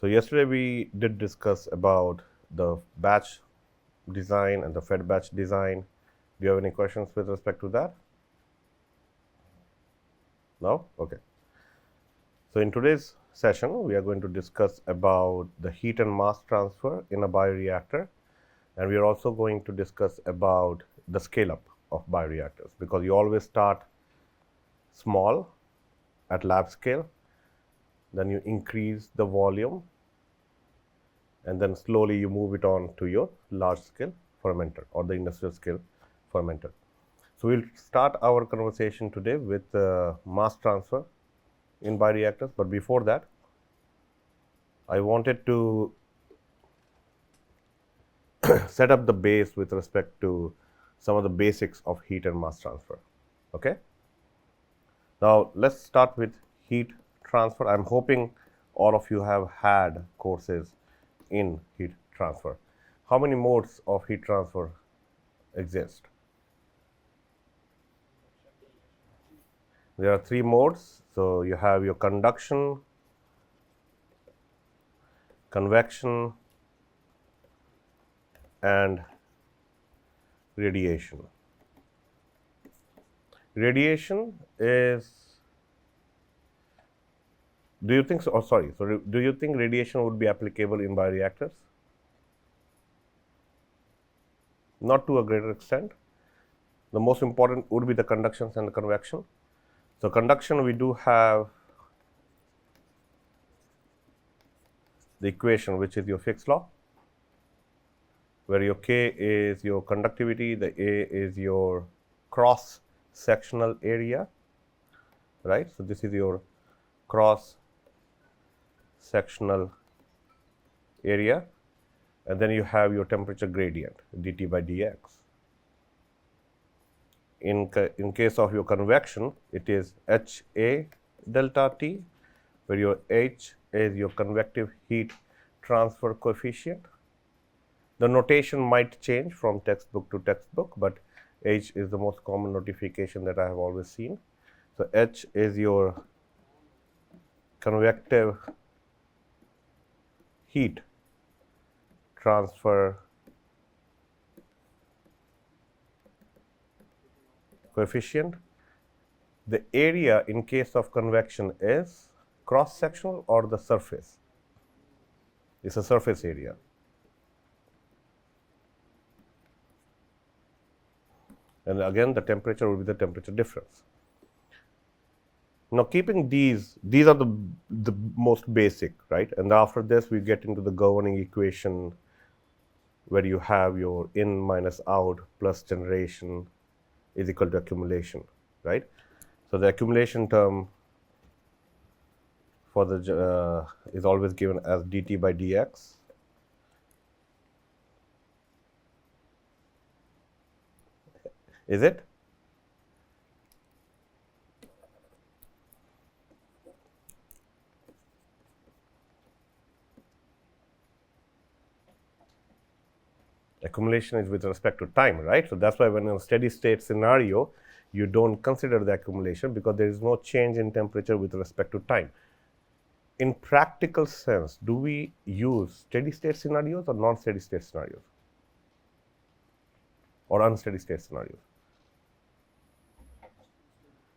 So yesterday we did discuss about the batch design and the fed batch design. Do you have any questions with respect to that? No? Okay. So in today's session, we are going to discuss about the heat and mass transfer in a bioreactor, and we are also going to discuss about the scale up of bioreactors, because you always start small at lab scale, then you increase the volume, and then slowly you move it on to your large scale fermenter or the industrial scale fermenter. So we'll start our conversation today with mass transfer in bioreactors, but before that, I wanted to set up the base with respect to some of the basics of heat and mass transfer. Okay. Now let's start with heat transfer. I'm hoping all of you have had courses in heat transfer. How many modes of heat transfer exist? There are 3 modes. So you have your conduction, convection, and radiation. Radiation is, do you think so? Oh, sorry. So do you think radiation would be applicable in bioreactors? Not to a greater extent. The most important would be the conductions and the convection. So conduction, we do have the equation, which is your Fick's law, where your K is your conductivity, the A is your cross sectional area, right? So this is your cross sectional area, and then you have your temperature gradient, dt by dx. In case of your convection, it is HA delta T, where your H is your convective heat transfer coefficient. The notation might change from textbook to textbook, but H is the most common notification that I have always seen. So H is your convective heat transfer coefficient. The area in case of convection is cross sectional or the surface. It's a surface area. And again, the temperature will be the temperature difference. Now, keeping these are the most basic, right? And after this, we get into the governing equation, where you have your in minus out plus generation is equal to accumulation, right? So the accumulation term for the is always given as dt by dx. Is it? Accumulation is with respect to time, right? So that's why when in a steady state scenario, you don't consider the accumulation, because there is no change in temperature with respect to time. In practical sense, do we use steady state scenarios or non-steady state scenarios or unsteady state scenarios?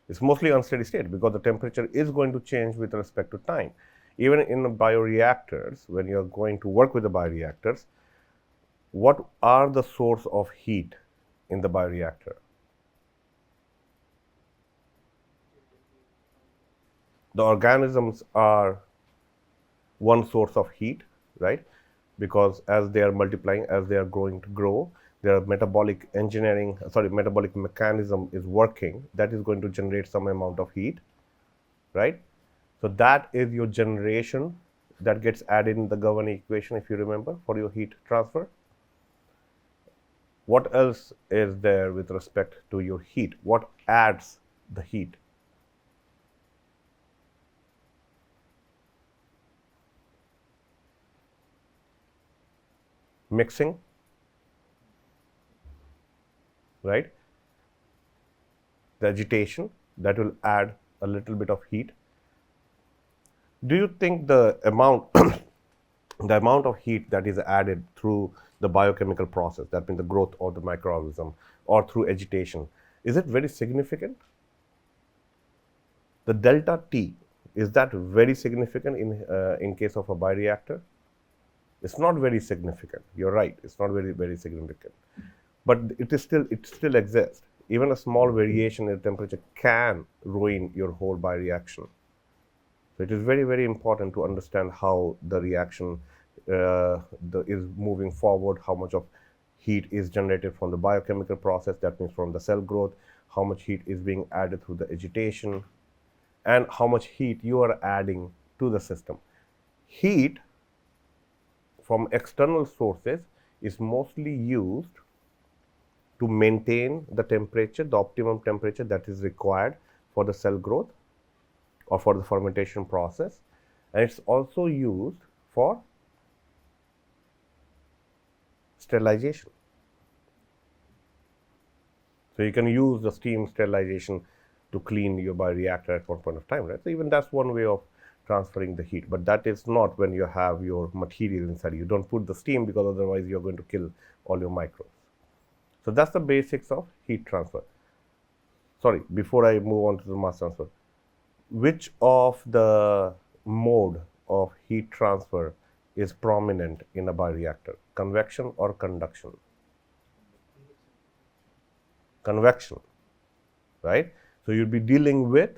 It's mostly unsteady state, because the temperature is going to change with respect to time. Even in the bioreactors, when you are going to work with the bioreactors, what are the source of heat in the bioreactor? The organisms are one source of heat, right? Because as they are multiplying, as they are going to grow, their metabolic mechanism is working, that is going to generate some amount of heat, right? So that is your generation that gets added in the governing equation, if you remember, for your heat transfer. What else is there with respect to your heat? What adds the heat? Mixing, right? The agitation, that will add a little bit of heat. Do you think the amount the amount of heat that is added through the biochemical process, that means the growth of the microorganism, or through agitation, is it very significant? The delta T, is that very significant in case of a bioreactor? It's not very significant. You're right. It's not very significant. But it still exists. Even a small variation in temperature can ruin your whole bioreaction. So it is very important to understand how the reaction is moving forward, how much of heat is generated from the biochemical process, that means from the cell growth, how much heat is being added through the agitation, and how much heat you are adding to the system. Heat from external sources is mostly used to maintain the temperature, the optimum temperature that is required for the cell growth or for the fermentation process, and it's also used for sterilization. So you can use the steam sterilization to clean your bioreactor at one point of time, right? So even that's one way of transferring the heat, but that is not when you have your material inside. You don't put the steam because otherwise you're going to kill all your microbes. So that's the basics of heat transfer. Sorry, before I move on to the mass transfer, which of the mode of heat transfer is prominent in a bioreactor, convection or conduction? Convection, right? So you'll be dealing with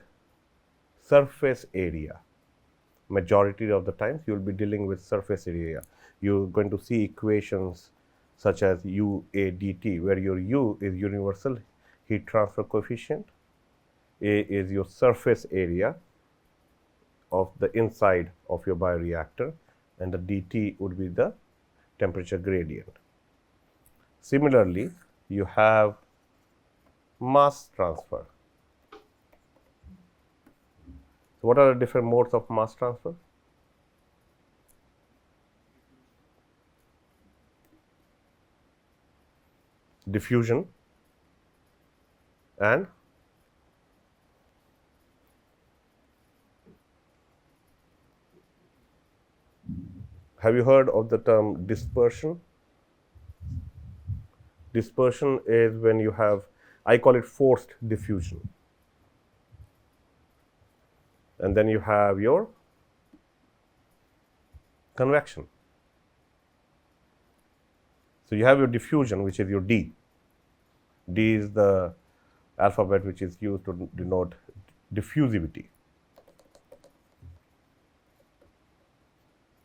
surface area. Majority of the times you'll be dealing with surface area. You're going to see equations such as UA dt, where your U is universal heat transfer coefficient, A is your surface area of the inside of your bioreactor, and the dt would be the temperature gradient. Similarly, you have mass transfer. So what are the different modes of mass transfer? Diffusion and have you heard of the term dispersion? Dispersion is when you have, I call it forced diffusion. And then you have your convection. So you have your diffusion, which is your D. D is the alphabet which is used to denote diffusivity.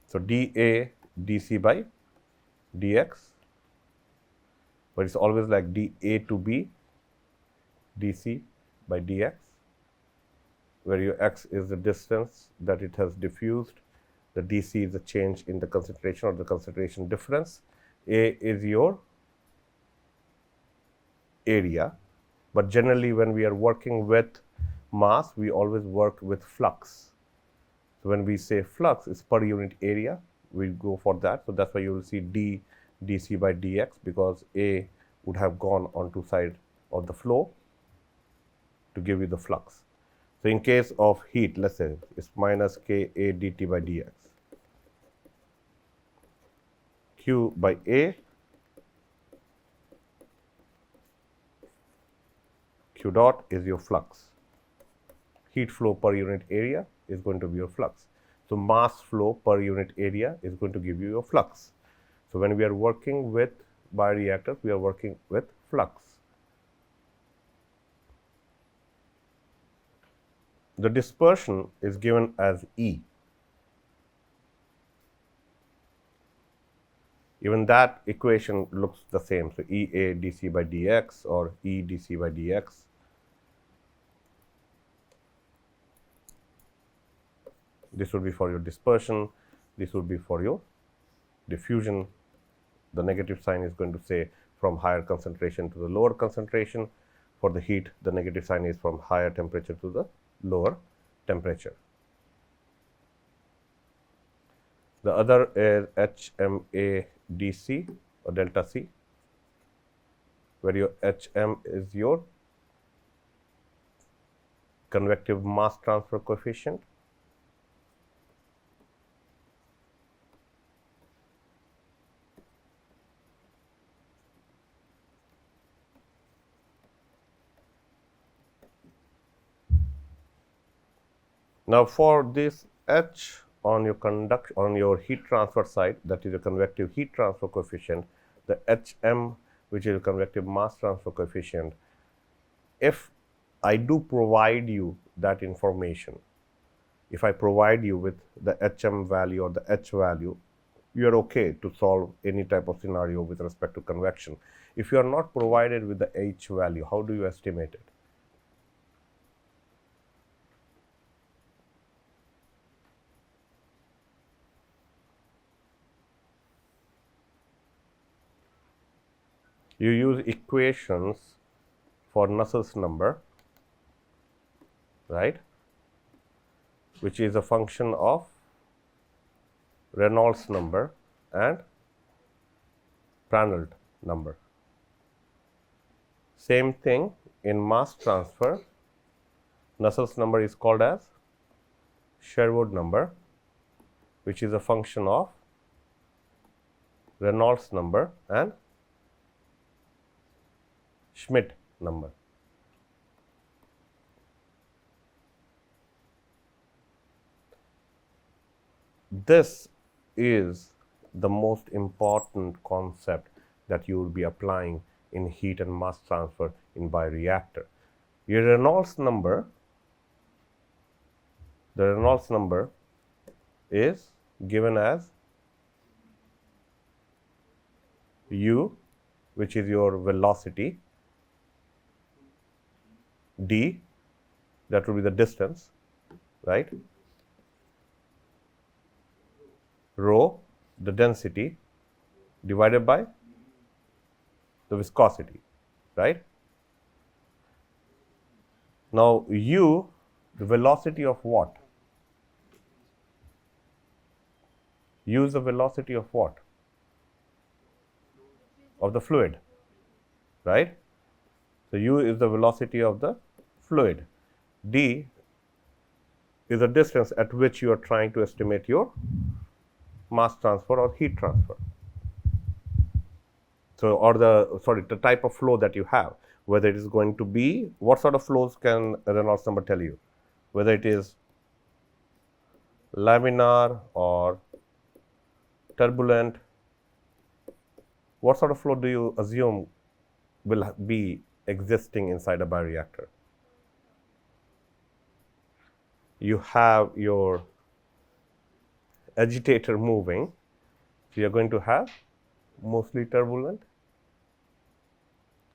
So dA dC by dx, but it's always like dA to B dC by dx, where your x is the distance that it has diffused, the dC is the change in the concentration or the concentration difference, A is your area. But generally when we are working with mass, we always work with flux. So when we say flux, it's per unit area, we go for that. So that's why you will see d dC by dx, because A would have gone on two sides of the flow to give you the flux. So in case of heat, let's say it's minus Ka dt by dx. Q by A, Q dot is your flux. Heat flow per unit area is going to be your flux. So mass flow per unit area is going to give you your flux. So when we are working with bioreactors, we are working with flux. The dispersion is given as E. Even that equation looks the same. So EA dC by dx or E dC by dx. This would be for your dispersion. This would be for your diffusion. The negative sign is going to say from higher concentration to the lower concentration. For the heat, the negative sign is from higher temperature to the lower temperature. The other is HMA dC or delta C, where your HM is your convective mass transfer coefficient, Now, for this H on your heat transfer side, that is a convective heat transfer coefficient, the HM, which is a convective mass transfer coefficient, if I do provide you that information, if I provide you with the HM value or the H value, you are okay to solve any type of scenario with respect to convection. If you are not provided with the H value, how do you estimate it? You use equations for Nusselt's number, right, which is a function of Reynolds number and Prandtl number. Same thing in mass transfer, Nusselt's number is called as Sherwood number, which is a function of Reynolds number and Schmidt number. This is the most important concept that you will be applying in heat and mass transfer in bioreactor. Your Reynolds number, the Reynolds number is given as U, which is your velocity, D, that will be the distance, right? Rho, the density, divided by the viscosity, right? Now, U, the velocity of what? U is the velocity of what? Of the fluid, right? So, U is the velocity of the fluid. D is the distance at which you are trying to estimate your mass transfer or heat transfer. So, or the type of flow that you have, whether it is going to be, what sort of flows can Reynolds number tell you? Whether it is laminar or turbulent, what sort of flow do you assume will be existing inside a bioreactor? You have your agitator moving, so you are going to have mostly turbulent.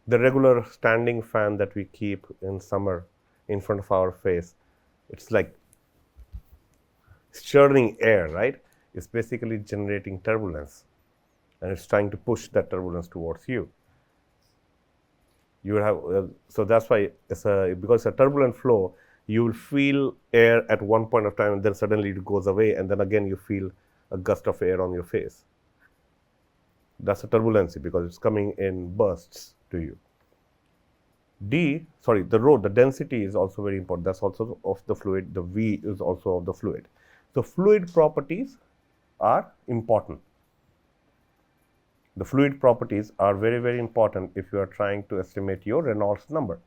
The regular standing fan that we keep in summer in front of our face, it's like churning air, right? It's basically generating turbulence, and it's trying to push that turbulence towards you. You have so that's why because it's a turbulent flow, you will feel air at one point of time, and then suddenly it goes away, and then again you feel a gust of air on your face. That's a turbulency because it's coming in bursts to you. The rho, the density is also very important. That's also of the fluid. The V is also of the fluid. So, fluid properties are important. The fluid properties are very, very important if you are trying to estimate your Reynolds number.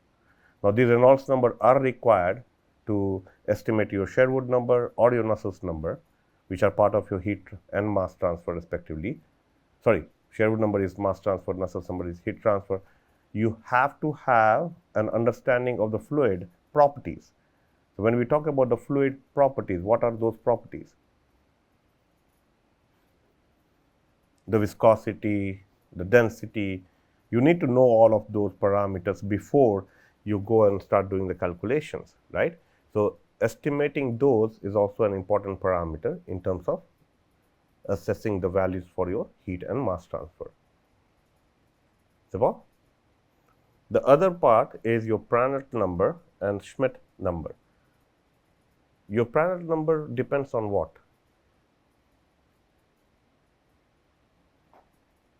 Now, these Reynolds number are required to estimate your Sherwood number or your Nusselt's number, which are part of your heat and mass transfer respectively. Sorry, Sherwood number is mass transfer, Nusselt's number is heat transfer. You have to have an understanding of the fluid properties. So, when we talk about the fluid properties, what are those properties? The viscosity, the density. You need to know all of those parameters before you go and start doing the calculations, right? So, estimating those is also an important parameter in terms of assessing the values for your heat and mass transfer. So, the other part is your Prandtl number and Schmidt number. Your Prandtl number depends on what?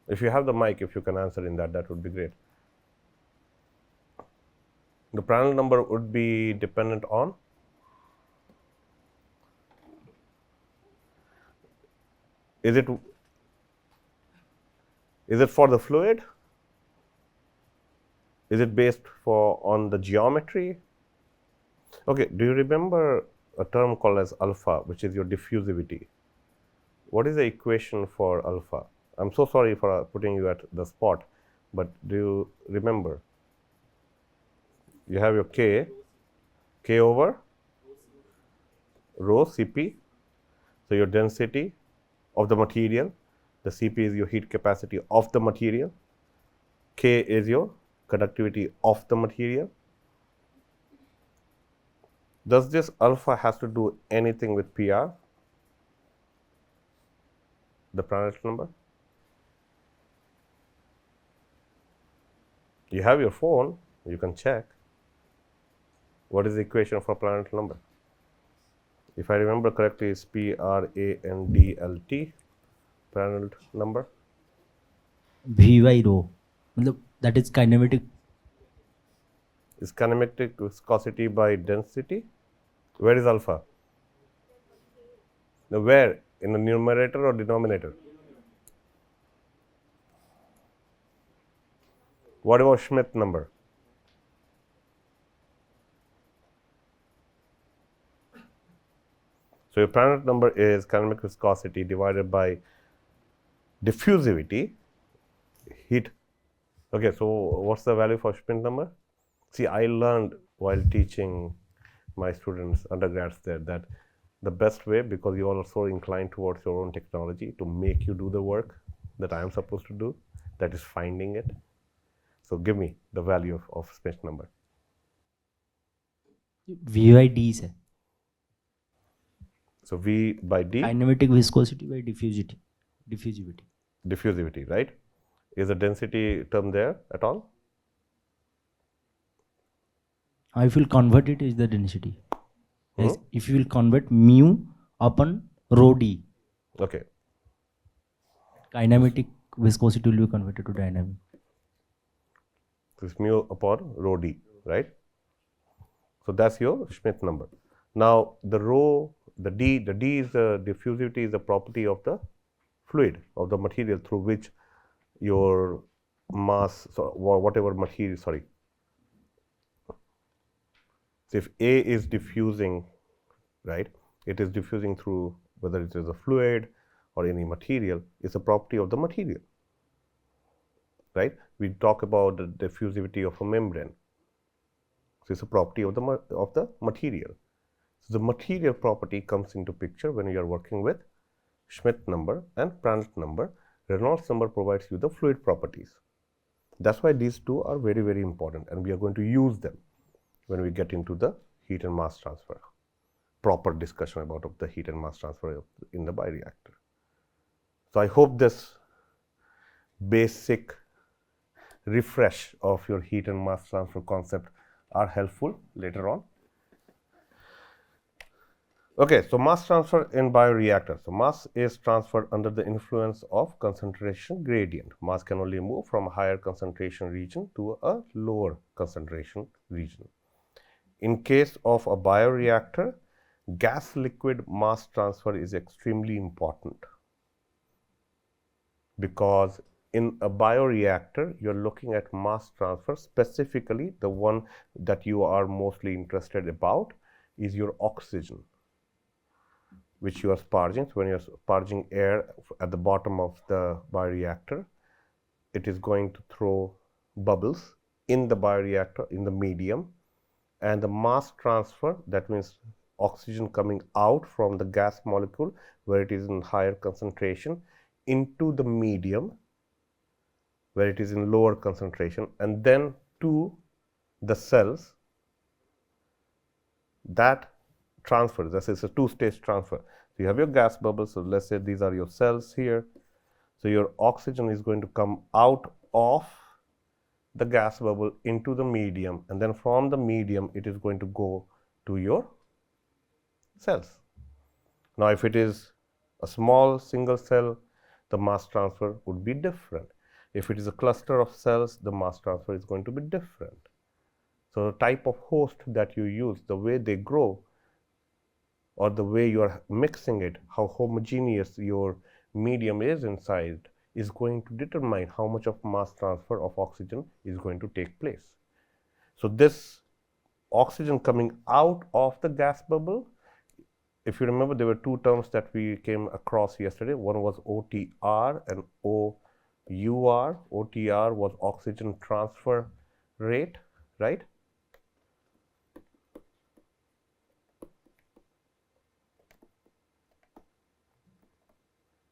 If you have the mic, if you can answer in that would be great. The Prandtl number would be dependent on is it for the fluid? Is it based on the geometry? Okay, do you remember a term called as alpha, which is your diffusivity. What is the equation for alpha? I'm so sorry for putting you at the spot, but do you remember? You have your K over rho Cp, so your density of the material, the Cp is your heat capacity of the material, K is your conductivity of the material. Does this alpha has to do anything with PR, the Prandtl number? You have your phone, you can check. What is the equation for Prandtl number? If I remember correctly, it's Prandtl, Prandtl number. V by rho, that is kinematic. Is kinematic viscosity by density. Where is alpha? Now, where? In the numerator or denominator? What about Schmidt number? So, your Prandtl number is kinematic viscosity divided by diffusivity, heat. Okay, so what's the value for Schmidt number? See, I learned while teaching my students, undergrads there, that the best way, because you all are so inclined towards your own technology, to make you do the work that I am supposed to do, that is finding it. So give me the value of Schmidt number. V by D is So V by D, kinematic viscosity by diffusivity. diffusivity, right? Is the density term there at all? If you will convert it, is the density. Yes, if you will convert mu upon rho d, Okay. kinematic viscosity will be converted to dynamic. So it's mu upon rho d, right? So that's your Schmidt number. Now the rho, the d is the diffusivity, is the property of the fluid, of the material through which your mass, so whatever material, sorry. So if A is diffusing, right, it is diffusing through, whether it is a fluid or any material, is a property of the material, right? We talk about the diffusivity of a membrane. So it's a property of the material. So the material property comes into picture when you are working with Schmidt number and Prandtl number. Reynolds number provides you the fluid properties. That's why these two are very, very important, and we are going to use them when we get into the heat and mass transfer, proper discussion about the heat and mass transfer in the bioreactor. So I hope this basic refresh of your heat and mass transfer concept are helpful later on. Okay, so mass transfer in bioreactor. So mass is transferred under the influence of concentration gradient. Mass can only move from a higher concentration region to a lower concentration region. In case of a bioreactor, gas liquid mass transfer is extremely important, because in a bioreactor you're looking at mass transfer. Specifically, the one that you are mostly interested about is your oxygen, which you are sparging. So when you're sparging air at the bottom of the bioreactor, it is going to throw bubbles in the bioreactor, in the medium, and the mass transfer, that means oxygen coming out from the gas molecule where it is in higher concentration into the medium where it is in lower concentration, and then to the cells. That transfer, this is a two-stage transfer. So you have your gas bubbles. So let's say these are your cells here. So your oxygen is going to come out of the gas bubble into the medium, and then from the medium it is going to go to your cells. Now if it is a small single cell, the mass transfer would be different. If it is a cluster of cells, the mass transfer is going to be different. So the type of host that you use, the way they grow, or the way you are mixing it, how homogeneous your medium is inside, is going to determine how much of mass transfer of oxygen is going to take place. So this oxygen coming out of the gas bubble if you remember, there were two terms that we came across yesterday. One was OTR and OUR. OTR was oxygen transfer rate, right?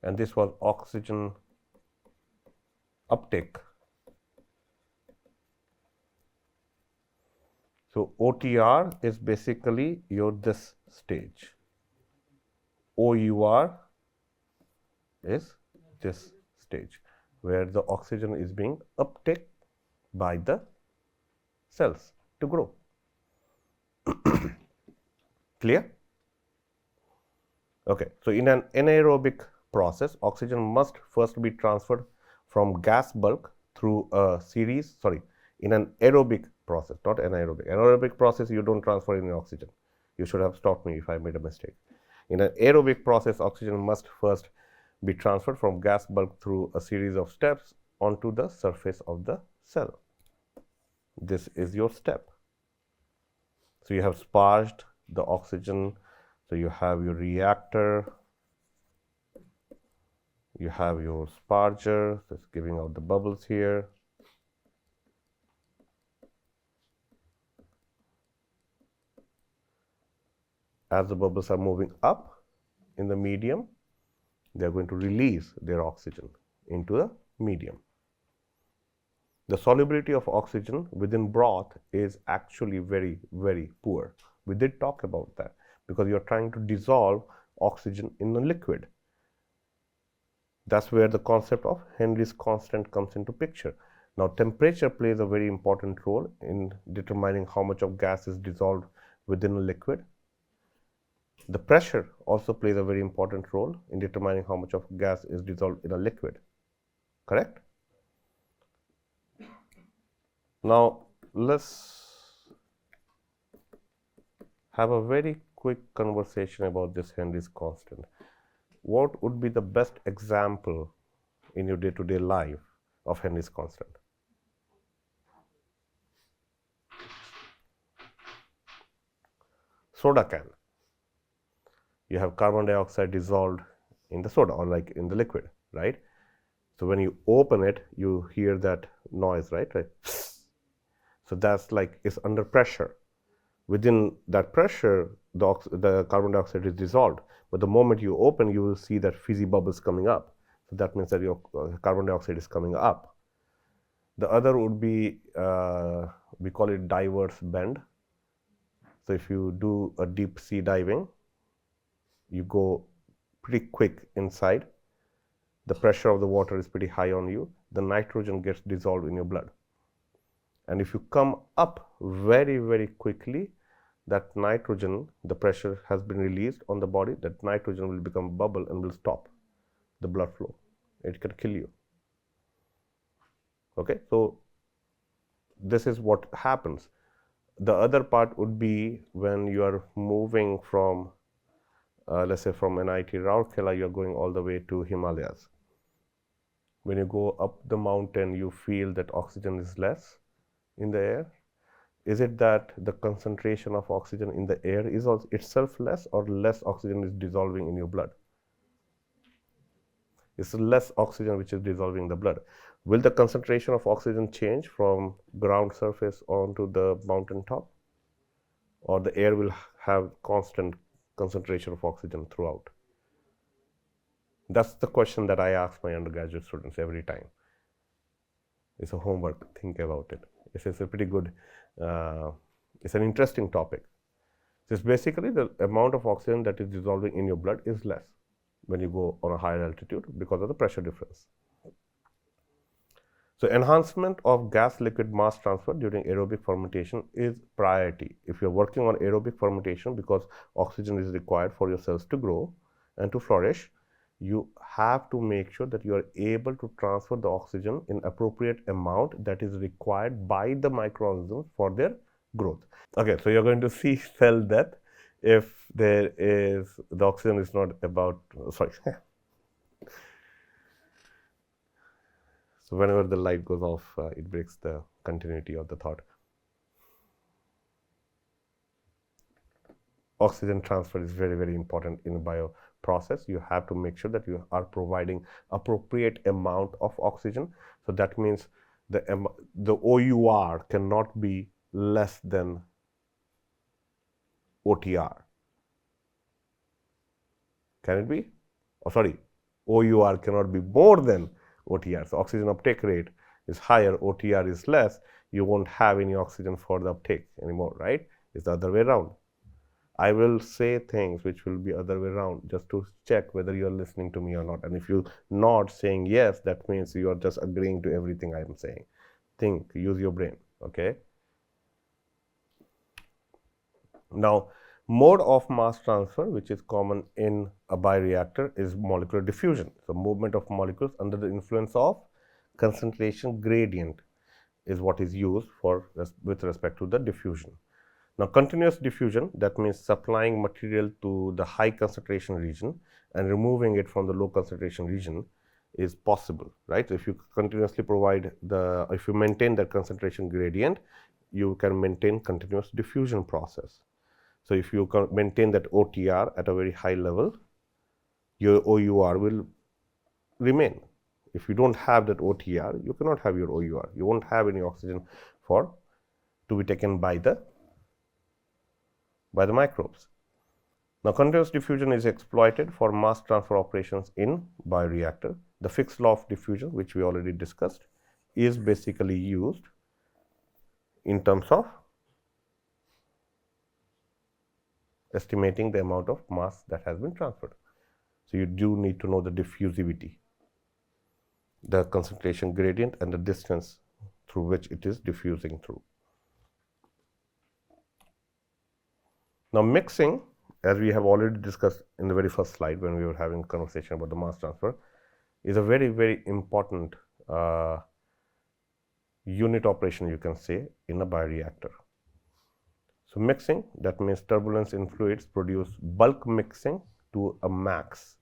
And this was oxygen uptake. So OTR is basically your this stage. OUR is this stage where the oxygen is being uptake by the cells to grow. Clear? Okay, so in an anaerobic process, oxygen must first be transferred from gas bulk through a series, in an aerobic process, not anaerobic. Anaerobic process, you don't transfer any oxygen. You should have stopped me if I made a mistake. In an aerobic process, oxygen must first be transferred from gas bulk through a series of steps onto the surface of the cell. This is your step. So you have sparged the oxygen. So you have your reactor, you have your sparger, so it's giving out the bubbles here. As the bubbles are moving up in the medium, they are going to release their oxygen into the medium. The solubility of oxygen within broth is actually very, very poor. We did talk about that because you're trying to dissolve oxygen in a liquid. That's where the concept of Henry's constant comes into picture. Now, temperature plays a very important role in determining how much of gas is dissolved within a liquid. The pressure also plays a very important role in determining how much of gas is dissolved in a liquid. Correct? Now, let's have a very quick conversation about this Henry's constant. What would be the best example in your day-to-day life of Henry's constant? Soda can. You have carbon dioxide dissolved in the soda or like in the liquid, right? So when you open it, you hear that noise, right? So that's like it's under pressure. Within that pressure, the carbon dioxide is dissolved. But the moment you open, you will see that fizzy bubbles coming up. So that means that your carbon dioxide is coming up. The other would be, we call it diverse bend. So if you do a deep sea diving, you go pretty quick inside. The pressure of the water is pretty high on you. The nitrogen gets dissolved in your blood. And if you come up very, very quickly, that nitrogen, the pressure has been released on the body, that nitrogen will become a bubble and will stop the blood flow. It can kill you. Okay, so this is what happens. The other part would be when you are moving from, let's say from NIT Rourkela, you're going all the way to Himalayas. When you go up the mountain, you feel that oxygen is less in the air. Is it that the concentration of oxygen in the air is also itself less, or less oxygen is dissolving in your blood? It's less oxygen which is dissolving in the blood. Will the concentration of oxygen change from ground surface onto the mountain top? Or the air will have constant concentration of oxygen throughout? That's the question that I ask my undergraduate students every time. It's a homework, think about it. It's a pretty good, it's an interesting topic. It's basically the amount of oxygen that is dissolving in your blood is less when you go on a higher altitude because of the pressure difference. So enhancement of gas liquid mass transfer during aerobic fermentation is priority. If you're working on aerobic fermentation because oxygen is required for your cells to grow and to flourish, you have to make sure that you are able to transfer the oxygen in appropriate amount that is required by the microorganisms for their growth. Okay, so you're going to see cell death if there is, the oxygen is not about, sorry. So whenever the light goes off, it breaks the continuity of the thought. oxygen transfer is very, very important in the bio process. You have to make sure that you are providing appropriate amount of oxygen. So that means the OUR cannot be less than OTR. Can it be? Oh, sorry, OUR cannot be more than OTR. So oxygen uptake rate is higher, OTR is less, you won't have any oxygen for the uptake anymore, right? It's the other way around. I will say things which will be other way around just to check whether you are listening to me or not. And if you're not saying yes, that means you are just agreeing to everything I am saying. Think, use your brain, okay? Now, mode of mass transfer, which is common in a bioreactor, is molecular diffusion. So, movement of molecules under the influence of concentration gradient is what is used for with respect to the diffusion. Now, continuous diffusion, that means supplying material to the high concentration region and removing it from the low concentration region is possible, right? If you continuously provide if you maintain that concentration gradient, you can maintain continuous diffusion process. So, if you maintain that OTR at a very high level, your OUR will remain. If you don't have that OTR, you cannot have your OUR. You won't have any oxygen to be taken by the microbes. Now, continuous diffusion is exploited for mass transfer operations in bioreactor. The Fick's law of diffusion, which we already discussed, is basically used in terms of estimating the amount of mass that has been transferred. So, you do need to know the diffusivity, the concentration gradient and the distance through which it is diffusing through. Now, mixing, as we have already discussed in the very first slide when we were having a conversation about the mass transfer, is a very, very important unit operation, you can say, in a bioreactor. So, mixing, that means turbulence in fluids produce bulk mixing to a max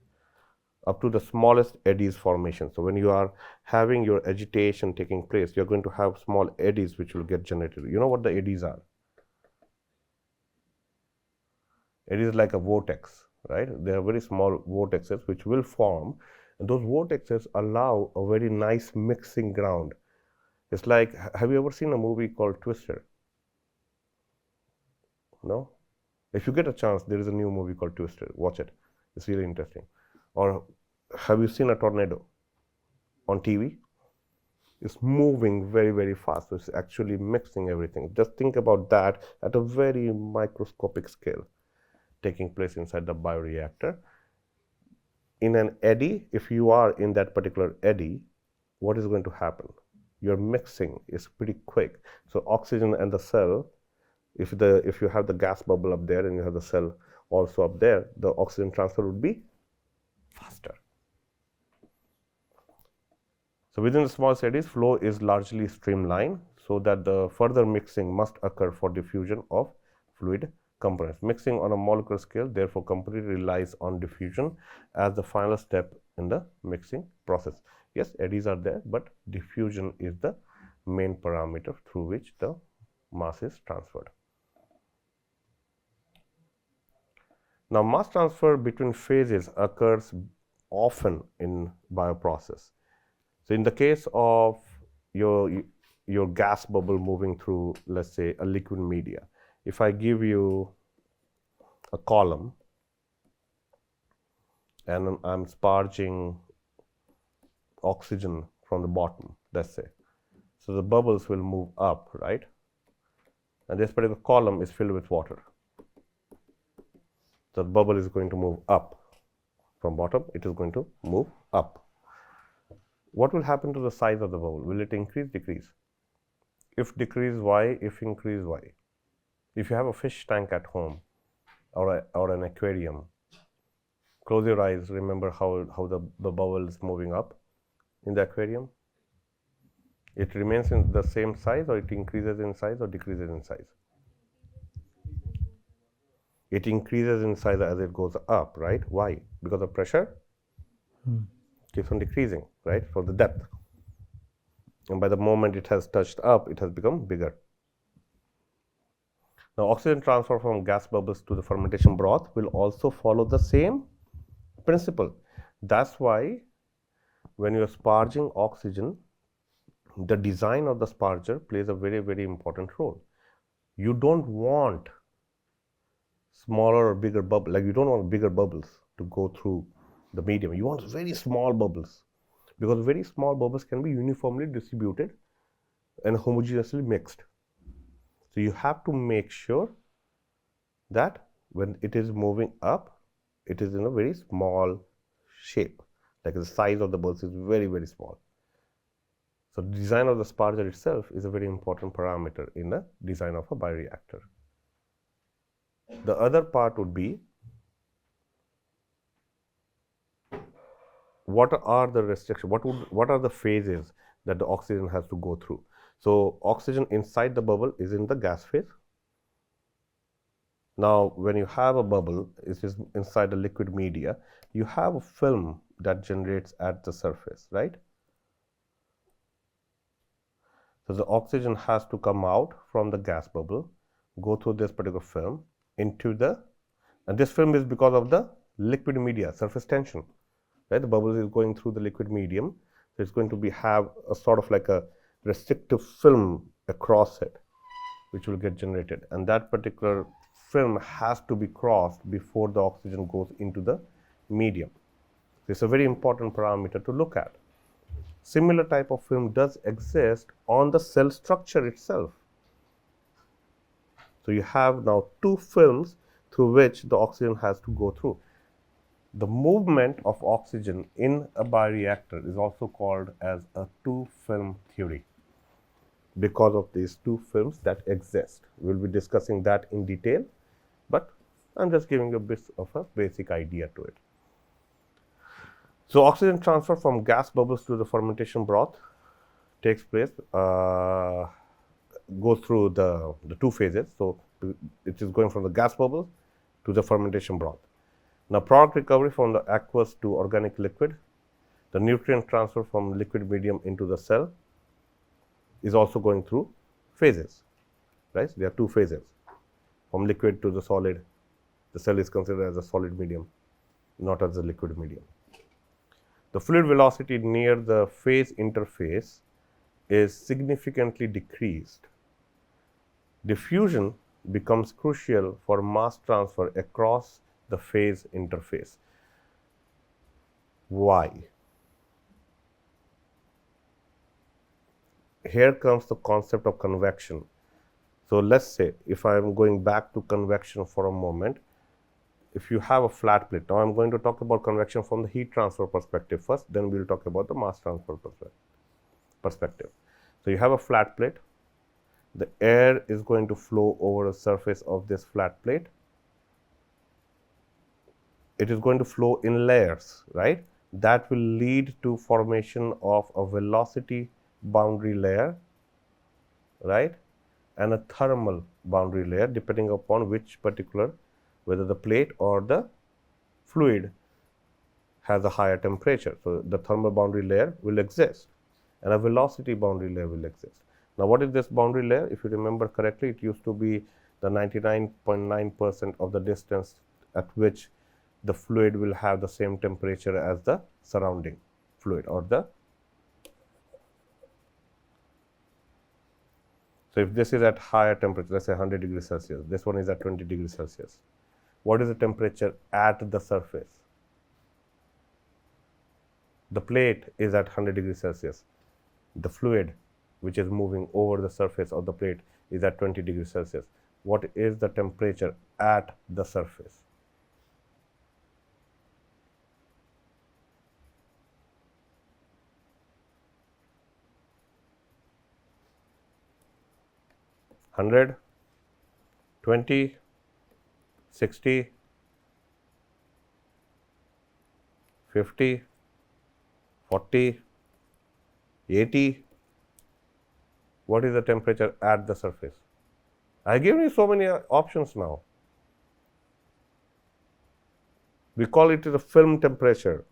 up to the smallest eddies formation. So, when you are having your agitation taking place, you are going to have small eddies which will get generated. You know what the eddies are? It is like a vortex, right? They are very small vortexes which will form, and those vortexes allow a very nice mixing ground. It's like, have you ever seen a movie called Twister? No? If you get a chance, there is a new movie called Twister. Watch it. It's really interesting. Or have you seen a tornado on TV? It's moving very, very fast. So it's actually mixing everything. Just think about that at a very microscopic scale taking place inside the bioreactor. In an eddy, if you are in that particular eddy, what is going to happen? Your mixing is pretty quick. So oxygen and the cell, if you have the gas bubble up there and you have the cell also up there, the oxygen transfer would be faster. So within the small eddies, flow is largely streamlined so that the further mixing must occur for diffusion of fluid components. Mixing on a molecular scale therefore completely relies on diffusion as the final step in the mixing process. Yes, eddies are there, but diffusion is the main parameter through which the mass is transferred. Now, mass transfer between phases occurs often in bioprocess. So, in the case of your gas bubble moving through, let's say, a liquid media, if I give you a column and I'm sparging oxygen from the bottom, let's say, so the bubbles will move up, right? And this particular column is filled with water. The bubble is going to move up from bottom, it is going to move up. What will happen to the size of the bubble? Will it increase, decrease? If decrease, why? If increase, why? If you have a fish tank at home or an aquarium, close your eyes, remember how the bubble is moving up in the aquarium. It remains in the same size, or it increases in size or decreases in size? It increases in size as it goes up, right? Why? Because of pressure keeps on decreasing, right, for the depth. And by the moment it has touched up, it has become bigger. Now, oxygen transfer from gas bubbles to the fermentation broth will also follow the same principle. That's why when you are sparging oxygen, the design of the sparger plays a very, very important role. You don't want smaller or bigger bubbles, like you don't want bigger bubbles to go through the medium. You want very small bubbles, because very small bubbles can be uniformly distributed and homogeneously mixed. So you have to make sure that when it is moving up, it is in a very small shape, like the size of the bubbles is very, very small. So the design of the sparger itself is a very important parameter in the design of a bioreactor. The other part would be, what are the restrictions, what are the phases that the oxygen has to go through. So oxygen inside the bubble is in the gas phase. Now when you have a bubble, it is inside a liquid media, you have a film that generates at the surface, right? So the oxygen has to come out from the gas bubble, go through this particular film into the, and this film is because of the liquid media, surface tension, right? The bubble is going through the liquid medium, so it's going to have a sort of like a restrictive film across it, which will get generated, and that particular film has to be crossed before the oxygen goes into the medium. This is a very important parameter to look at. Similar type of film does exist on the cell structure itself. So you have now two films through which the oxygen has to go through. The movement of oxygen in a bioreactor is also called as a two-film theory, because of these two films that exist. We will be discussing that in detail, but I'm just giving a bit of a basic idea to it. So oxygen transfer from gas bubbles to the fermentation broth takes place, goes through the two phases. So it is going from the gas bubble to the fermentation broth. Now product recovery from the aqueous to organic liquid, the nutrient transfer from liquid medium into the cell is also going through phases, right? There are two phases. From liquid to the solid, the cell is considered as a solid medium, not as a liquid medium. The fluid velocity near the phase interface is significantly decreased. Diffusion becomes crucial for mass transfer across the phase interface. Why? Here comes the concept of convection. So let's say if I am going back to convection for a moment, if you have a flat plate, now I'm going to talk about convection from the heat transfer perspective first, then we'll talk about the mass transfer perspective. So you have a flat plate, the air is going to flow over the surface of this flat plate. It is going to flow in layers, right? That will lead to formation of a velocity boundary layer, right? And a thermal boundary layer, depending upon which particular, whether the plate or the fluid has a higher temperature. So the thermal boundary layer will exist and a velocity boundary layer will exist. Now what is this boundary layer? If you remember correctly, it used to be the 99.9% of the distance at which the fluid will have the same temperature as the surrounding fluid, or the, so if this is at higher temperature, let's say 100 degrees Celsius, this one is at 20 degrees Celsius. What is the temperature at the surface? The plate is at 100 degrees Celsius. The fluid which is moving over the surface of the plate is at 20 degrees Celsius. What is the temperature at the surface? Hundred, 20, 60, 50, 40, 80. What is the temperature at the surface? I gave you so many options now. We call it the film temperature.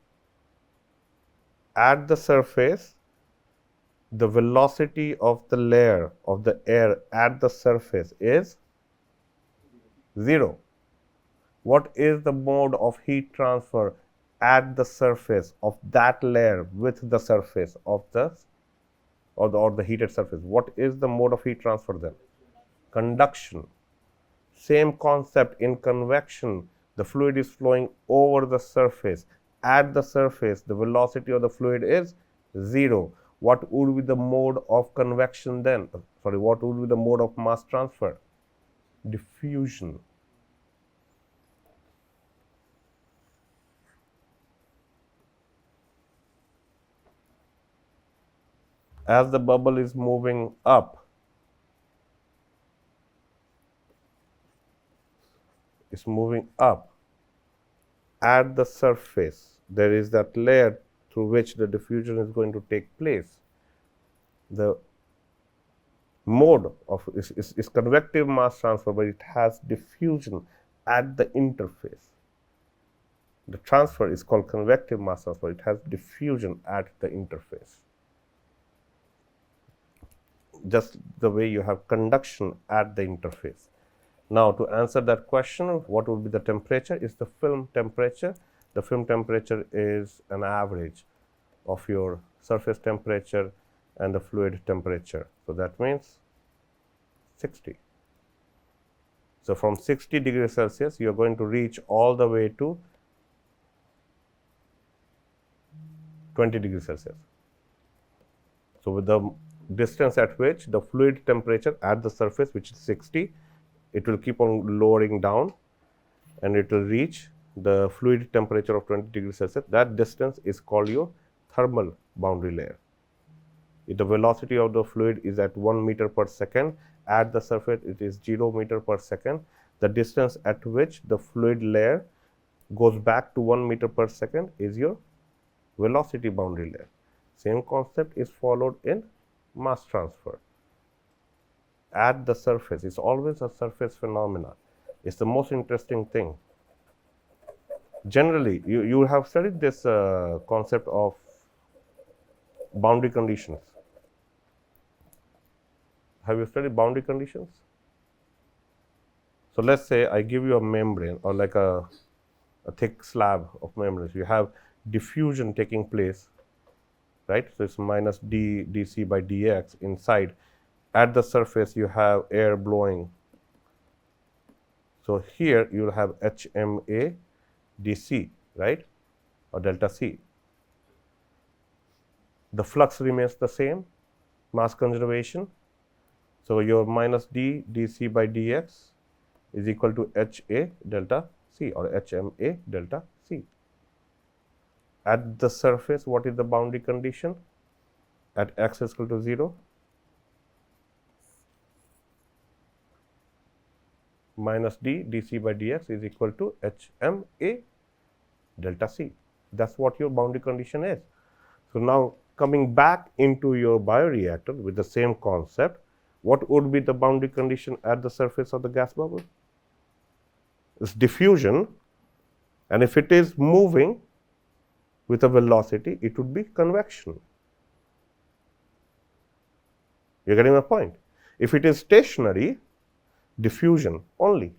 At the surface, the velocity of the layer of the air at the surface is 0. What is the mode of heat transfer at the surface of that layer with the surface of the or the heated surface? What is the mode of heat transfer then? Conduction. Same concept in convection. The fluid is flowing over the surface. At the surface, the velocity of the fluid is 0. What would be the mode of convection then? Sorry, what would be the mode of mass transfer? Diffusion. As the bubble is moving up, it's moving up. At the surface, there is that layer through which the diffusion is going to take place. The mode of is convective mass transfer, but it has diffusion at the interface. The transfer is called convective mass transfer. It has diffusion at the interface. Just the way you have conduction at the interface. Now, to answer that question, what would be the temperature? Is the film temperature. The film temperature is an average of your surface temperature and the fluid temperature. So, that means 60. So, from 60 degrees Celsius, you are going to reach all the way to 20 degrees Celsius. So, with the distance at which the fluid temperature at the surface, which is 60, it will keep on lowering down and it will reach the fluid temperature of 20 degrees Celsius. That distance is called your thermal boundary layer. If the velocity of the fluid is at 1 meter per second, at the surface it is 0 meter per second. The distance at which the fluid layer goes back to 1 meter per second is your velocity boundary layer. Same concept is followed in mass transfer. At the surface, it's always a surface phenomena. It's the most interesting thing. Generally, you have studied this concept of boundary conditions. Have you studied boundary conditions? So, let's say I give you a membrane or like a thick slab of membrane. You have diffusion taking place, right? So, it's minus d dc by dx inside. At the surface, you have air blowing. So, here you will have HMA dc, right, or delta C. The flux remains the same, mass conservation. So, your minus d dc by dx is equal to HA delta C or HMA delta C. At the surface, what is the boundary condition? At x is equal to 0, minus d dc by dx is equal to HMA delta C. That's what your boundary condition is. So, now coming back into your bioreactor with the same concept, what would be the boundary condition at the surface of the gas bubble? It's diffusion, and if it is moving with a velocity, it would be convection. You're getting my point? If it is stationary, diffusion only.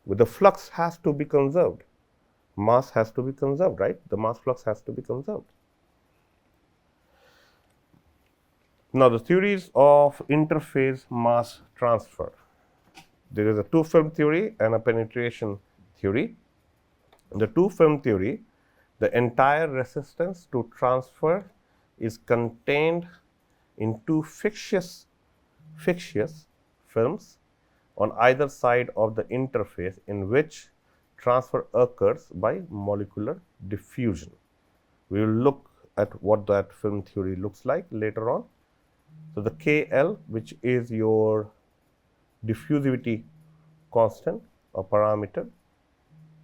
But the flux has to be conserved. Mass has to be conserved, right? The mass flux has to be conserved. Now, the theories of interface mass transfer. There is a two-film theory and a penetration theory. In the two-film theory, the entire resistance to transfer is contained in two fictitious films on either side of the interface in which transfer occurs by molecular diffusion. We will look at what that film theory looks like later on. So, the KL, which is your diffusivity constant or parameter,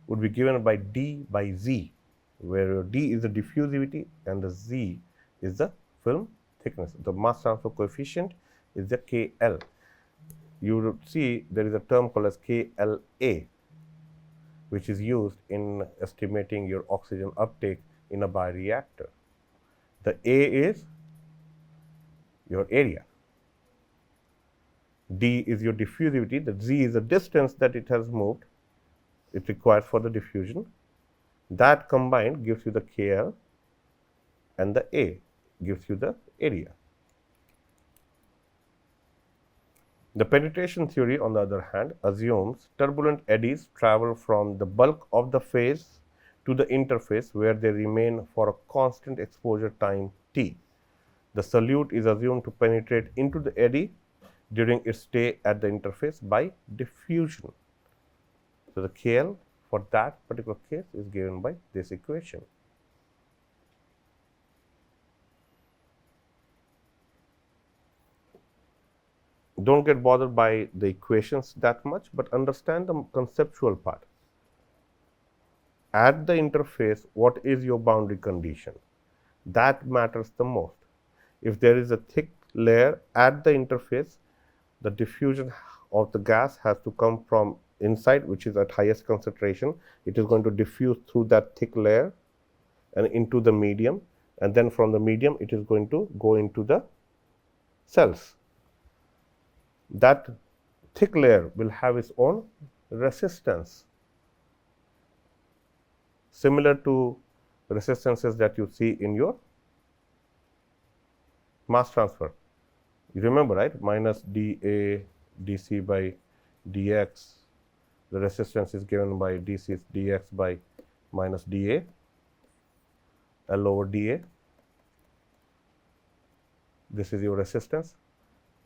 would be given by d by z, where d is the diffusivity and the z is the film thickness. The mass transfer coefficient is the KL. You would see there is a term called as KLA, which is used in estimating your oxygen uptake in a bioreactor. The A is your area. d is your diffusivity, the z is the distance that it has moved, it requires for the diffusion. That combined gives you the KL, and the A gives you the area. The penetration theory, on the other hand, assumes turbulent eddies travel from the bulk of the phase to the interface, where they remain for a constant exposure time T. The solute is assumed to penetrate into the eddy during its stay at the interface by diffusion. So, the KL for that particular case is given by this equation. Don't get bothered by the equations that much, but understand the conceptual part. At the interface, what is your boundary condition? That matters the most. If there is a thick layer at the interface, the diffusion of the gas has to come from inside, which is at highest concentration. It is going to diffuse through that thick layer and into the medium, and then from the medium it is going to go into the cells. That thick layer will have its own resistance, similar to resistances that you see in your mass transfer. You remember, right? Minus dA dC by dx. The resistance is given by dC is dx by minus dA, L over dA. This is your resistance.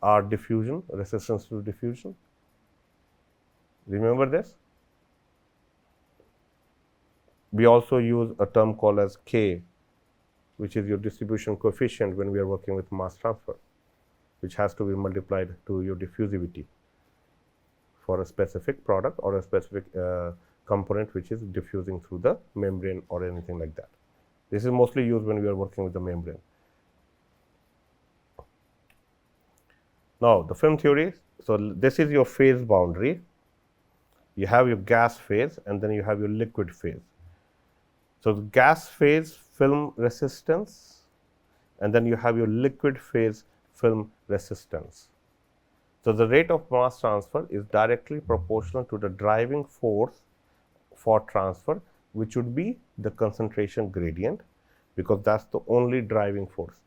R diffusion, resistance to diffusion. Remember this? We also use a term called as K, which is your distribution coefficient when we are working with mass transfer, which has to be multiplied to your diffusivity for a specific product or a specific component which is diffusing through the membrane or anything like that. This is mostly used when we are working with the membrane. Now, the film theory, so this is your phase boundary. You have your gas phase and then you have your liquid phase. So, the gas phase film resistance, and then you have your liquid phase film resistance. So, the rate of mass transfer is directly proportional to the driving force for transfer, which would be the concentration gradient, because that is the only driving force.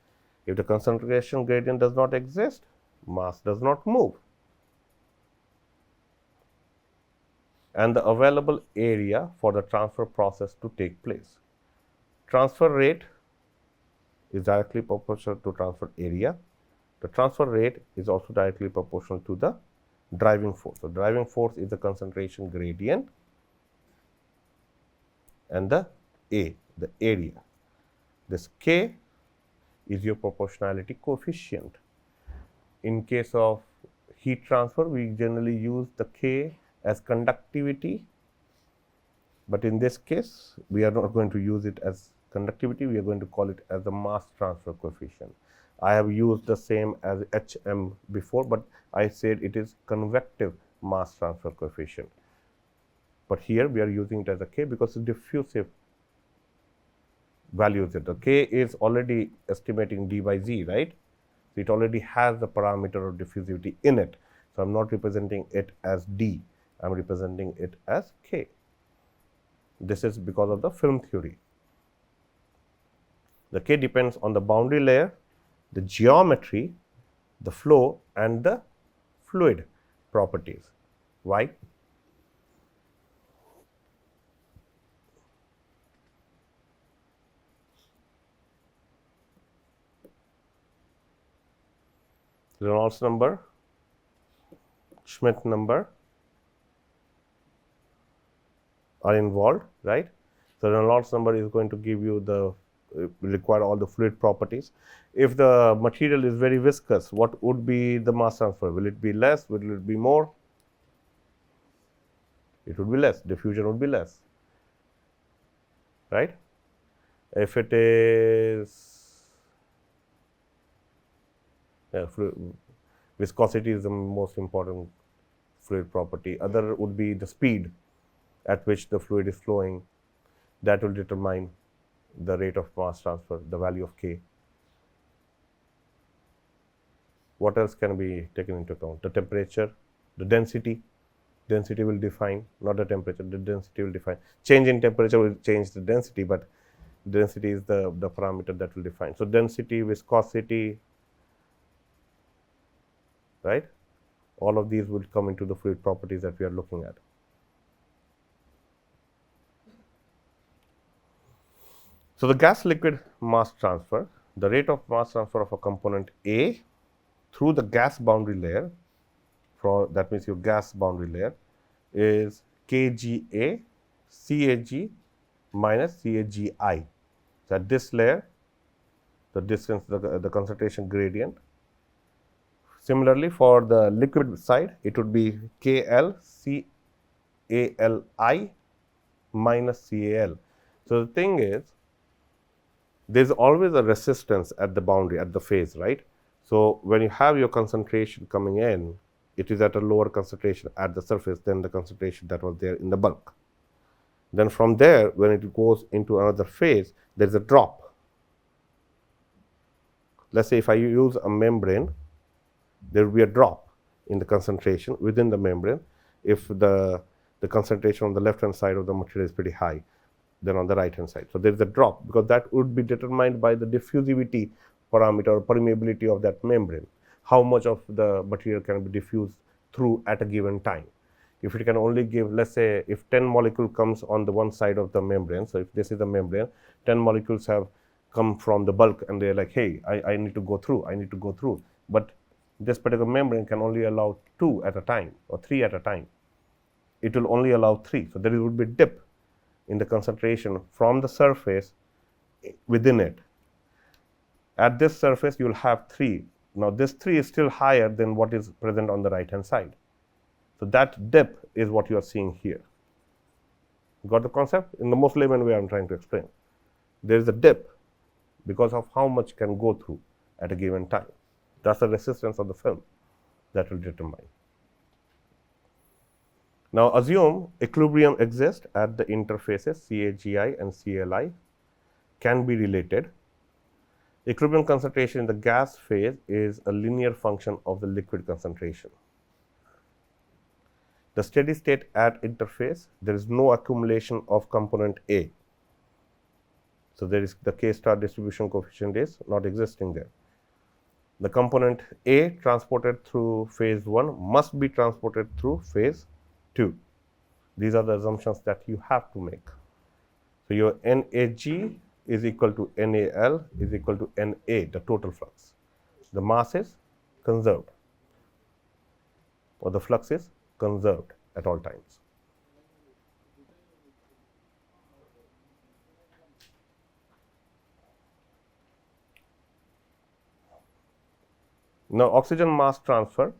If the concentration gradient does not exist, mass does not move. And the available area for the transfer process to take place. Transfer rate is directly proportional to transfer area. The transfer rate is also directly proportional to the driving force. So, driving force is the concentration gradient and the A, the area. This K is your proportionality coefficient. In case of heat transfer, we generally use the K as conductivity, but in this case, we are not going to use it as conductivity, we are going to call it as the mass transfer coefficient. I have used the same as HM before, but I said it is convective mass transfer coefficient. But here we are using it as a K because it's diffusive values. The K is already estimating d by z, right? So, it already has the parameter of diffusivity in it. So, I am not representing it as d, I am representing it as K. This is because of the film theory. The K depends on the boundary layer, the geometry, the flow and the fluid properties. Why? Reynolds number, Schmidt number are involved, right? So, Reynolds number is going to give you the require all the fluid properties. If the material is very viscous, what would be the mass transfer? Will it be less? Will it be more? It would be less. Diffusion would be less, right? If it is viscosity is the most important fluid property. Other would be the speed at which the fluid is flowing. That will determine the rate of mass transfer, the value of K. What else can be taken into account? The temperature, the density. Density will define, not the temperature, the density will define. Change in temperature will change the density, but density is the parameter that will define. So, density, viscosity, right? All of these will come into the fluid properties that we are looking at. So, the gas liquid mass transfer, the rate of mass transfer of a component A through the gas boundary layer, that means your gas boundary layer, is kGa CAG minus CAGI. So, at this layer, the distance, the concentration gradient. Similarly, for the liquid side, it would be KL CALI minus CAL. So, the thing is, there is always a resistance at the boundary, at the phase, right? So, when you have your concentration coming in, it is at a lower concentration at the surface than the concentration that was there in the bulk. Then from there, when it goes into another phase, there is a drop. Let's say if I use a membrane, there will be a drop in the concentration within the membrane if the concentration on the left hand side of the material is pretty high than on the right hand side. So, there is a drop, because that would be determined by the diffusivity parameter or permeability of that membrane. How much of the material can be diffused through at a given time. If it can only give, let's say, if 10 molecule comes on the one side of the membrane. So, if this is the membrane, 10 molecules have come from the bulk and they are like, hey, I need to go through, I need to go through. But this particular membrane can only allow 2 at a time or 3 at a time. It will only allow 3. So, there would be a dip in the concentration from the surface within it. At this surface, you will have 3. Now, this 3 is still higher than what is present on the right hand side. So, that dip is what you are seeing here. Got the concept? In the most layman way I am trying to explain. There is a dip because of how much can go through at a given time. That is the resistance of the film that will determine. Now, assume equilibrium exists at the interfaces CAGI and CLI can be related. Equilibrium concentration in the gas phase is a linear function of the liquid concentration. The steady state at interface, there is no accumulation of component A. So, there is the K star distribution coefficient is not existing there. The component A transported through phase 1 must be transported through phase 2. These are the assumptions that you have to make. So, your NAG is equal to NAL is equal to NA, the total flux. The mass is conserved, or the flux is conserved at all times. Now, oxygen mass transfer.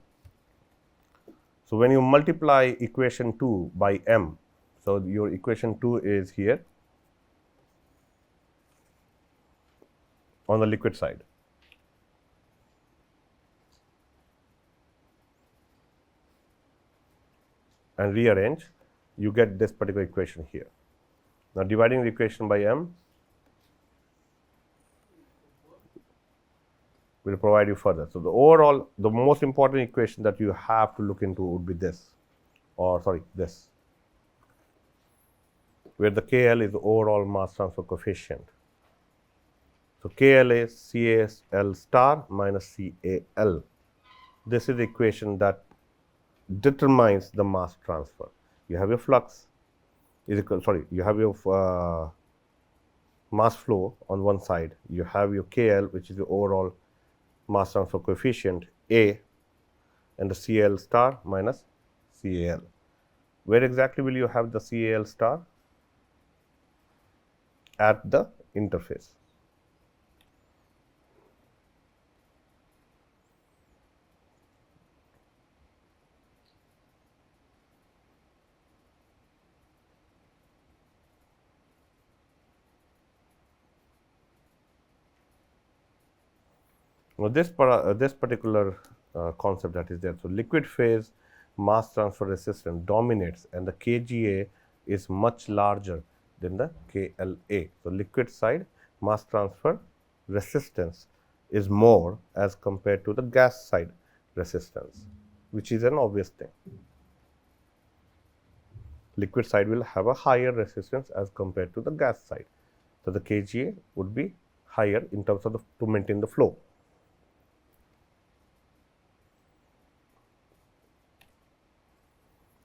So, when you multiply equation 2 by m, so your equation 2 is here on the liquid side. And rearrange, you get this particular equation here. Now, dividing the equation by m will provide you further. So, the overall, the most important equation that you have to look into would be this, or sorry, this, where the KL is the overall mass transfer coefficient. So, KL is CAL star minus CAL. This is the equation that determines the mass transfer. You have your flux is equal, sorry, you have your mass flow on one side, you have your KL, which is the overall mass transfer coefficient A, and the CL star minus CAL. Where exactly will you have the CAL star? At the interface. Now, this particular concept that is there. So, liquid phase mass transfer resistance dominates, and the KGA is much larger than the KLA. So, liquid side mass transfer resistance is more as compared to the gas side resistance, which is an obvious thing. Liquid side will have a higher resistance as compared to the gas side. So, the kGa would be higher in terms of to maintain the flow.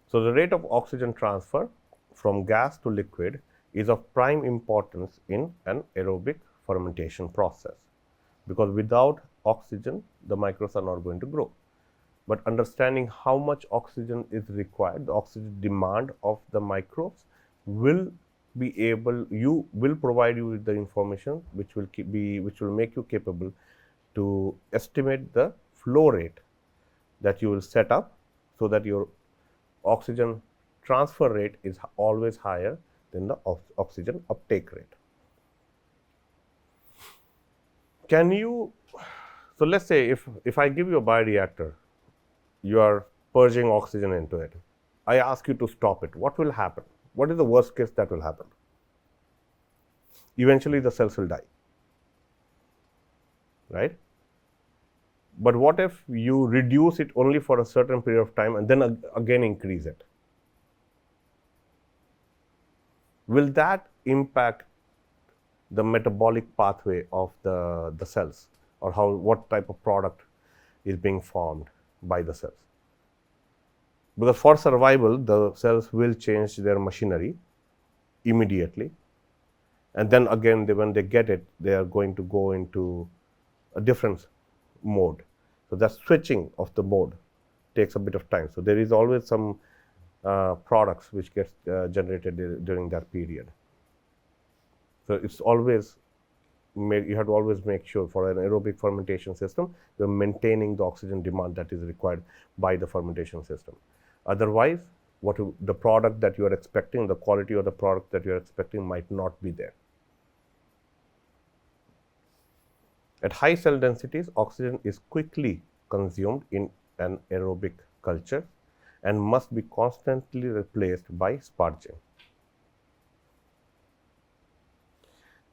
So, the rate of oxygen transfer from gas to liquid is of prime importance in an aerobic fermentation process, because without oxygen the microbes are not going to grow. But understanding how much oxygen is required, the oxygen demand of the microbes will provide you with the information which will make you capable to estimate the flow rate that you will set up, so that your oxygen transfer rate is always higher than the oxygen uptake rate. Can you, so let's say if I give you a bioreactor, you are purging oxygen into it. I ask you to stop it. What will happen? What is the worst case that will happen? Eventually the cells will die, right? But what if you reduce it only for a certain period of time and then again increase it? Will that impact the metabolic pathway of the cells, or what type of product is being formed by the cells? Because for survival, the cells will change their machinery immediately, and then again when they get it, they are going to go into a different mode. So that switching of the mode takes a bit of time. So there is always some products which gets generated during that period. So it's always you have to always make sure for an aerobic fermentation system, you're maintaining the oxygen demand that is required by the fermentation system. Otherwise, the product that you are expecting, the quality of the product that you are expecting might not be there. At high cell densities, oxygen is quickly consumed in an aerobic culture and must be constantly replaced by sparging.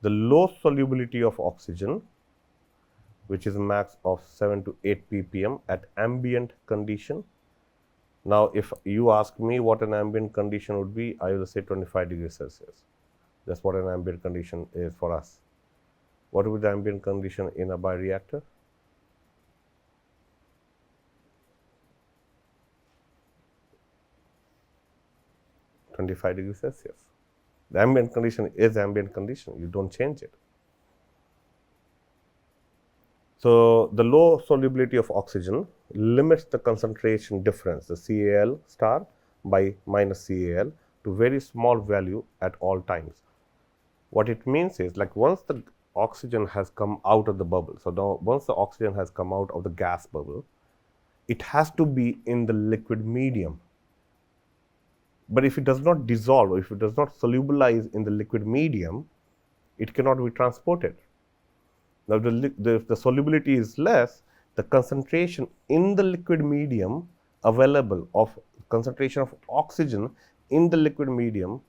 The low solubility of oxygen, which is max of 7 to 8 ppm at ambient condition. Now, if you ask me what an ambient condition would be, I will say 25 degrees Celsius. That's what an ambient condition is for us. What would be the ambient condition in a bioreactor? (25 degrees Celsius). The ambient condition is ambient condition. You don't change it. So, the low solubility of oxygen limits the concentration difference, the CAL star by minus CAL, to very small value at all times. What it means is, like, once the oxygen has come out of the bubble, so now once the oxygen has come out of the gas bubble, it has to be in the liquid medium. But if it does not dissolve, or if it does not solubilize in the liquid medium, it cannot be transported. Now, if the solubility is less, the concentration in the liquid medium available of concentration of oxygen in the liquid medium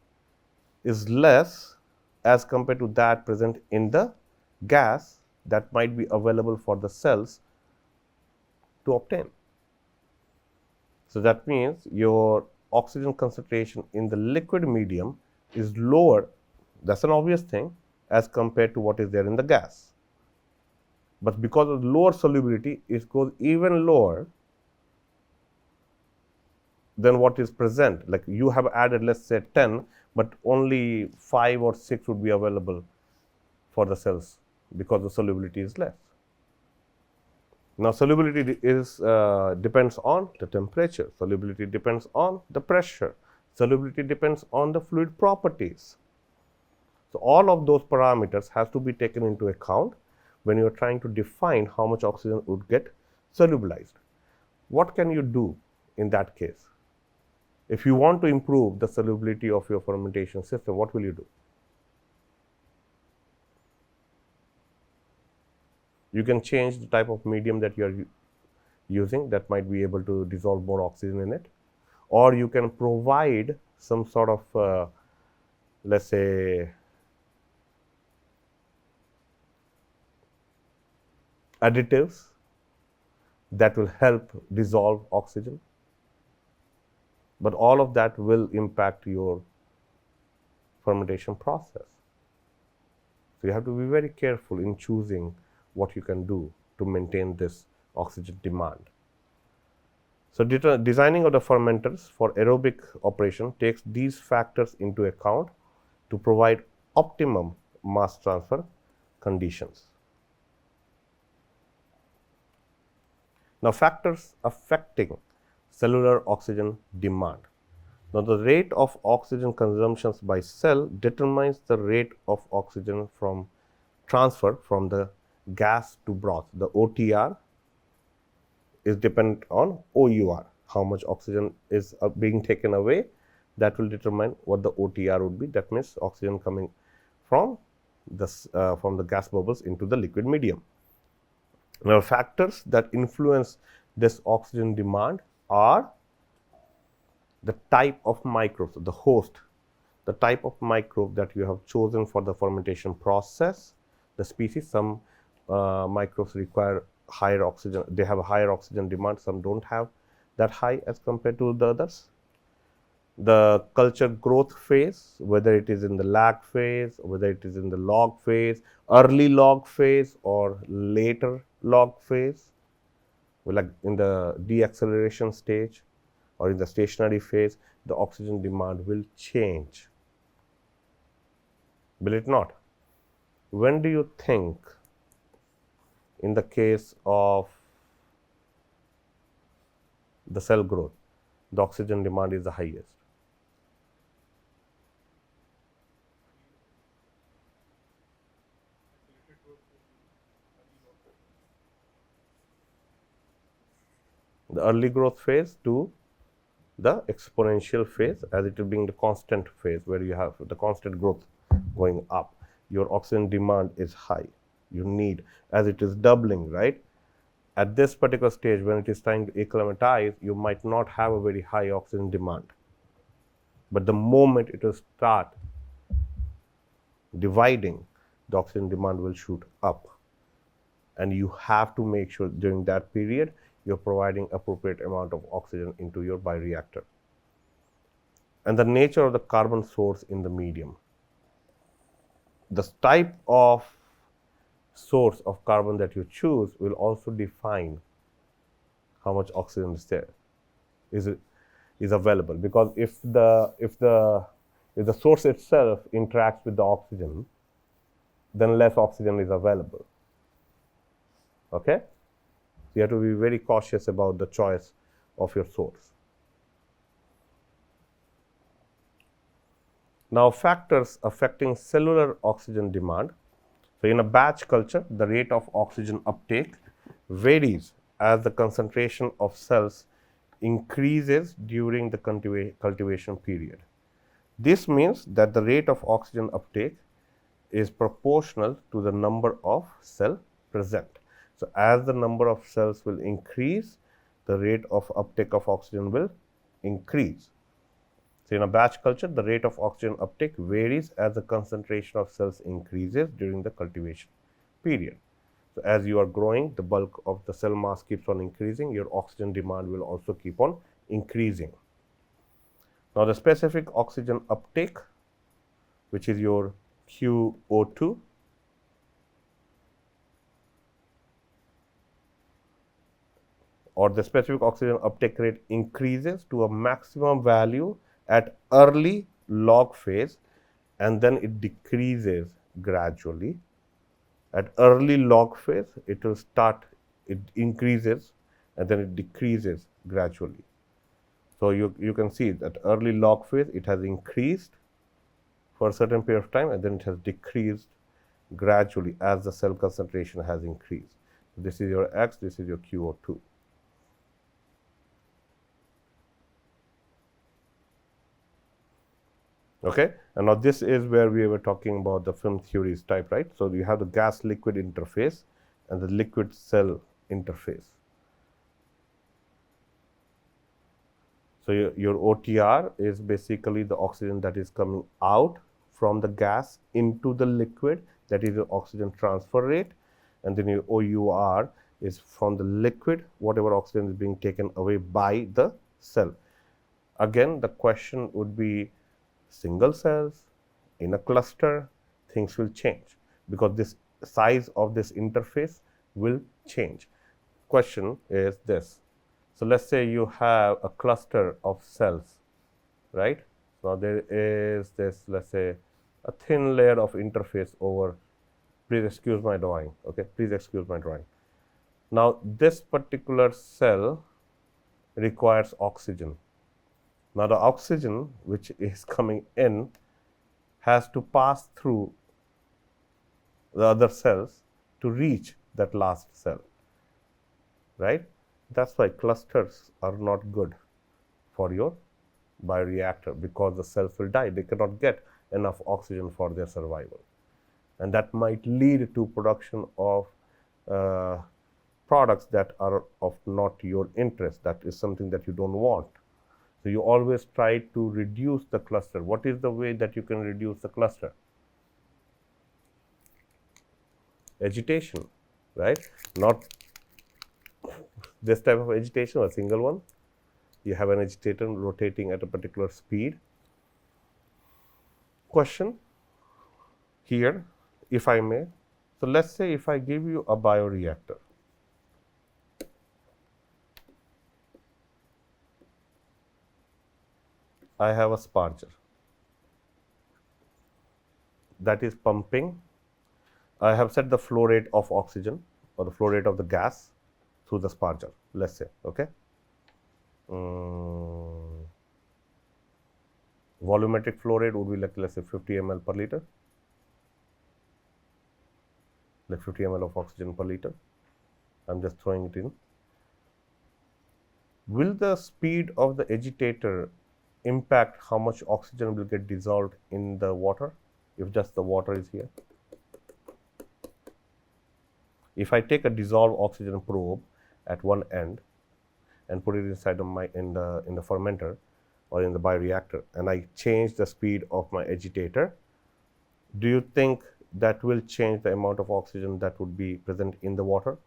is less as compared to that present in the gas that might be available for the cells to obtain. So that means your oxygen concentration in the liquid medium is lower, that's an obvious thing, as compared to what is there in the gas. But because of lower solubility, it goes even lower than what is present. Like, you have added, let's say 10, but only 5 or 6 would be available for the cells because the solubility is less. Now, solubility depends on the temperature, solubility depends on the pressure, solubility depends on the fluid properties. So, all of those parameters have to be taken into account when you are trying to define how much oxygen would get solubilized. What can you do in that case? If you want to improve the solubility of your fermentation system, what will you do? You can change the type of medium that you are using that might be able to dissolve more oxygen in it, or you can provide some sort of let's say additives that will help dissolve oxygen, but all of that will impact your fermentation process. So you have to be very careful in choosing what you can do to maintain this oxygen demand. So designing of the fermenters for aerobic operation takes these factors into account to provide optimum mass transfer conditions. Now, factors affecting cellular oxygen demand. Now, the rate of oxygen consumptions by cell determines the rate of oxygen from transfer from the gas to broth. The OTR is dependent on OUR. How much oxygen is being taken away, that will determine what the OTR would be. That means oxygen coming from the gas bubbles into the liquid medium. Now, factors that influence this oxygen demand are the type of microbes, the host, the type of microbe that you have chosen for the fermentation process, the species. Some microbes require higher oxygen, they have a higher oxygen demand, some don't have that high as compared to the others. The culture growth phase, whether it is in the lag phase, whether it is in the log phase, early log phase or later log phase, like in the deacceleration stage or in the stationary phase, the oxygen demand will change. Will it not? When do you think, in the case of the cell growth, the oxygen demand is the highest? The early growth phase to the exponential phase, as it is being the constant phase where you have the constant growth going up, your oxygen demand is high. You need, as it is doubling, right? At this particular stage, when it is trying to acclimatize, you might not have a very high oxygen demand. But the moment it will start dividing, the oxygen demand will shoot up. And you have to make sure during that period you're providing appropriate amount of oxygen into your bioreactor. And the nature of the carbon source in the medium. The type of source of carbon that you choose will also define how much oxygen is there, is available. Because if the source itself interacts with the oxygen, then less oxygen is available. Okay? So you have to be very cautious about the choice of your source. Now, factors affecting cellular oxygen demand. So, in a batch culture, the rate of oxygen uptake varies as the concentration of cells increases during the cultivation period. This means that the rate of oxygen uptake is proportional to the number of cells present. So, as the number of cells will increase, the rate of uptake of oxygen will increase. So, in a batch culture, the rate of oxygen uptake varies as the concentration of cells increases during the cultivation period. So, as you are growing, the bulk of the cell mass keeps on increasing, your oxygen demand will also keep on increasing. Now, the specific oxygen uptake, which is your QO2, or the specific oxygen uptake rate increases to a maximum value at early log phase, and then it decreases gradually. At early log phase, it will start, it increases and then it decreases gradually. So, you can see that early log phase, it has increased for a certain period of time and then it has decreased gradually as the cell concentration has increased. This is your X, this is your QO2. Okay, and now this is where we were talking about the film theories type, right? So, you have the gas liquid interface and the liquid cell interface. So, your OTR is basically the oxygen that is coming out from the gas into the liquid, that is the oxygen transfer rate, and then your OUR is from the liquid, whatever oxygen is being taken away by the cell. Again, the question would be single cells, in a cluster, things will change because this size of this interface will change. Question is this. So, let's say you have a cluster of cells, right? Now, there is this, let's say, a thin layer of interface over. Please excuse my drawing, okay? Please excuse my drawing. Now, this particular cell requires oxygen. Now, the oxygen which is coming in has to pass through the other cells to reach that last cell, right? That's why clusters are not good for your bioreactor, because the cells will die. They cannot get enough oxygen for their survival. And that might lead to production of products that are of not your interest. That is something that you don't want. So, you always try to reduce the cluster. What is the way that you can reduce the cluster? Agitation, right? Not this type of agitation, a single one. You have an agitator rotating at a particular speed. Question here, if I may. So, let's say if I give you a bioreactor, I have a sparger that is pumping. I have set the flow rate of oxygen or the flow rate of the gas through the sparger, let's say, okay. Volumetric flow rate would be like, let's say, 50 ml per liter, like 50 ml of oxygen per liter. I'm just throwing it in. Will the speed of the agitator impact how much oxygen will get dissolved in the water if just the water is here? If I take a dissolved oxygen probe at one end and put it inside of in the fermenter or in the bioreactor, and I change the speed of my agitator, do you think that will change the amount of oxygen that would be present in the water?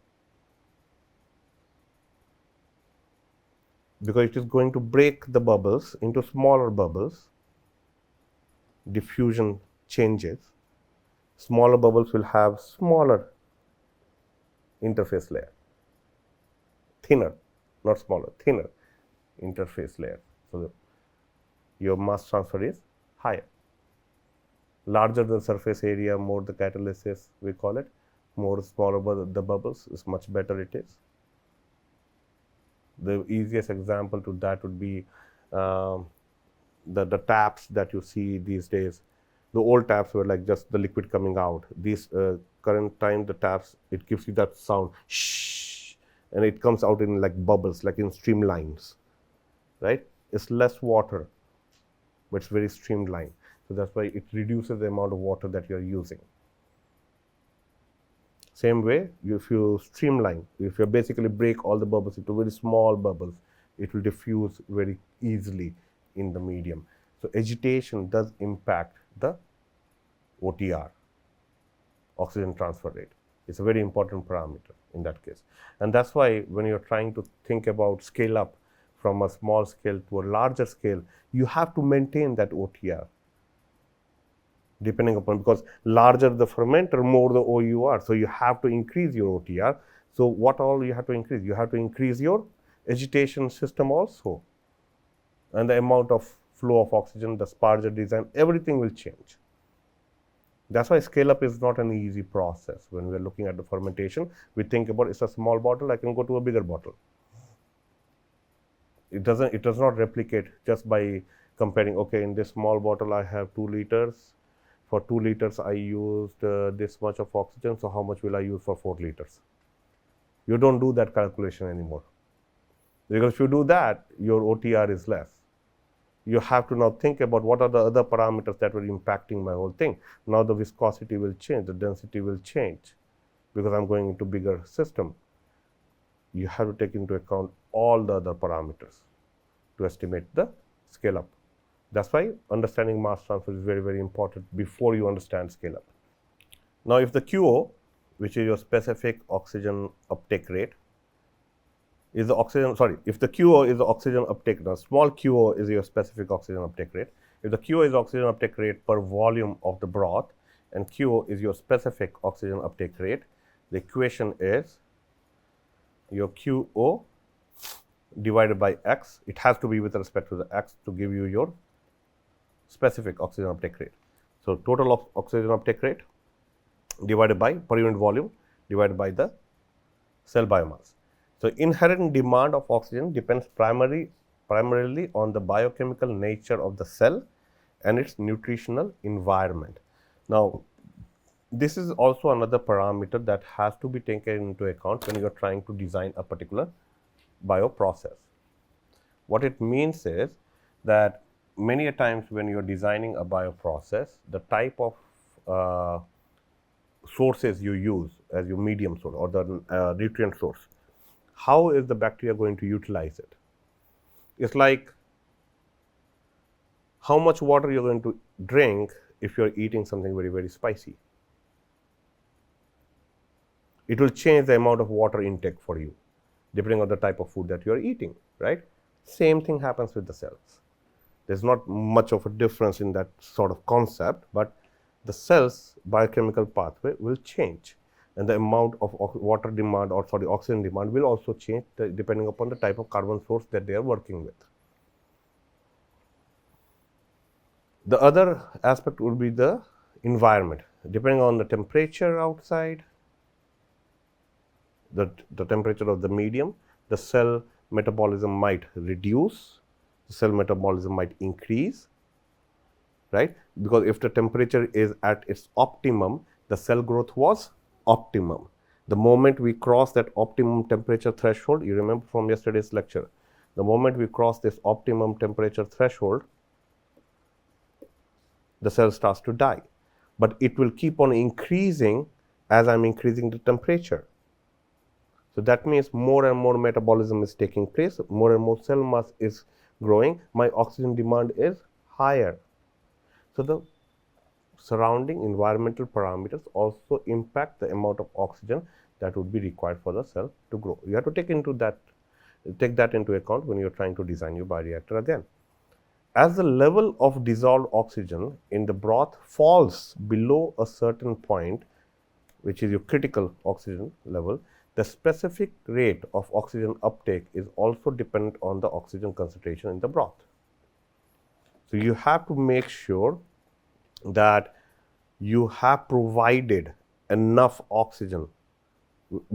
Because it is going to break the bubbles into smaller bubbles. Diffusion changes. Smaller bubbles will have smaller interface layer, thinner, not smaller, thinner interface layer. So, your mass transfer is higher. Larger the surface area, more the catalysis, we call it, more smaller the bubbles, is much better it is. The easiest example to that would be the taps that you see these days. The old taps were like just the liquid coming out. These current time, the taps, it gives you that sound, shh, and it comes out in like bubbles, like in streamlines, right? It's less water, but it's very streamlined. So, that's why it reduces the amount of water that you are using. Same way, if you streamline, if you basically break all the bubbles into very small bubbles, it will diffuse very easily in the medium. So, agitation does impact the OTR, oxygen transfer rate. It's a very important parameter in that case. And that's why when you're trying to think about scale up from a small scale to a larger scale, you have to maintain that OTR. Depending upon, because larger the fermenter, more the OUR. So, you have to increase your OTR. So, what all you have to increase? You have to increase your agitation system also, and the amount of flow of oxygen, the sparger design, everything will change. That's why scale up is not an easy process. When we are looking at the fermentation, we think about it's a small bottle, I can go to a bigger bottle. It does not replicate just by comparing, okay, in this small bottle I have 2 liters. For 2 liters, I used this much of oxygen, so how much will I use for 4 liters? You don't do that calculation anymore, because if you do that, your OTR is less. You have to now think about what are the other parameters that were impacting my whole thing. Now, the viscosity will change, the density will change, because I'm going into bigger system. You have to take into account all the other parameters to estimate the scale up. That's why understanding mass transfer is very, very important before you understand scale up. Now, if the QO which is your specific oxygen uptake rate, is the oxygen, sorry, if the QO is the oxygen uptake, the small QO is your specific oxygen uptake rate. If the QO is oxygen uptake rate per volume of the broth and QO is your specific oxygen uptake rate, the equation is your QO divided by X. It has to be with respect to the X to give you your specific oxygen uptake rate. So, total of oxygen uptake rate divided by per unit volume divided by the cell biomass. So, inherent demand of oxygen depends primarily on the biochemical nature of the cell and its nutritional environment. Now, this is also another parameter that has to be taken into account when you are trying to design a particular bioprocess. What it means is that many a times when you are designing a bioprocess, the type of sources you use as your medium source or the nutrient source, how is the bacteria going to utilize it? It's like how much water you're going to drink if you're eating something very, very spicy. It will change the amount of water intake for you depending on the type of food that you're eating, right? Same thing happens with the cells. There's not much of a difference in that sort of concept, but the cell's biochemical pathway will change and the amount of water demand or sorry oxygen demand will also change depending upon the type of carbon source that they are working with. The other aspect would be the environment. Depending on the temperature outside, the temperature of the medium, the cell metabolism might reduce, the cell metabolism might increase, right? Because if the temperature is at its optimum, the cell growth was optimum. The moment we cross that optimum temperature threshold, you remember from yesterday's lecture, the moment we cross this optimum temperature threshold, the cell starts to die. But it will keep on increasing as I'm increasing the temperature. So that means more and more metabolism is taking place, more and more cell mass is growing, my oxygen demand is higher. So the surrounding environmental parameters also impact the amount of oxygen that would be required for the cell to grow. You have to take that into account when you're trying to design your bioreactor again. As the level of dissolved oxygen in the broth falls below a certain point, which is your critical oxygen level, the specific rate of oxygen uptake is also dependent on the oxygen concentration in the broth. So you have to make sure that you have provided enough oxygen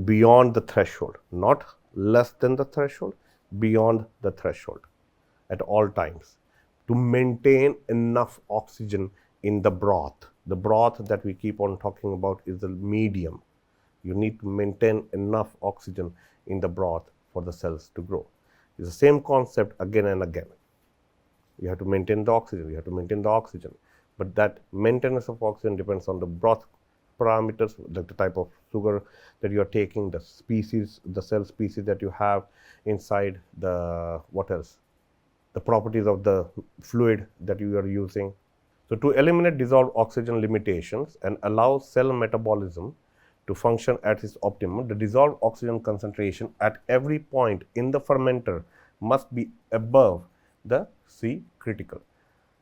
beyond the threshold, not less than the threshold, beyond the threshold at all times to maintain enough oxygen in the broth. The broth that we keep on talking about is the medium. You need to maintain enough oxygen in the broth for the cells to grow. It's the same concept again and again. You have to maintain the oxygen, but that maintenance of oxygen depends on the broth parameters, like the type of sugar that you are taking, the species, the cell species that you have inside, the what else? The properties of the fluid that you are using. So to eliminate dissolved oxygen limitations and allow cell metabolism to function at its optimum, the dissolved oxygen concentration at every point in the fermenter must be above the C critical.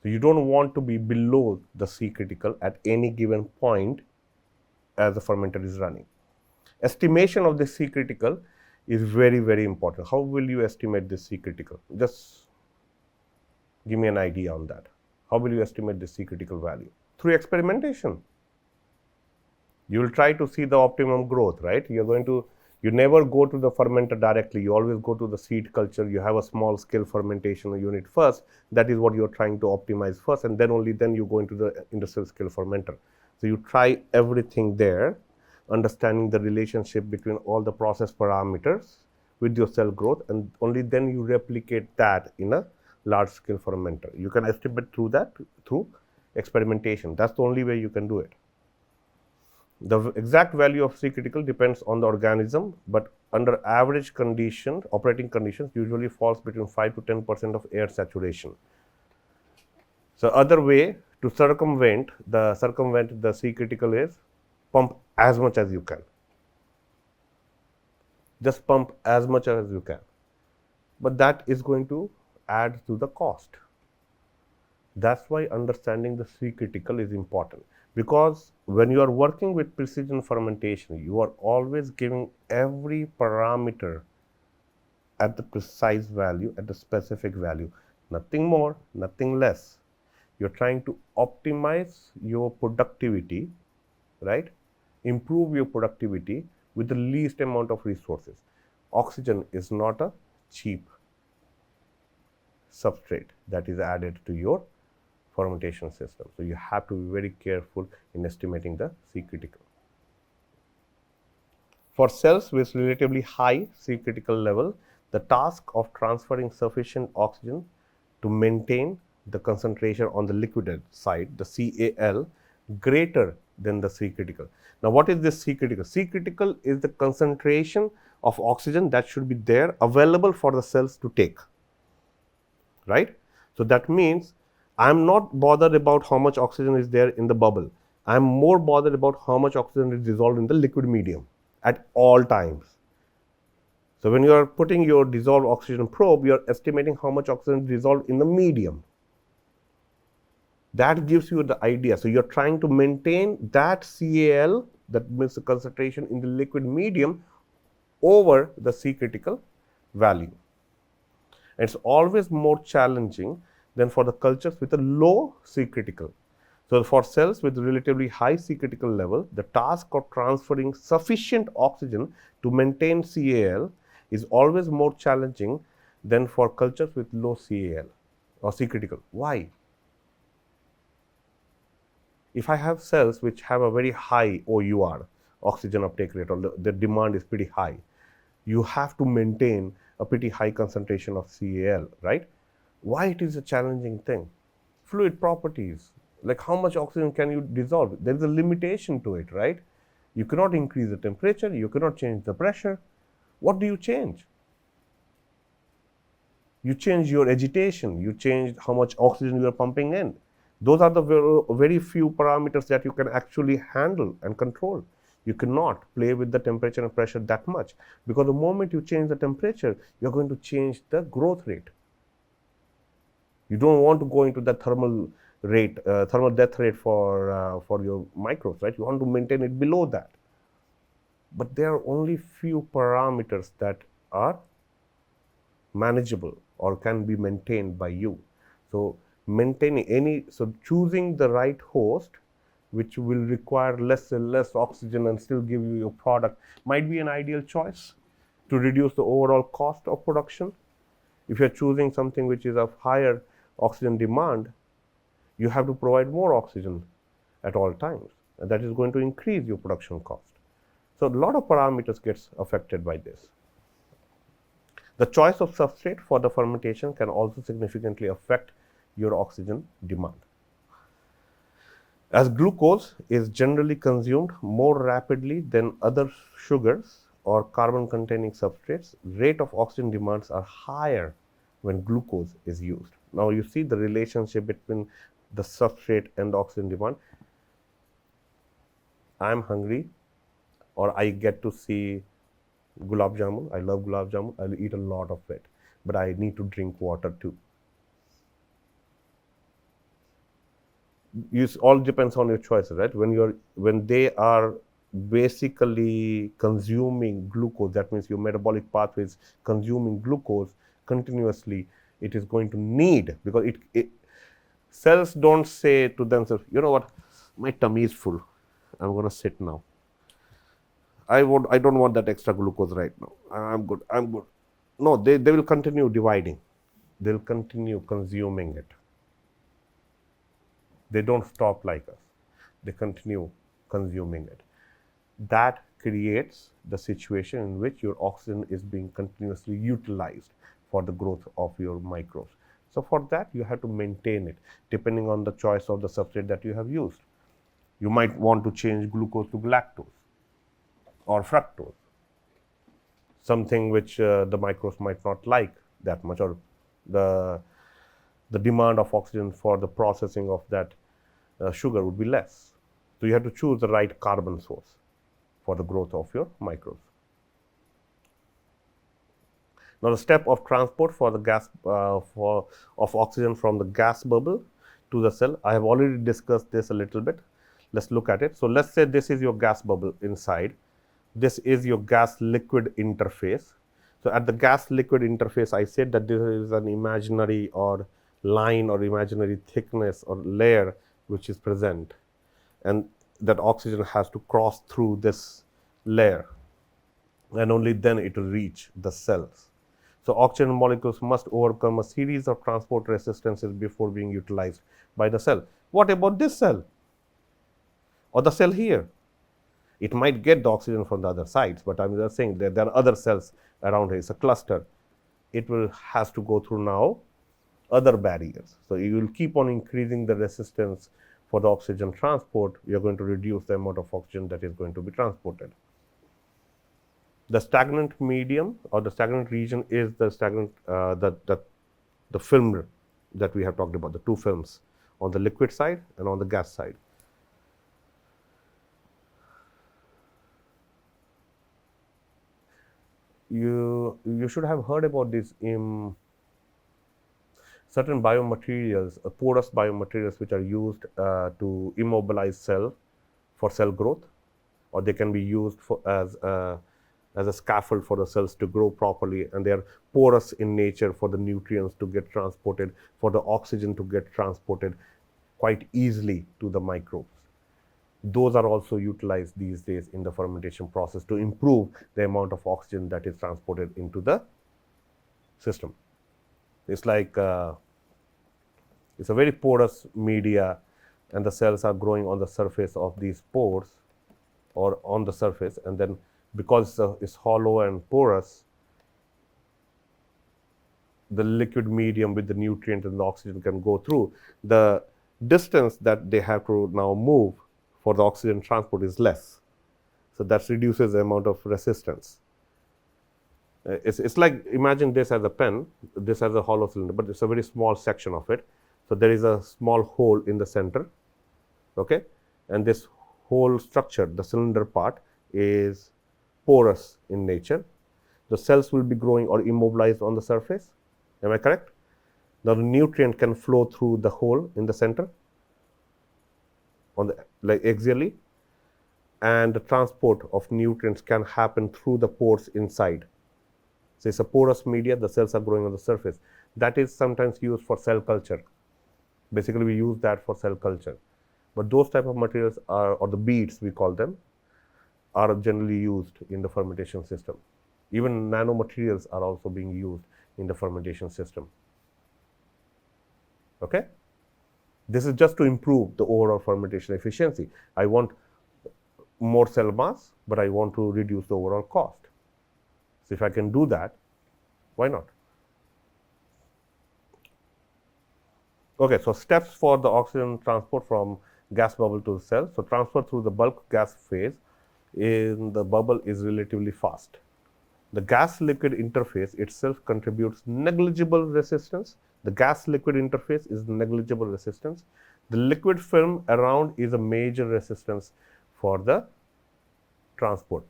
So you don't want to be below the C critical at any given point as the fermenter is running. Estimation of the C critical is very, very important. How will you estimate this C critical? Just give me an idea on that. How will you estimate the C critical value? Through experimentation. You will try to see the optimum growth, right? You never go to the fermenter directly. You always go to the seed culture. You have a small scale fermentation unit first. That is what you're trying to optimize first, and then only then you go into the industrial scale fermenter. So you try everything there, understanding the relationship between all the process parameters with your cell growth, and only then you replicate that in a large scale fermenter. You can estimate through experimentation. That's the only way you can do it. The exact value of C critical depends on the organism, but under average conditions, operating conditions usually falls between 5 to 10% of air saturation. So other way to circumvent the C critical is pump as much as you can. Just pump as much as you can. But that is going to add to the cost. That's why understanding the C critical is important, because when you are working with precision fermentation, you are always giving every parameter at the precise value, at the specific value, nothing more, nothing less. You're trying to optimize your productivity, right? Improve your productivity with the least amount of resources. Oxygen is not a cheap substrate that is added to your fermentation system. So you have to be very careful in estimating the C critical. For cells with relatively high C critical level, the task of transferring sufficient oxygen to maintain the concentration on the liquid side, the CAL, greater than the C critical. Now, what is this C critical? C critical is the concentration of oxygen that should be there available for the cells to take, right? So that means I'm not bothered about how much oxygen is there in the bubble. I'm more bothered about how much oxygen is dissolved in the liquid medium at all times. So when you are putting your dissolved oxygen probe, you are estimating how much oxygen is dissolved in the medium. That gives you the idea. So you're trying to maintain that CAL, that means the concentration in the liquid medium, over the C critical value. And it's always more challenging than for the cultures with a low C critical. So for cells with relatively high C critical level, the task of transferring sufficient oxygen to maintain CAL is always more challenging than for cultures with low CAL or C critical. Why? If I have cells which have a very high OUR, oxygen uptake rate, or the demand is pretty high, you have to maintain a pretty high concentration of CAL, right? Why it is a challenging thing? Fluid properties, like how much oxygen can you dissolve? There is a limitation to it, right? You cannot increase the temperature, you cannot change the pressure. What do you change? You change your agitation, you change how much oxygen you are pumping in. Those are the very few parameters that you can actually handle and control. You cannot play with the temperature and pressure that much, because the moment you change the temperature, you're going to change the growth rate. You don't want to go into the thermal rate, thermal death rate for your microbes, right? You want to maintain it below that. But there are only few parameters that are manageable or can be maintained by you. So choosing the right host, which will require less and less oxygen and still give you your product, might be an ideal choice to reduce the overall cost of production. If you're choosing something which is of higher oxygen demand, you have to provide more oxygen at all times, and that is going to increase your production cost. So a lot of parameters gets affected by this. The choice of substrate for the fermentation can also significantly affect your oxygen demand. As glucose is generally consumed more rapidly than other sugars or carbon-containing substrates, rate of oxygen demands are higher when glucose is used. Now you see the relationship between the substrate and the oxygen demand. I'm hungry, or I get to see gulab jamun. I love gulab jamun. I'll eat a lot of it, but I need to drink water too. It all depends on your choices, right? When they are basically consuming glucose, that means your metabolic pathway is consuming glucose continuously. It is going to need, because cells don't say to themselves, you know what, my tummy is full, I'm going to sit now. I don't want that extra glucose right now. I'm good. No, they will continue dividing. They'll continue consuming it. They don't stop like us. They continue consuming it. That creates the situation in which your oxygen is being continuously utilized for the growth of your microbes. So for that, you have to maintain it depending on the choice of the substrate that you have used. You might want to change glucose to galactose or fructose, something which the microbes might not like that much, or the demand of oxygen for the processing of that sugar would be less. So you have to choose the right carbon source for the growth of your microbes. Now the step of transport for the gas of oxygen from the gas bubble to the cell, I have already discussed this a little bit. Let's look at it. So let's say this is your gas bubble inside. This is your gas liquid interface. So at the gas liquid interface, I said that this is an imaginary or line or imaginary thickness or layer which is present, and that oxygen has to cross through this layer, and only then it will reach the cells. So oxygen molecules must overcome a series of transport resistances before being utilized by the cell. What about this cell or the cell here? It might get the oxygen from the other sides, but I'm just saying that there are other cells around here. It's a cluster. It will has to go through now other barriers. So you will keep on increasing the resistance for the oxygen transport. You're going to reduce the amount of oxygen that is going to be transported. The stagnant medium or the stagnant region is the stagnant the film that we have talked about, the two films on the liquid side and on the gas side. You should have heard about this in certain biomaterials, porous biomaterials which are used to immobilize cell for cell growth, or they can be used for as a scaffold for the cells to grow properly, and they are porous in nature for the nutrients to get transported, for the oxygen to get transported quite easily to the microbes. Those are also utilized these days in the fermentation process to improve the amount of oxygen that is transported into the system. It's like it's a very porous media, and the cells are growing on the surface of these pores or on the surface, and then because it's hollow and porous, the liquid medium with the nutrient and the oxygen can go through. The distance that they have to now move for the oxygen transport is less. So that reduces the amount of resistance. It's like, imagine this as a pen, this as a hollow cylinder, but it's a very small section of it. So there is a small hole in the center, okay? And this whole structure, the cylinder part, is porous in nature. The cells will be growing or immobilized on the surface. Am I correct? Now the nutrient can flow through the hole in the center, on the like axially, and the transport of nutrients can happen through the pores inside. So it's a porous media, the cells are growing on the surface. That is sometimes used for cell culture. Basically, we use that for cell culture. But those type of materials are, or the beads we call them, are generally used in the fermentation system. Even nanomaterials are also being used in the fermentation system. Okay? This is just to improve the overall fermentation efficiency. I want more cell mass, but I want to reduce the overall cost. So if I can do that, why not? Okay, so steps for the oxygen transport from gas bubble to the cell. So transfer through the bulk gas phase in the bubble is relatively fast. The gas liquid interface itself contributes negligible resistance. The gas liquid interface is negligible resistance. The liquid film around is a major resistance for the transport.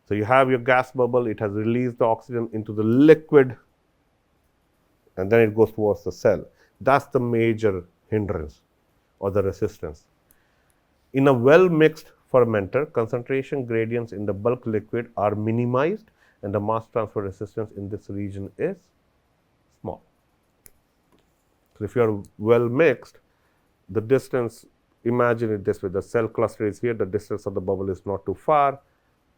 So you have your gas bubble, it has released the oxygen into the liquid, and then it goes towards the cell. That's the major hindrance or the resistance. In a well-mixed fermenter, concentration gradients in the bulk liquid are minimized, and the mass transfer resistance in this region is small. So if you are well mixed, the distance, imagine it this way, the cell cluster is here, the distance of the bubble is not too far,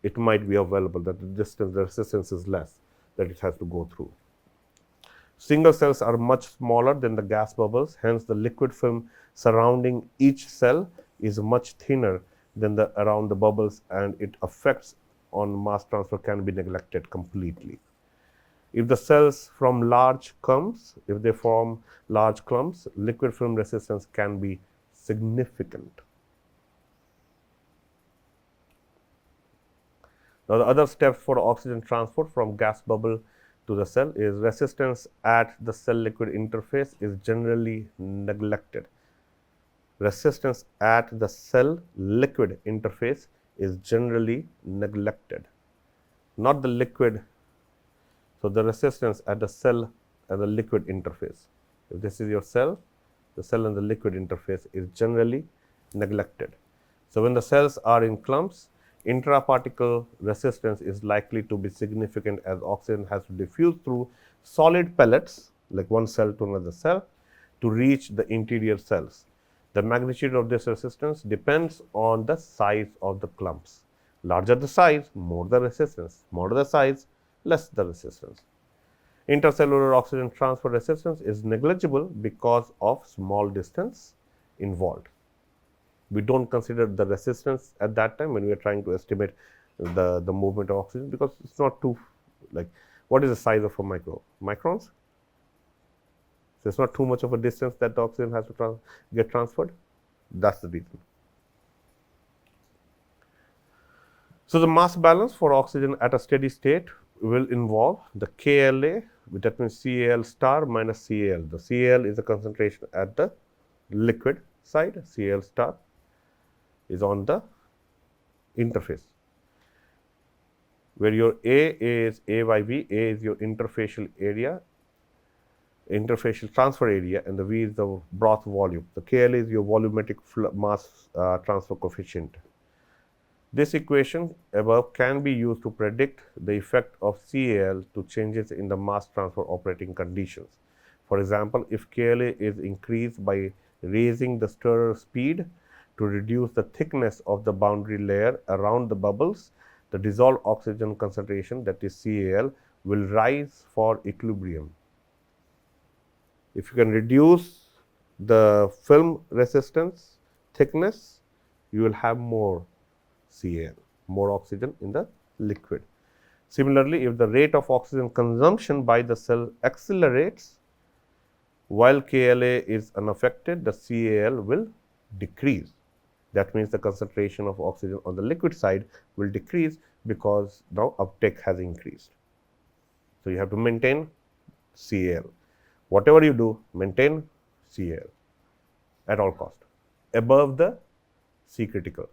it might be available that the distance, the resistance is less that it has to go through. Single cells are much smaller than the gas bubbles, hence the liquid film surrounding each cell is much thinner than the around the bubbles, and its effects on mass transfer can be neglected completely. If the cells from large clumps, if they form large clumps, liquid film resistance can be significant. Now, the other steps for oxygen transport from gas bubble to the cell is resistance at the cell liquid interface is generally neglected. resistance at the cell liquid interface is generally neglected, not the liquid. So, the resistance at the cell and the liquid interface. If this is your cell, the cell and the liquid interface is generally neglected. So, when the cells are in clumps, intraparticle resistance is likely to be significant as oxygen has to diffuse through solid pellets like one cell to another cell to reach the interior cells. The magnitude of this resistance depends on the size of the clumps. Larger the size, more the resistance. Smaller the size, less the resistance. Intercellular oxygen transfer resistance is negligible because of small distance involved. We don't consider the resistance at that time when we are trying to estimate the movement of oxygen, because it's not too, like, what is the size of a microns? So it's not too much of a distance that the oxygen has to get transferred. That's the reason. So the mass balance for oxygen at a steady state will involve the KLA, that means CAL star minus CAL. The CAL is the concentration at the liquid side, CAL star is on the interface, where your A is A by V, A is your interfacial area, interfacial transfer area, and the V is the broth volume. The KL is your volumetric mass transfer coefficient. This equation above can be used to predict the effect of CAL to changes in the mass transfer operating conditions. For example, if KLA is increased by raising the stirrer speed to reduce the thickness of the boundary layer around the bubbles, the dissolved oxygen concentration, that is CAL, will rise for equilibrium. If you can reduce the film resistance thickness, you will have more CAL, more oxygen in the liquid. Similarly, if the rate of oxygen consumption by the cell accelerates while KLA is unaffected, the CAL will decrease. That means the concentration of oxygen on the liquid side will decrease because now uptake has increased. So, you have to maintain CAL. Whatever you do, maintain CAL at all cost above the C critical.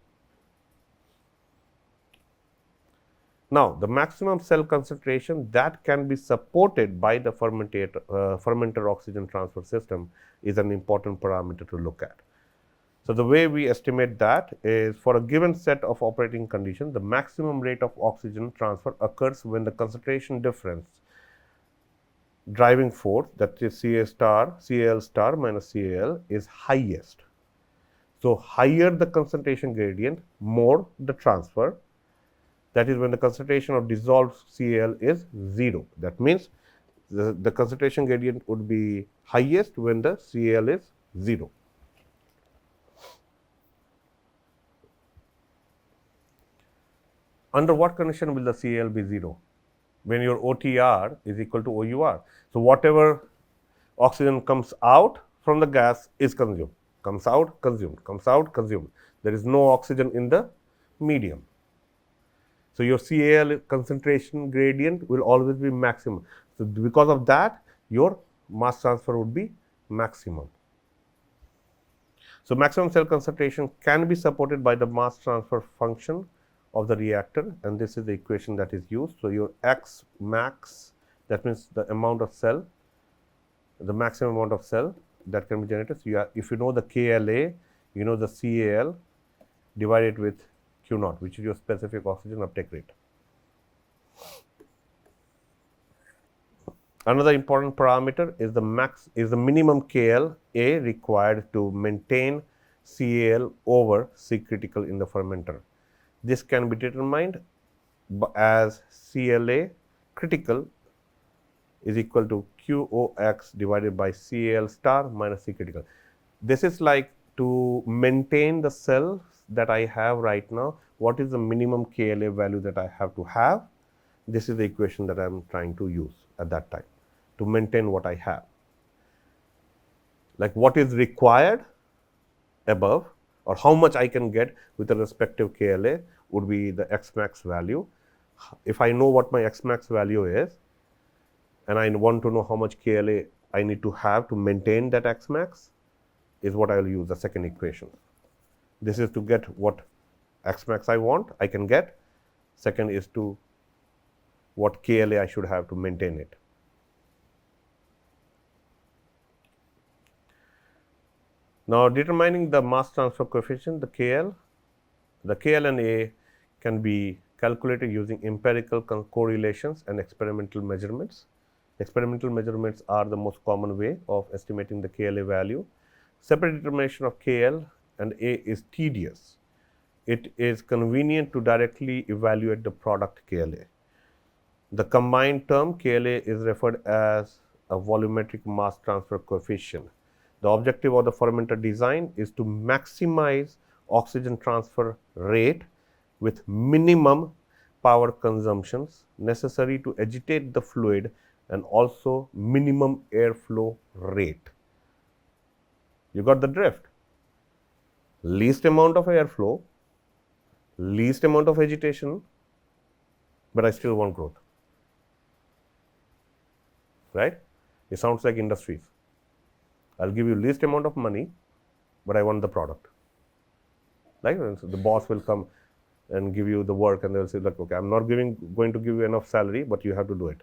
Now, the maximum cell concentration that can be supported by the fermenter oxygen transfer system is an important parameter to look at. So, the way we estimate that is, for a given set of operating conditions, the maximum rate of oxygen transfer occurs when the concentration difference driving force, that is CAL star minus CAL, is highest. So, higher the concentration gradient, more the transfer. That is when the concentration of dissolved CAL is 0. That means the concentration gradient would be highest when the CAL is 0. Under what condition will the CAL be 0? When your OTR is equal to OUR. So, whatever oxygen comes out from the gas is consumed, comes out, consumed, comes out, consumed. There is no oxygen in the medium. So, your CAL concentration gradient will always be maximum. So, because of that, your mass transfer would be maximum. So, maximum cell concentration can be supported by the mass transfer function of the reactor, and this is the equation that is used. So, your X max, that means the amount of cell, the maximum amount of cell that can be generated. So, if you know the KLA, you know the CAL divided with Q naught, which is your specific oxygen uptake rate. Another important parameter is the minimum KLA required to maintain CAL over C critical in the fermenter. This can be determined as CLA critical is equal to QOX divided by CAL star minus C critical. This is like to maintain the cells that I have right now, what is the minimum KLA value that I have to have? This is the equation that I am trying to use at that time to maintain what I have. Like what is required above, or how much I can get with the respective KLA would be the X max value. If I know what my X max value is, and I want to know how much KLA I need to have to maintain that X max, is what I will use, the second equation. This is to get what X max I want, I can get. Second is to what KLA I should have to maintain it. Now, determining the mass transfer coefficient, the KL and A can be calculated using empirical correlations and experimental measurements. Experimental measurements are the most common way of estimating the KLA value. Separate determination of KL and A is tedious. It is convenient to directly evaluate the product KLA. The combined term KLA is referred as a volumetric mass transfer coefficient. The objective of the fermenter design is to maximize oxygen transfer rate with minimum power consumptions necessary to agitate the fluid and also minimum airflow rate. You got the drift? Least amount of airflow, least amount of agitation, but I still want growth. Right? It sounds like industries. I'll give you least amount of money, but I want the product. Right? And so the boss will come and give you the work, and they'll say, look, okay, I'm not going to give you enough salary, but you have to do it.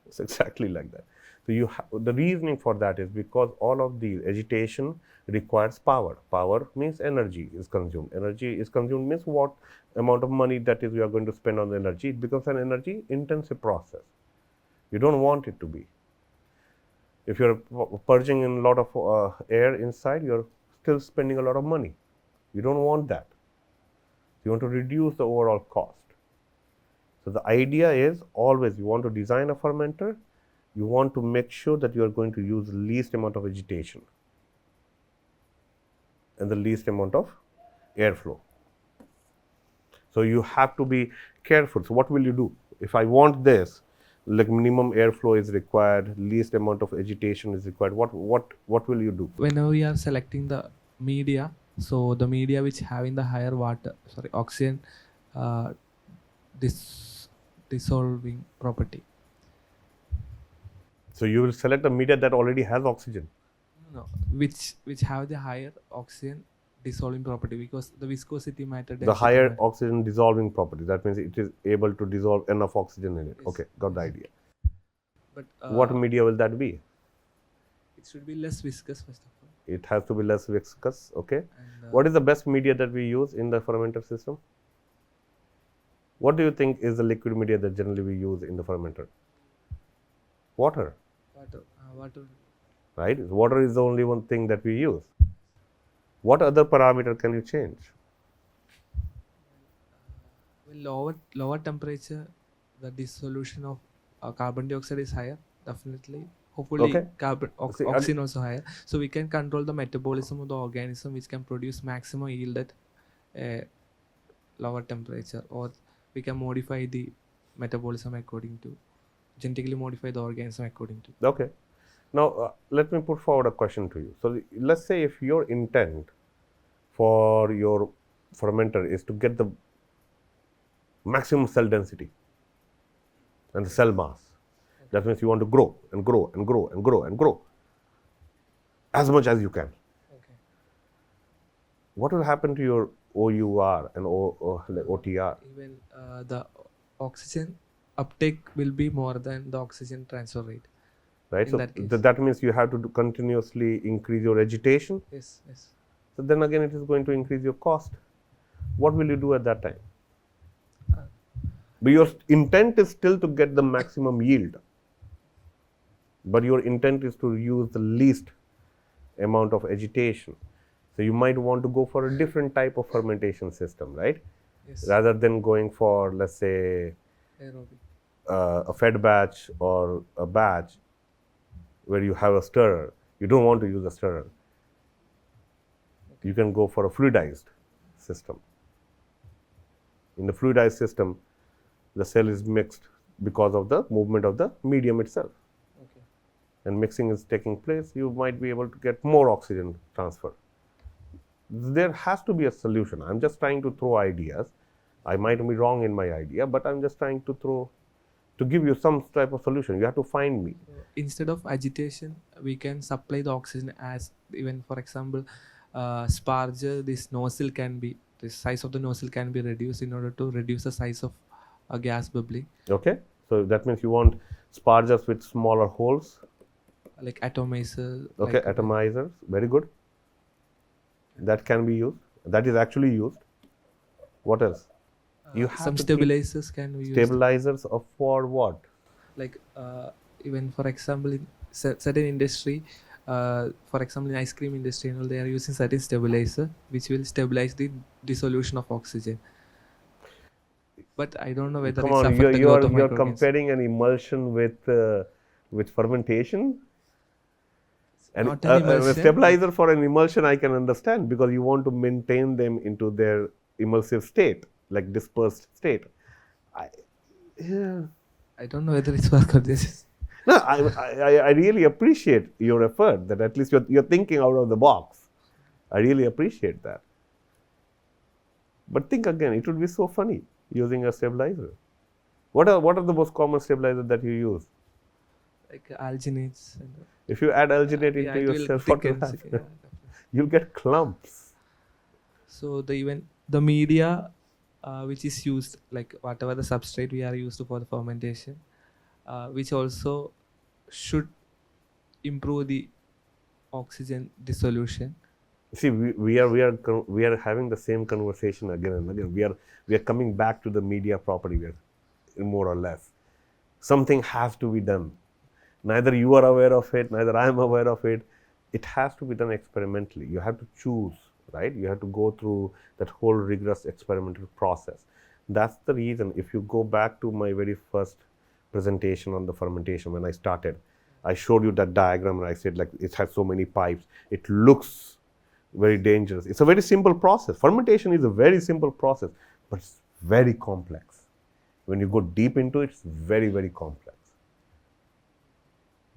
It's exactly like that. So the reasoning for that is because all of the agitation requires power. Power means energy is consumed. Energy is consumed means what amount of money that is you are going to spend on the energy. It becomes an energy intensive process. You don't want it to be. If you're purging in a lot of air inside, you're still spending a lot of money. You don't want that. You want to reduce the overall cost. So the idea is always you want to design a fermenter, you want to make sure that you are going to use the least amount of agitation and the least amount of airflow. So you have to be careful. So what will you do? If I want this, like minimum airflow is required, least amount of agitation is required, what will you do? Whenever we are selecting the media, so the media which having the higher oxygen dissolving property. So you will select a media that already has oxygen. No, which have the higher oxygen dissolving property, because the viscosity matter. The higher oxygen dissolving property, that means it is able to dissolve enough oxygen in it. Yes. Okay, got the idea. But what media will that be? It should be less viscous first of all. It has to be less viscous. Okay. And, what is the best media that we use in the fermenter system? What do you think is the liquid media that generally we use in the fermenter? Water. Water. Right? Water is the only one thing that we use. What other parameter can you change? With lower temperature, the dissolution of carbon dioxide is higher, definitely. Hopefully, okay. Oxygen also higher. So we can control the metabolism of the organism, which can produce maximum yield at a lower temperature, or we can modify the metabolism genetically modify the organism according to. Okay. Now, let me put forward a question to you. So, let's say if your intent for your fermenter is to get the maximum cell density and the cell mass. That means you want to grow and grow and grow and grow and grow as much as you can. Okay. What will happen to your OUR and OTR? Even the oxygen uptake will be more than the oxygen transfer rate. Right. So that means you have to continuously increase your agitation. Yes. Yes. So then again, it is going to increase your cost. What will you do at that time? But your intent is still to get the maximum yield. But your intent is to use the least amount of agitation. So you might want to go for a different type of fermentation system, right? Yes. Rather than going for, let's say, a fed batch or a batch where you have a stirrer. You don't want to use a stirrer. Okay. You can go for a fluidized system. In the fluidized system, the cell is mixed because of the movement of the medium itself. Okay. And mixing is taking place, you might be able to get more oxygen transfer. There has to be a solution. I'm just trying to throw ideas. I might be wrong in my idea, but I'm just trying to throw to give you some type of solution. You have to find me. Instead of agitation, we can supply the oxygen as, even for example, sparger, this nozzle can be, the size of the nozzle can be reduced in order to reduce the size of a gas bubbling, Okay, so that means you want spargers with smaller holes. like atomizer. Okay, like atomizers, very good. That can be used. That is actually used. What else? You have some to keep stabilizers can be used, stabilizers of for what? like even for example in certain industry, for example in ice cream industry, you know, they are using certain stabilizer which will stabilize the dissolution of oxygen, but I don't know whether Come it's on, affect the growth of you're microorganisms. comparing an emulsion with fermentation. And Not an a emulsion, stabilizer for an emulsion I can understand, because you want to maintain them into their emulsive state, like dispersed state. I, yeah. I don't know whether it's work or this. No, I really appreciate your effort that at least you're thinking out of the box. I really appreciate that. But think again, it would be so funny using a stabilizer. What are the most common stabilizers that you use? Like alginates. And, If you add alginate yeah, into it your will self, what will thicken. happen? Yeah. You'll get clumps. So the media which is used, like whatever the substrate we are used for the fermentation, which also should improve the oxygen dissolution. See, we are having the same conversation again and again. We are coming back to the media property. We are more or less. Something has to be done. Neither you are aware of it, neither I am aware of it. It has to be done experimentally. You have to choose, right? You have to go through that whole rigorous experimental process. That's the reason, if you go back to my very first presentation on the fermentation, when I started, I showed you that diagram and I said, like, it has so many pipes. It looks very dangerous. It's a very simple process. Fermentation is a very simple process, but it's very complex. When you go deep into it, it's very, very complex.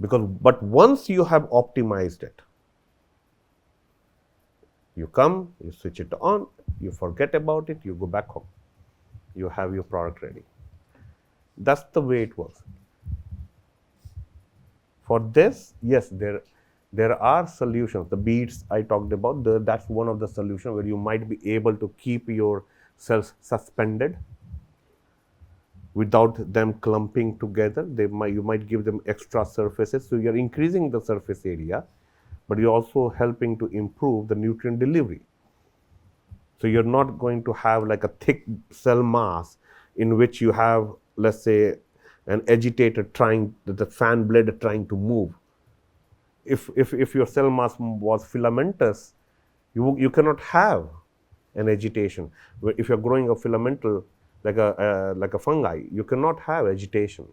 But once you have optimized it, you come, you switch it on, you forget about it, you go back home. You have your product ready. That's the way it works. For this, yes, there are solutions. The beads I talked about, that's one of the solutions where you might be able to keep your cells suspended without them clumping together. You might give them extra surfaces, so you're increasing the surface area, but you're also helping to improve the nutrient delivery. So you're not going to have like a thick cell mass in which you have, let's say, an agitator the fan blade trying to move. If your cell mass was filamentous, you cannot have an agitation. If you're growing a filamental like a fungi, you cannot have agitation.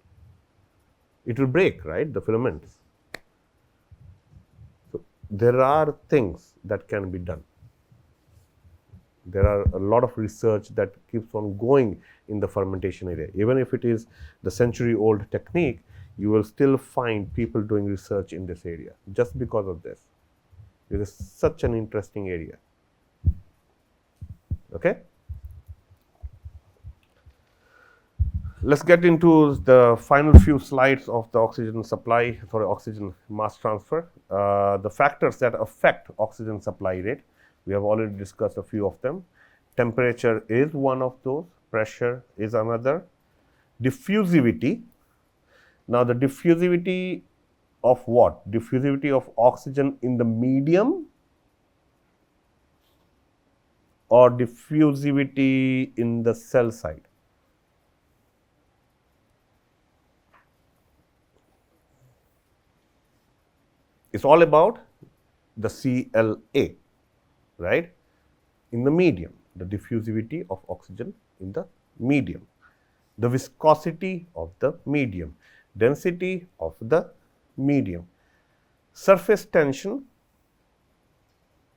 It will break, right, the filaments. So there are things that can be done. There are a lot of research that keeps on going in the fermentation area. Even if it is the century-old technique, you will still find people doing research in this area just because of this. It is such an interesting area. Okay? Let's get into the final few slides of the oxygen supply, sorry, oxygen mass transfer. The factors that affect oxygen supply rate, we have already discussed a few of them. Temperature is one of those, pressure is another. Diffusivity. Now, the diffusivity of what? Diffusivity of oxygen in the medium or diffusivity in the cell side? It's all about the CLA, right? In the medium, the diffusivity of oxygen in the medium, the viscosity of the medium, density of the medium, surface tension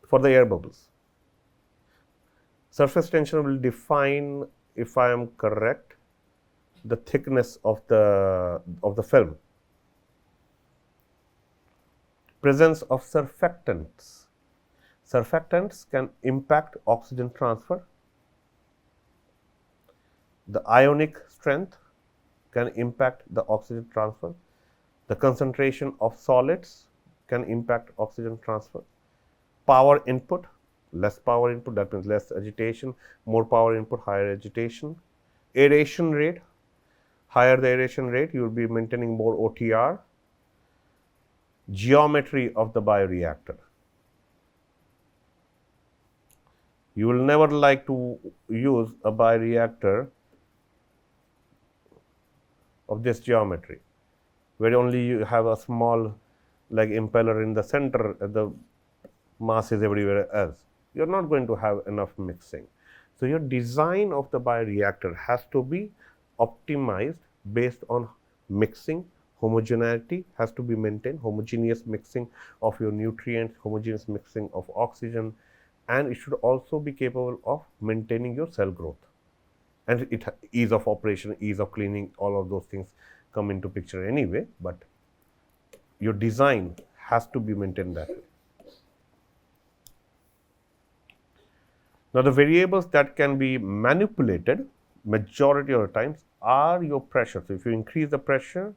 for the air bubbles. Surface tension will define, if I am correct, the thickness of the film. Presence of surfactants. Surfactants can impact oxygen transfer. The ionic strength, can impact the oxygen transfer. The concentration of solids can impact oxygen transfer. Power input, less power input, that means less agitation, more power input, higher agitation. Aeration rate, higher the aeration rate, you will be maintaining more OTR. Geometry of the bioreactor. You will never like to use a bioreactor of this geometry, where only you have a small like impeller in the center and the mass is everywhere else. You are not going to have enough mixing. So, your design of the bioreactor has to be optimized based on mixing. Homogeneity has to be maintained, homogeneous mixing of your nutrients, homogeneous mixing of oxygen, and it should also be capable of maintaining your cell growth. And it ease of operation, ease of cleaning, all of those things come into picture anyway, but your design has to be maintained that way. Now, the variables that can be manipulated majority of the times are your pressure. So, if you increase the pressure,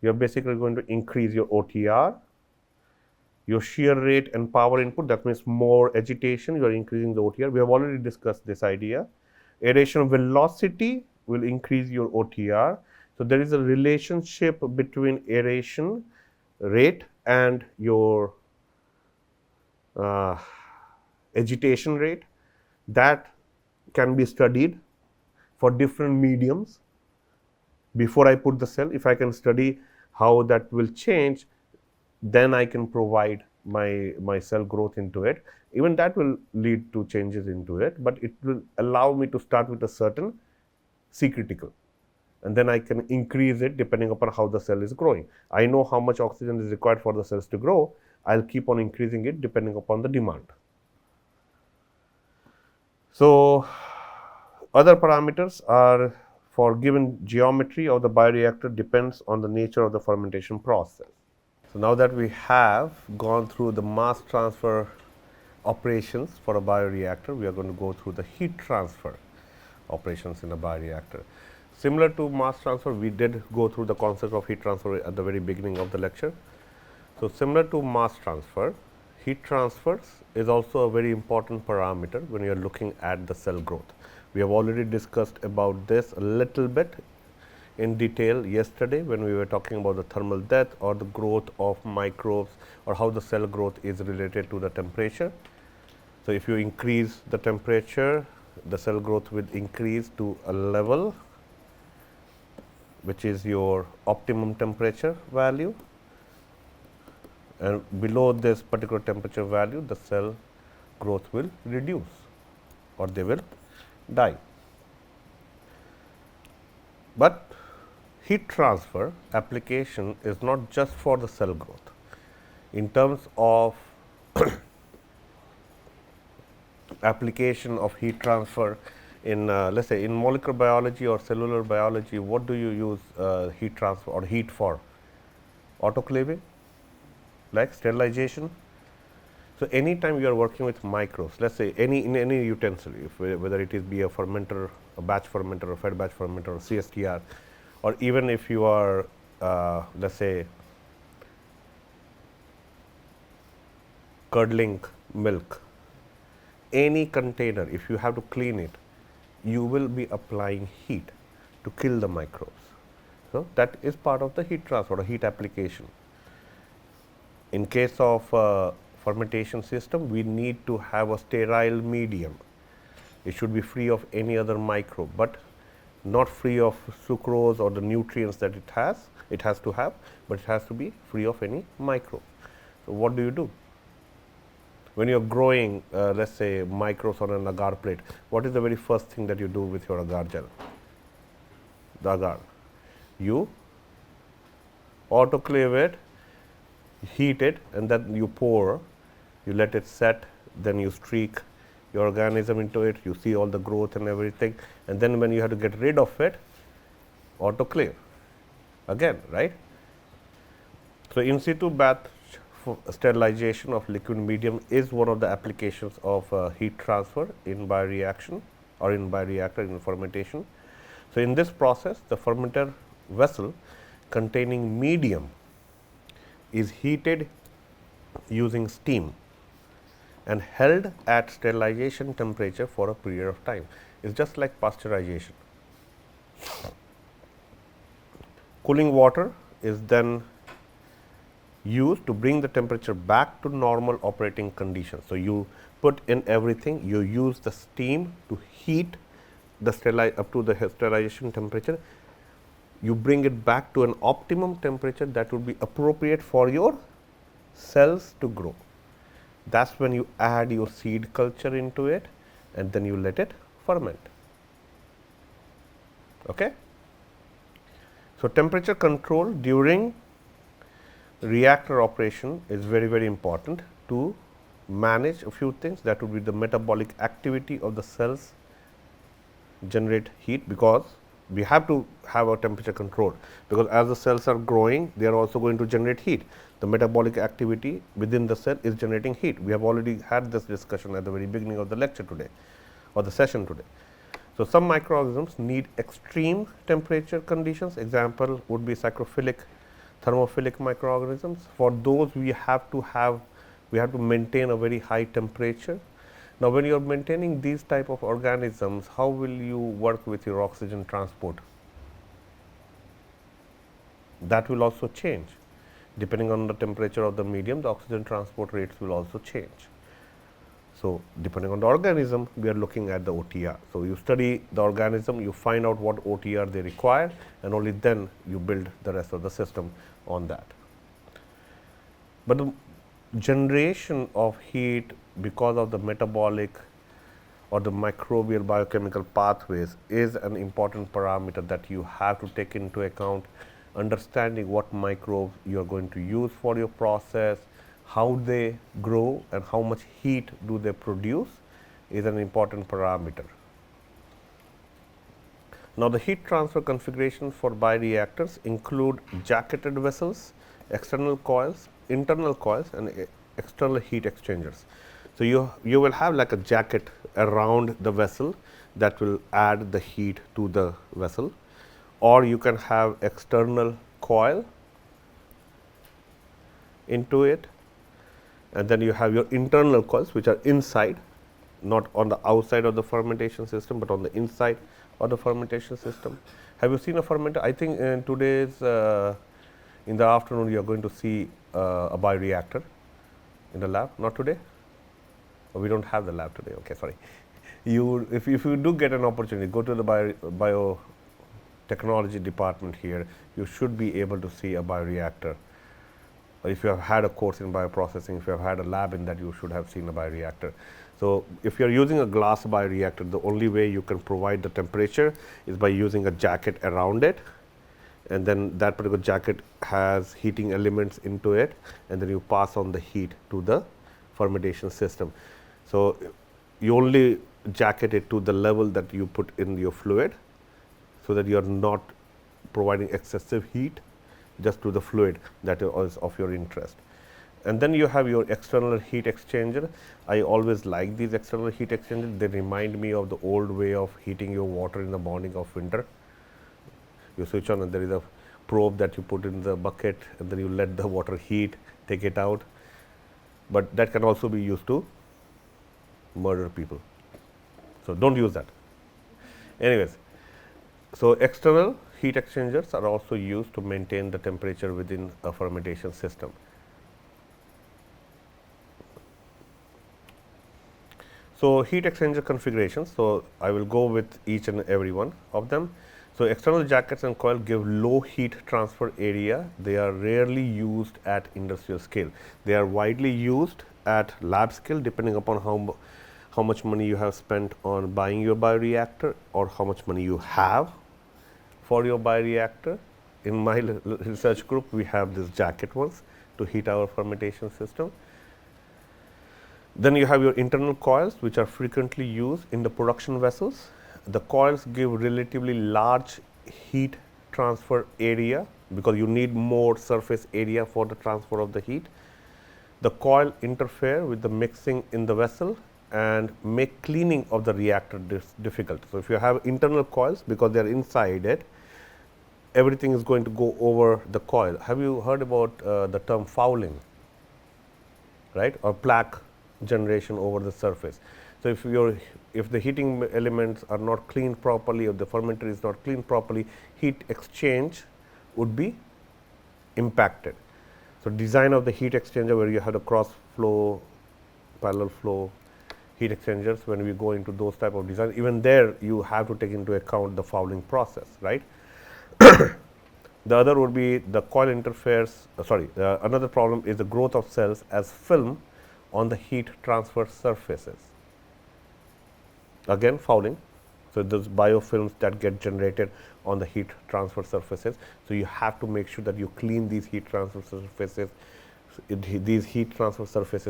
you are basically going to increase your OTR, your shear rate and power input, that means more agitation, you are increasing the OTR. We have already discussed this idea. Aeration velocity will increase your OTR. So, there is a relationship between aeration rate and your agitation rate that can be studied for different mediums. Before I put the cell, if I can study how that will change, then I can provide my cell growth into it. Even that will lead to changes into it, but it will allow me to start with a certain C critical, and then I can increase it depending upon how the cell is growing. I know how much oxygen is required for the cells to grow. I'll keep on increasing it depending upon the demand. So, other parameters are for given geometry of the bioreactor depends on the nature of the fermentation process. So, now that we have gone through the mass transfer operations for a bioreactor, we are going to go through the heat transfer operations in a bioreactor. Similar to mass transfer, we did go through the concept of heat transfer at the very beginning of the lecture. So, similar to mass transfer, heat transfers is also a very important parameter when you are looking at the cell growth. We have already discussed about this a little bit in detail yesterday when we were talking about the thermal death or the growth of microbes or how the cell growth is related to the temperature. So, if you increase the temperature, the cell growth will increase to a level which is your optimum temperature value, and below this particular temperature value the cell growth will reduce or they will die. But heat transfer application is not just for the cell growth. In terms of application of heat transfer in let us say in molecular biology or cellular biology, what do you use heat transfer or heat for? Autoclaving, like sterilization. So, anytime you are working with microbes, let us say in any utensil, if whether it is be a fermenter, a batch fermenter or fed batch fermenter or CSTR, or even if you are let us say curdling milk, any container, if you have to clean it, you will be applying heat to kill the microbes. So, that is part of the heat transfer or heat application. In case of fermentation system, we need to have a sterile medium. It should be free of any other microbe, but not free of sucrose or the nutrients that it has to have, but it has to be free of any microbe. So, what do? When you are growing let us say microbes on an agar plate, what is the very first thing that you do with your agar gel? The agar, you autoclave it, heat it, and then you pour, you let it set, then you streak your organism into it, you see all the growth and everything, and then when you have to get rid of it, autoclave again, right. So, in situ batch sterilization of liquid medium is one of the applications of heat transfer in bioreaction or in bioreactor in fermentation. So, in this process, the fermenter vessel containing medium is heated using steam and held at sterilization temperature for a period of time. It is just like pasteurization. Cooling water is then used to bring the temperature back to normal operating conditions. So, you put in everything, you use the steam to heat the up to the sterilization temperature, you bring it back to an optimum temperature that would be appropriate for your cells to grow. That is when you add your seed culture into it and then you let it ferment. Okay? So, temperature control during reactor operation is very, very important to manage a few things. That would be the metabolic activity of the cells generate heat, because we have to have a temperature control, because as the cells are growing, they are also going to generate heat. The metabolic activity within the cell is generating heat. We have already had this discussion at the very beginning of the lecture today or the session today. So, some microorganisms need extreme temperature conditions. Example would be psychrophilic, thermophilic microorganisms. For those we have to maintain a very high temperature. Now, when you are maintaining these type of organisms, how will you work with your oxygen transport? That will also change. Depending on the temperature of the medium, the oxygen transport rates will also change. So, depending on the organism, we are looking at the OTR. So, you study the organism, you find out what OTR they require, and only then you build the rest of the system on that. But the generation of heat because of the metabolic or the microbial biochemical pathways is an important parameter that you have to take into account. Understanding what microbes you are going to use for your process, how they grow and how much heat do they produce is an important parameter. Now, the heat transfer configurations for bioreactors include jacketed vessels, external coils, internal coils and external heat exchangers. So, you will have like a jacket around the vessel that will add the heat to the vessel, or you can have external coil into it, and then you have your internal coils which are inside, not on the outside of the fermentation system, but on the inside of the fermentation system. Have you seen a fermenter? I think in today's in the afternoon you are going to see a bioreactor in the lab. Not today? Oh, we don't have the lab today. Okay, sorry. If you do get an opportunity, go to the biotechnology department here. You should be able to see a bioreactor. If you have had a course in bioprocessing, if you have had a lab in that, you should have seen a bioreactor. So, if you are using a glass bioreactor, the only way you can provide the temperature is by using a jacket around it, and then that particular jacket has heating elements into it, and then you pass on the heat to the fermentation system. So, you only jacket it to the level that you put in your fluid, so that you are not providing excessive heat just to the fluid that is of your interest. And then you have your external heat exchanger. I always like these external heat exchangers. They remind me of the old way of heating your water in the morning of winter. You switch on and there is a probe that you put in the bucket, and then you let the water heat, take it out. But that can also be used to murder people. So, don't use that. Anyways, so external heat exchangers are also used to maintain the temperature within a fermentation system. So, heat exchanger configurations. So, I will go with each and every one of them. So, external jackets and coil give low heat transfer area. They are rarely used at industrial scale. They are widely used at lab scale, depending upon how much money you have spent on buying your bioreactor or how much money you have for your bioreactor. In my research group, we have these jacket ones to heat our fermentation system. Then you have your internal coils, which are frequently used in the production vessels. The coils give relatively large heat transfer area because you need more surface area for the transfer of the heat. The coil interfere with the mixing in the vessel and make cleaning of the reactor difficult. So, if you have internal coils, because they are inside it, everything is going to go over the coil. Have you heard about the term fouling, right, or plaque generation over the surface? So, if the heating elements are not cleaned properly, or the fermenter is not cleaned properly, heat exchange would be impacted. So, design of the heat exchanger, where you have a cross flow, parallel flow heat exchangers, when we go into those type of design, even there you have to take into account the fouling process, right. The other would be the coil interferes, another problem is the growth of cells as film on the heat transfer surfaces. Again, fouling. So, those biofilms that get generated on the heat transfer surfaces. So, you have to make sure that you clean these heat transfer surfaces,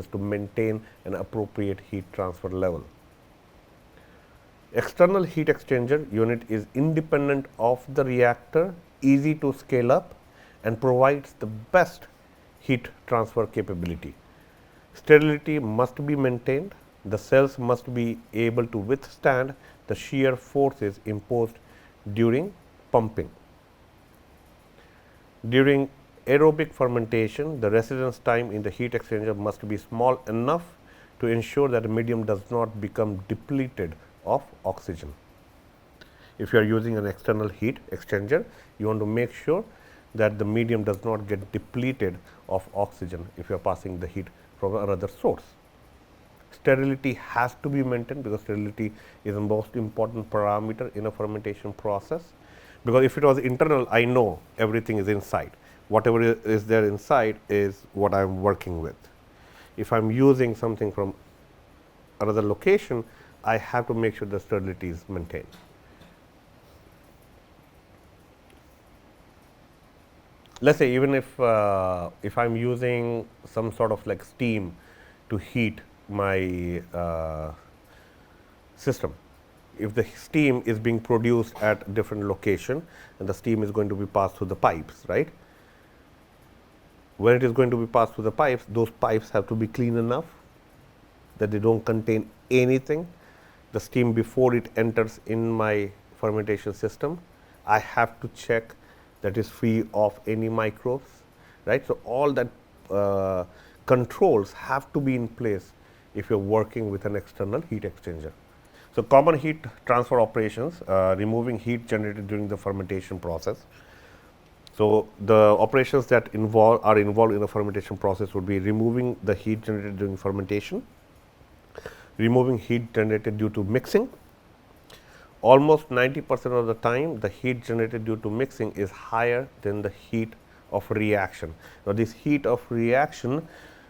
to maintain an appropriate heat transfer level. External heat exchanger unit is independent of the reactor, easy to scale up, and provides the best heat transfer capability. Sterility must be maintained. The cells must be able to withstand the shear forces imposed during pumping. During aerobic fermentation, the residence time in the heat exchanger must be small enough to ensure that the medium does not become depleted of oxygen. If you are using an external heat exchanger, you want to make sure that the medium does not get depleted of oxygen if you are passing the heat from another source. Sterility has to be maintained, because sterility is the most important parameter in a fermentation process. Because if it was internal, I know everything is inside. Whatever is there inside is what I am working with. If I am using something from another location, I have to make sure the sterility is maintained. Let's say even if I'm using some sort of like steam to heat my system, if the steam is being produced at a different location and the steam is going to be passed through the pipes, right? When it is going to be passed through the pipes, those pipes have to be clean enough that they don't contain anything. The steam, before it enters in my fermentation system, I have to check that is free of any microbes, right. So, all that controls have to be in place if you are working with an external heat exchanger. So, common heat transfer operations, removing heat generated during the fermentation process. So, the operations that are involved in the fermentation process would be removing the heat generated during fermentation, removing heat generated due to mixing. Almost 90% of the time, the heat generated due to mixing is higher than the heat of reaction. Now, this heat of reaction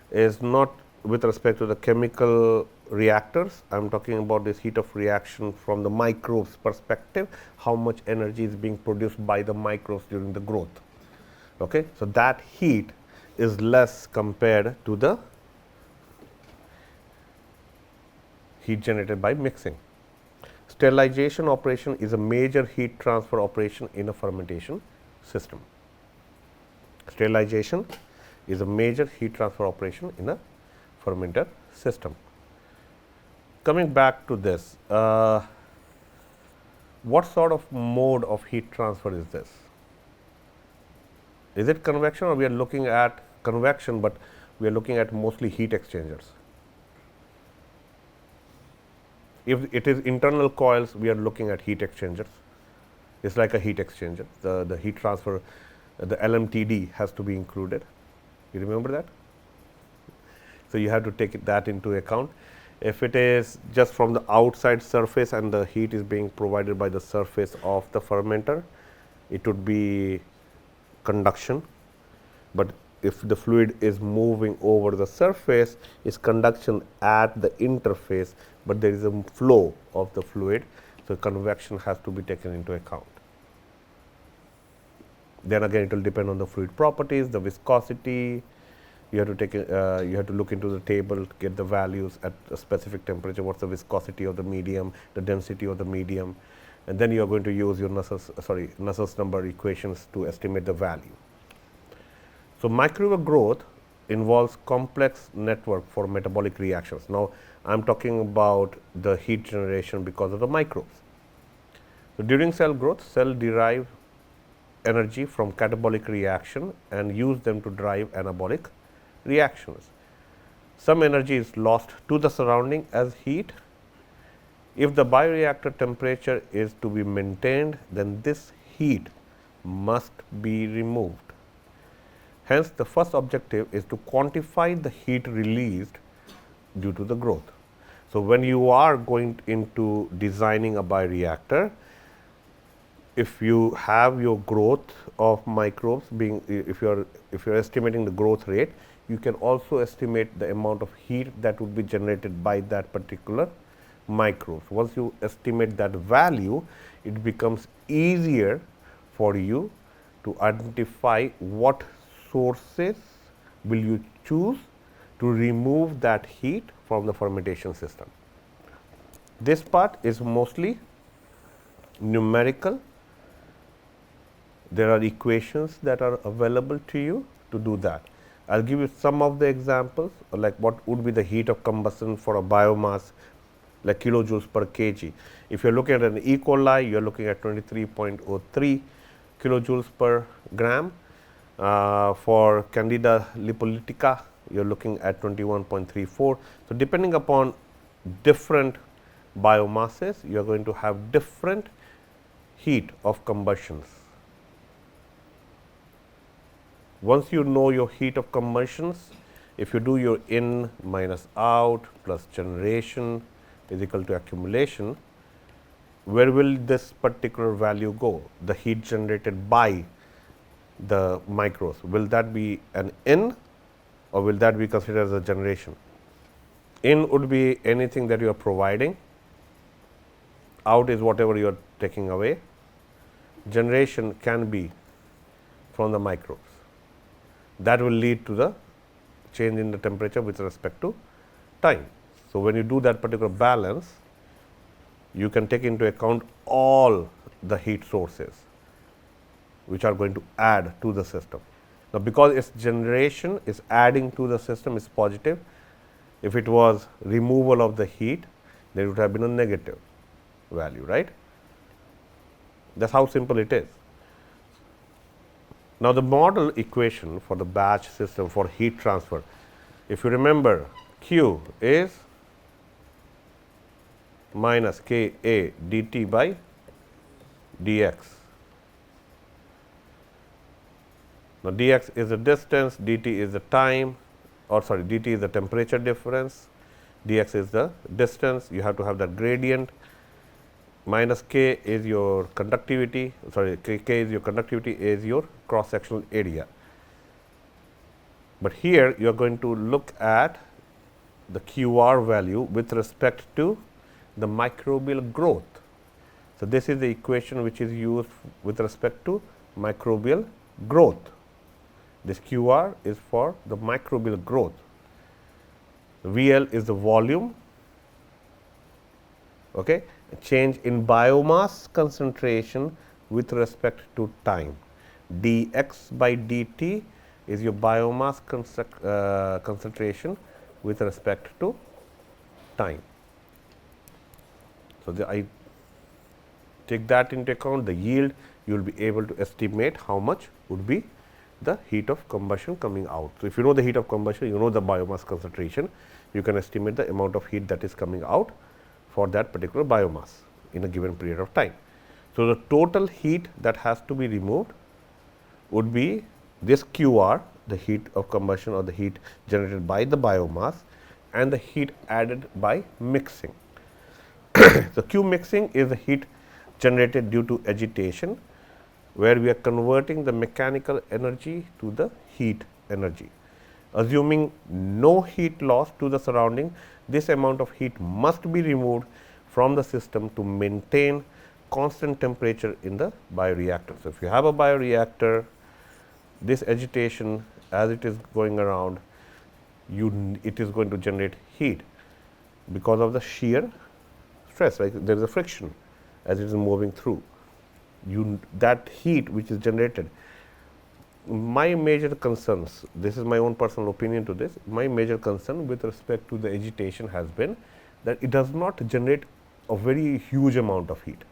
is not with respect to the chemical reactors. I am talking about this heat of reaction from the microbes perspective, how much energy is being produced by the microbes during the growth. Okay. So, that heat is less compared to the heat generated by mixing. Sterilization operation is a major heat transfer operation in a fermentation system. Sterilization is a major heat transfer operation in a fermenter system. Coming back to this, what sort of mode of heat transfer is this? Is it convection, or we are looking at convection, but we are looking at mostly heat exchangers? If it is internal coils, we are looking at heat exchangers. It's like a heat exchanger. The heat transfer, the LMTD has to be included. You remember that? So, you have to take that into account. If it is just from the outside surface and the heat is being provided by the surface of the fermenter, it would be conduction. But if the fluid is moving over the surface, is conduction at the interface, but there is a flow of the fluid. So, convection has to be taken into account. Then again, it will depend on the fluid properties, the viscosity. You have to take you have to look into the table, get the values at a specific temperature. What's the viscosity of the medium, the density of the medium, and then you are going to use your Nusselt's number equations to estimate the value. So, microwave growth involves complex network for metabolic reactions. Now, I am talking about the heat generation because of the microbes. So, during cell growth, cell derive energy from catabolic reaction and use them to drive anabolic reactions. Some energy is lost to the surrounding as heat. If the bioreactor temperature is to be maintained, then this heat must be removed. Hence, the first objective is to quantify the heat released due to the growth. So, when you are going into designing a bioreactor, if you have your growth of microbes being, if you are estimating the growth rate, you can also estimate the amount of heat that would be generated by that particular microbes. Once you estimate that value, it becomes easier for you to identify what sources will you choose to remove that heat from the fermentation system. This part is mostly numerical. There are equations that are available to you to do that. I will give you some of the examples, like what would be the heat of combustion for a biomass like kilojoules per kg. If you are looking at an E. coli, you are looking at 23.03 kilojoules per gram. For Candida lipolytica, you are looking at 21.34. So, depending upon different biomasses, you are going to have different heat of combustions. Once you know your heat of combustions, if you do your in minus out plus generation is equal to accumulation, where will this particular value go? The heat generated by the microbes, will that be an in or will that be considered as a generation? In would be anything that you are providing, out is whatever you are taking away, generation can be from the microbes. That will lead to the change in the temperature with respect to time. So, when you do that particular balance, you can take into account all the heat sources which are going to add to the system. Now, because its generation is adding to the system is positive, if it was removal of the heat, there would have been a negative value, right. That is how simple it is. Now, the model equation for the batch system for heat transfer, if you remember, Q is minus K A dt by dx. Now, dx is the distance, dt is the time, or sorry, dt is the temperature difference, dx is the distance. You have to have that gradient. Minus K is your conductivity, sorry, K is your conductivity, A is your cross sectional area. But here you are going to look at the QR value with respect to the microbial growth. So, this is the equation which is used with respect to microbial growth. This QR is for the microbial growth. VL is the volume, okay. Change in biomass concentration with respect to time. dx by dt is your biomass concentration with respect to time. So, I take that into account, the yield, you will be able to estimate how much would be the heat of combustion coming out. So, if you know the heat of combustion, you know the biomass concentration, you can estimate the amount of heat that is coming out for that particular biomass in a given period of time. So, the total heat that has to be removed would be this QR, the heat of combustion or the heat generated by the biomass, and the heat added by mixing. So, Q mixing is the heat generated due to agitation, where we are converting the mechanical energy to the heat energy. Assuming no heat loss to the surrounding, this amount of heat must be removed from the system to maintain constant temperature in the bioreactor. So, if you have a bioreactor, this agitation as it is going around, it is going to generate heat because of the shear stress, right. There is a friction as it is moving through. That heat which is generated my major concerns, this is my own personal opinion to this, my major concern with respect to the agitation has been that it does not generate a very huge amount of heat.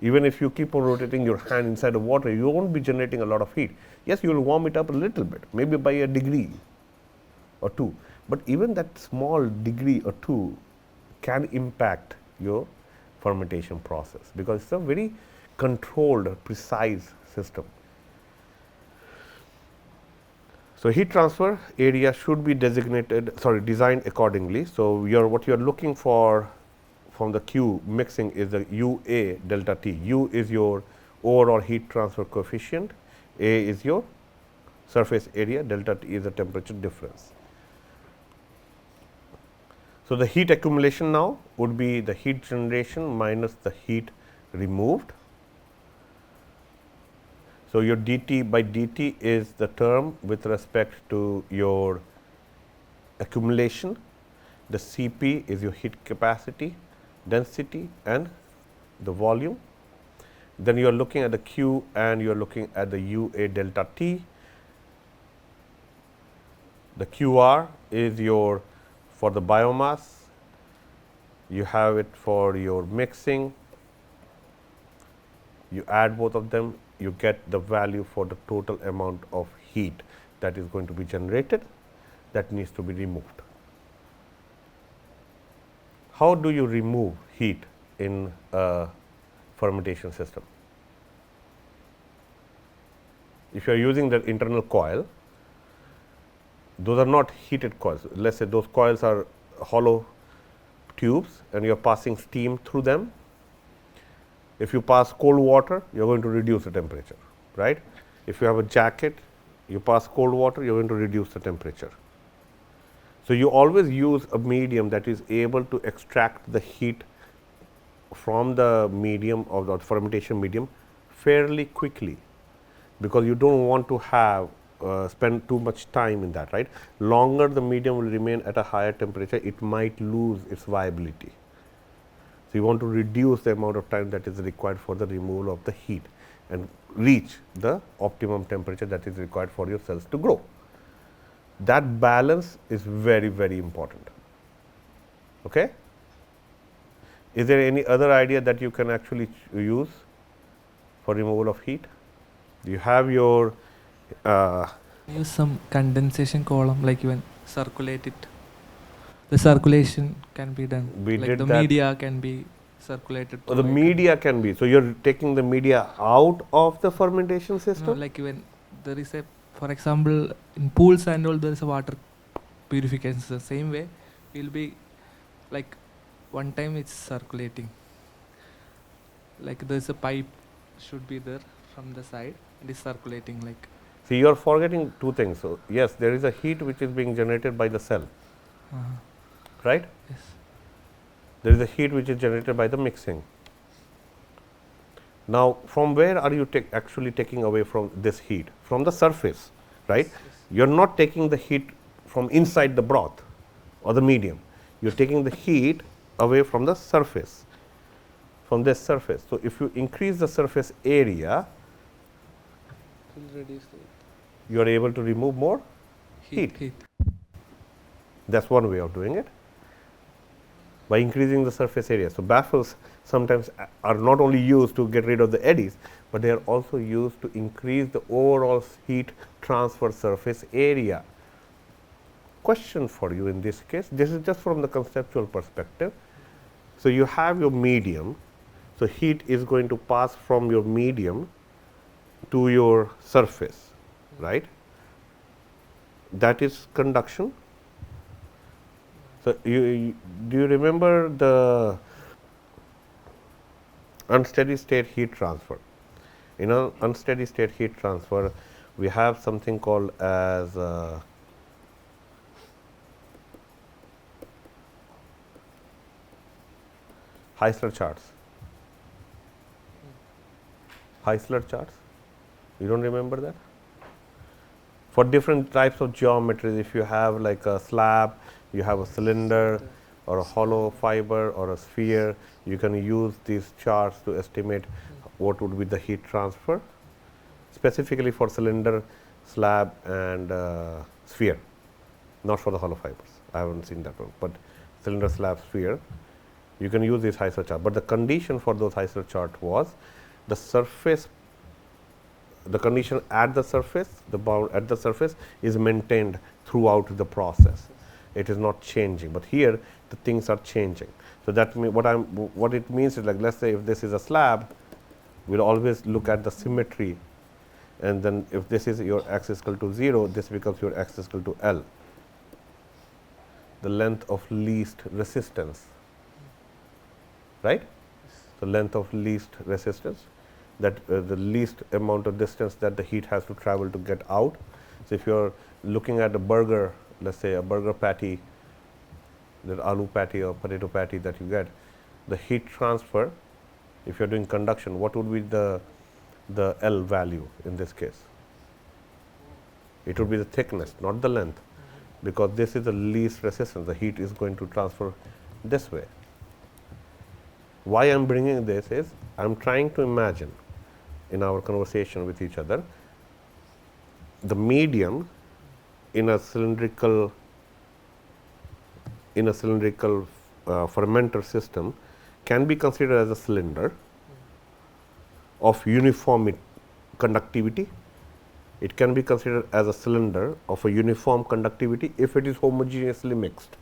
Even if you keep on rotating your hand inside the water, you won't be generating a lot of heat. Yes, you will warm it up a little bit, maybe by a degree or two, but even that small degree or two can impact your fermentation process, because it's a very controlled, precise system. So, heat transfer area should be designed accordingly. So, what you are looking for from the Q mixing is the UA delta T. U is your overall heat transfer coefficient, A is your surface area, delta T is the temperature difference. So, the heat accumulation now would be the heat generation minus the heat removed. So, your dT by dt is the term with respect to your accumulation, the Cp is your heat capacity, density and the volume. Then you are looking at the Q and you are looking at the UA delta T. The QR is your for the biomass, you have it for your mixing, you add both of them, you get the value for the total amount of heat that is going to be generated, that needs to be removed. How do you remove heat in a fermentation system? If you are using the internal coil, those are not heated coils. Let us say those coils are hollow tubes and you are passing steam through them. If you pass cold water, you are going to reduce the temperature, right. If you have a jacket, you pass cold water, you are going to reduce the temperature. So, you always use a medium that is able to extract the heat from the medium of the fermentation medium fairly quickly, because you do not want to have spend too much time in that, right. Longer the medium will remain at a higher temperature, it might lose its viability. So, you want to reduce the amount of time that is required for the removal of the heat and reach the optimum temperature that is required for your cells to grow. That balance is very, very important. Okay? Is there any other idea that you can actually use for removal of heat? You have your Use some condensation column, like even circulate it. The circulation can be done. We like did the that. media can be circulated. The media can be. So, you are taking the media out of the fermentation system? No, like even there is a, for example, in pools and all, there is a water purification. The same way, will be like one time it's circulating. Like there is a pipe should be there from the side and is circulating like. See, you are forgetting two things. So, yes, there is a heat which is being generated by the cell, right? Yes. There is a heat which is generated by the mixing. Now, from where are you actually taking away from this heat? From the surface, right? Yes. You are not taking the heat from inside the broth or the medium. You are taking the heat away from the surface, from this surface. So, if you increase the surface area, you are able to remove more heat. That is one way of doing it, by increasing the surface area. So, baffles sometimes are not only used to get rid of the eddies, but they are also used to increase the overall heat transfer surface area. Question for you in this case, this is just from the conceptual perspective. So, you have your medium. So, heat is going to pass from your medium to your surface, right. That is conduction. So, do you remember the unsteady state heat transfer? In an unsteady state heat transfer, we have something called as Heisler charts. Heisler charts, you don't remember that? For different types of geometries, if you have like a slab, you have a cylinder or a hollow fiber or a sphere, you can use these charts to estimate what would be the heat transfer. specifically for cylinder, slab and sphere, not for the hollow fibers. I haven't seen that one, but cylinder, slab, sphere, you can use this HISO chart. But the condition for those HISO chart was the surface, the condition at the surface, the bound at the surface is maintained throughout the process. It is not changing, but here the things are changing. So that what it means is, like, let's say if this is a slab, we'll always look at the symmetry, and then if this is your x is equal to 0, this becomes your x is equal to L, the length of least resistance, right? So length of least resistance, that the least amount of distance that the heat has to travel to get out. So if you're looking at a burger, let's say a burger patty, the aloo patty or potato patty that you get, the heat transfer, if you're doing conduction, what would be the L value in this case? It would be the thickness, not the length, because this is the least resistance. The heat is going to transfer this way. Why I'm bringing this is, I'm trying to imagine in our conversation with each other, the medium in a cylindrical fermenter system can be considered as a cylinder of uniform conductivity. It can be considered as a cylinder of a uniform conductivity if it is homogeneously mixed.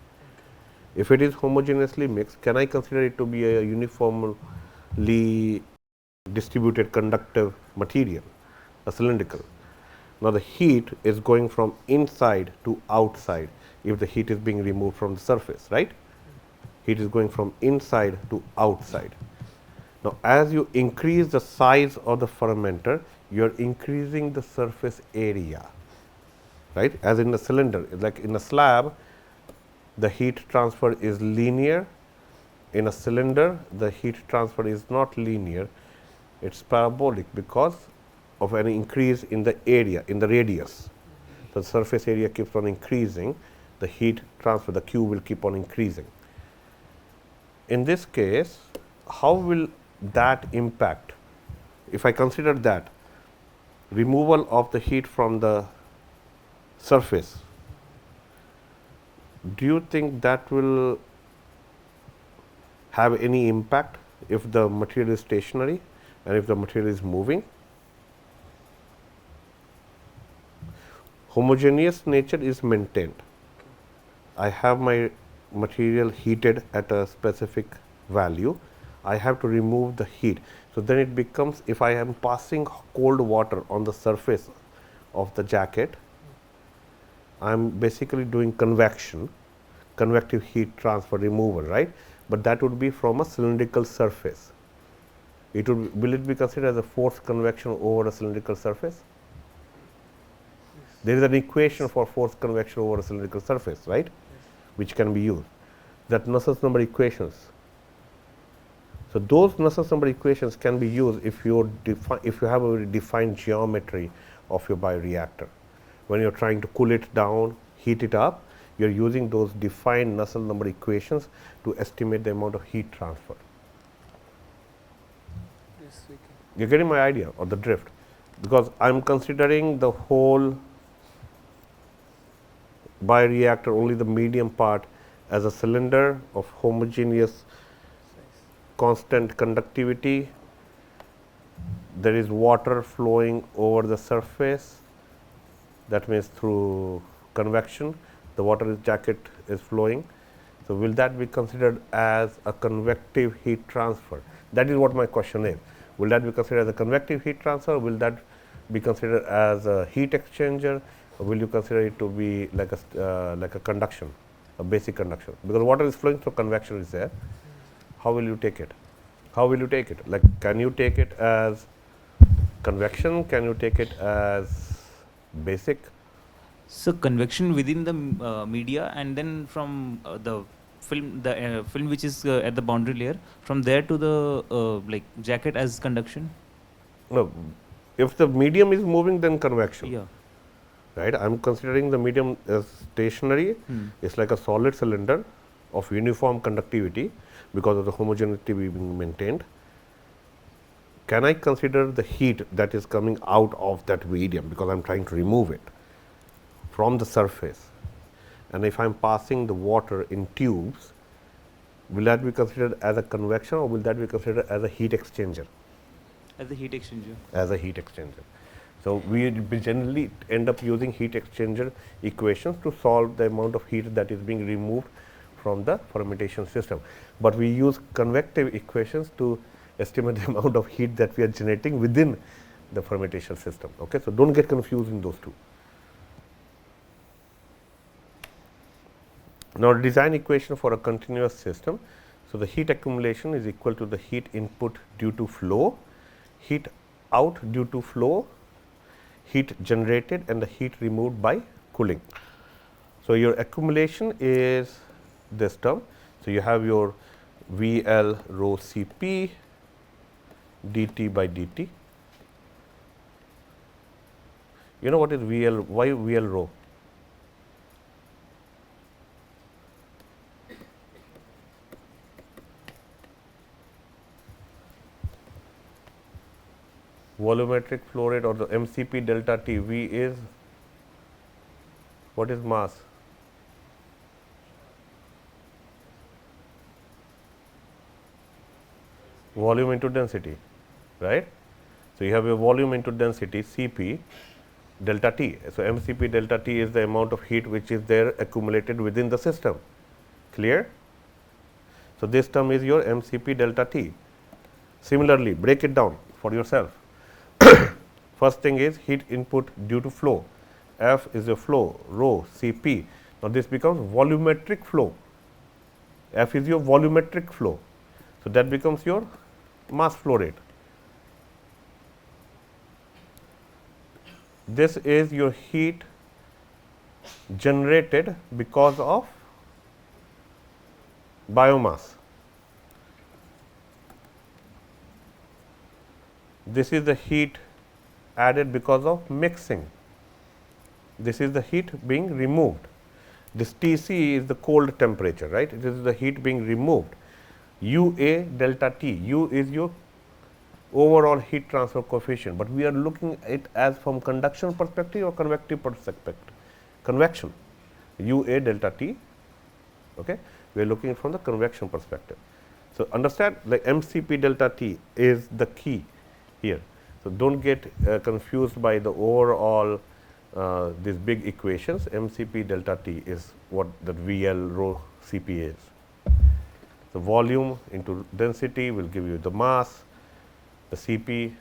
If it is homogeneously mixed, can I consider it to be a uniformly distributed conductive material, a cylindrical? Now the heat is going from inside to outside if the heat is being removed from the surface, right? Heat is going from inside to outside. Now as you increase the size of the fermenter, you are increasing the surface area, right? As in a cylinder, like in a slab, the heat transfer is linear. In a cylinder, the heat transfer is not linear, it's parabolic because of an increase in the area, in the radius. The surface area keeps on increasing, the heat transfer, the Q will keep on increasing. In this case, how will that impact? If I consider that removal of the heat from the surface, do you think that will have any impact if the material is stationary and if the material is moving? Homogeneous nature is maintained. I have my material heated at a specific value. I have to remove the heat. So then it becomes, if I am passing cold water on the surface of the jacket, I am basically doing convection, convective heat transfer removal, right? But that would be from a cylindrical surface. Will it be considered as a forced convection over a cylindrical surface? There is an equation for forced convection over a cylindrical surface, right? Which can be used. That Nusselt number equations. So those Nusselt number equations can be used if you have a defined geometry of your bioreactor. When you're trying to cool it down, heat it up, you're using those defined Nusselt number equations to estimate the amount of heat transfer. Yes, we can. You're getting my idea or the drift? Because I'm considering the whole bioreactor, only the medium part, as a cylinder of homogeneous constant conductivity. There is water flowing over the surface, that means through convection the water jacket is flowing. So will that be considered as a convective heat transfer? That is what my question is. Will that be considered as a convective heat transfer? Will that be considered as a heat exchanger? Or will you consider it to be like a conduction, a basic conduction? Because water is flowing, so convection is there. How will you take it? How will you take it? Like, can you take it as convection? Can you take it as basic? So convection within the media, and then from the film which is at the boundary layer, from there to the like jacket as conduction. No, if the medium is moving, then convection. Yeah. Right? I'm considering the medium as stationary. It's like a solid cylinder of uniform conductivity because of the homogeneity being maintained. can I consider the heat that is coming out of that medium, because I am trying to remove it from the surface, and if I am passing the water in tubes, will that be considered as a convection or will that be considered as a heat exchanger? As a heat exchanger. As a heat exchanger. So, we generally end up using heat exchanger equations to solve the amount of heat that is being removed from the fermentation system, but we use convective equations to estimate the amount of heat that we are generating within the fermentation system. Okay? So, do not get confused in those two. Now, design equation for a continuous system. So, the heat accumulation is equal to the heat input due to flow, heat out due to flow, heat generated and the heat removed by cooling. So, your accumulation is this term. So, you have your V L rho C P dt by dt. You know what is V L? Why V L rho? Volumetric flow rate, or the MCP delta T. V is, what is mass? Volume into density, right? So, you have your volume into density Cp delta T. So, MCP delta T is the amount of heat which is there accumulated within the system. Clear? So, this term is your MCP delta T. Similarly, break it down for yourself. First thing is heat input due to flow. F is your flow, rho Cp. Now, this becomes volumetric flow. F is your volumetric flow. So, that becomes your mass flow rate. This is your heat generated because of biomass. This is the heat added because of mixing. This is the heat being removed. This Tc is the cold temperature, right? It is the heat being removed. UA delta T, U is your overall heat transfer coefficient, but we are looking at it as from conduction perspective or convective perspective. Convection, UA delta T, okay? We are looking from the convection perspective. So, understand, like MCP delta T is the key here. So, do not get confused by the overall these big equations. MCP delta T is what the VL rho Cp is. The volume into density will give you the mass, the Cp,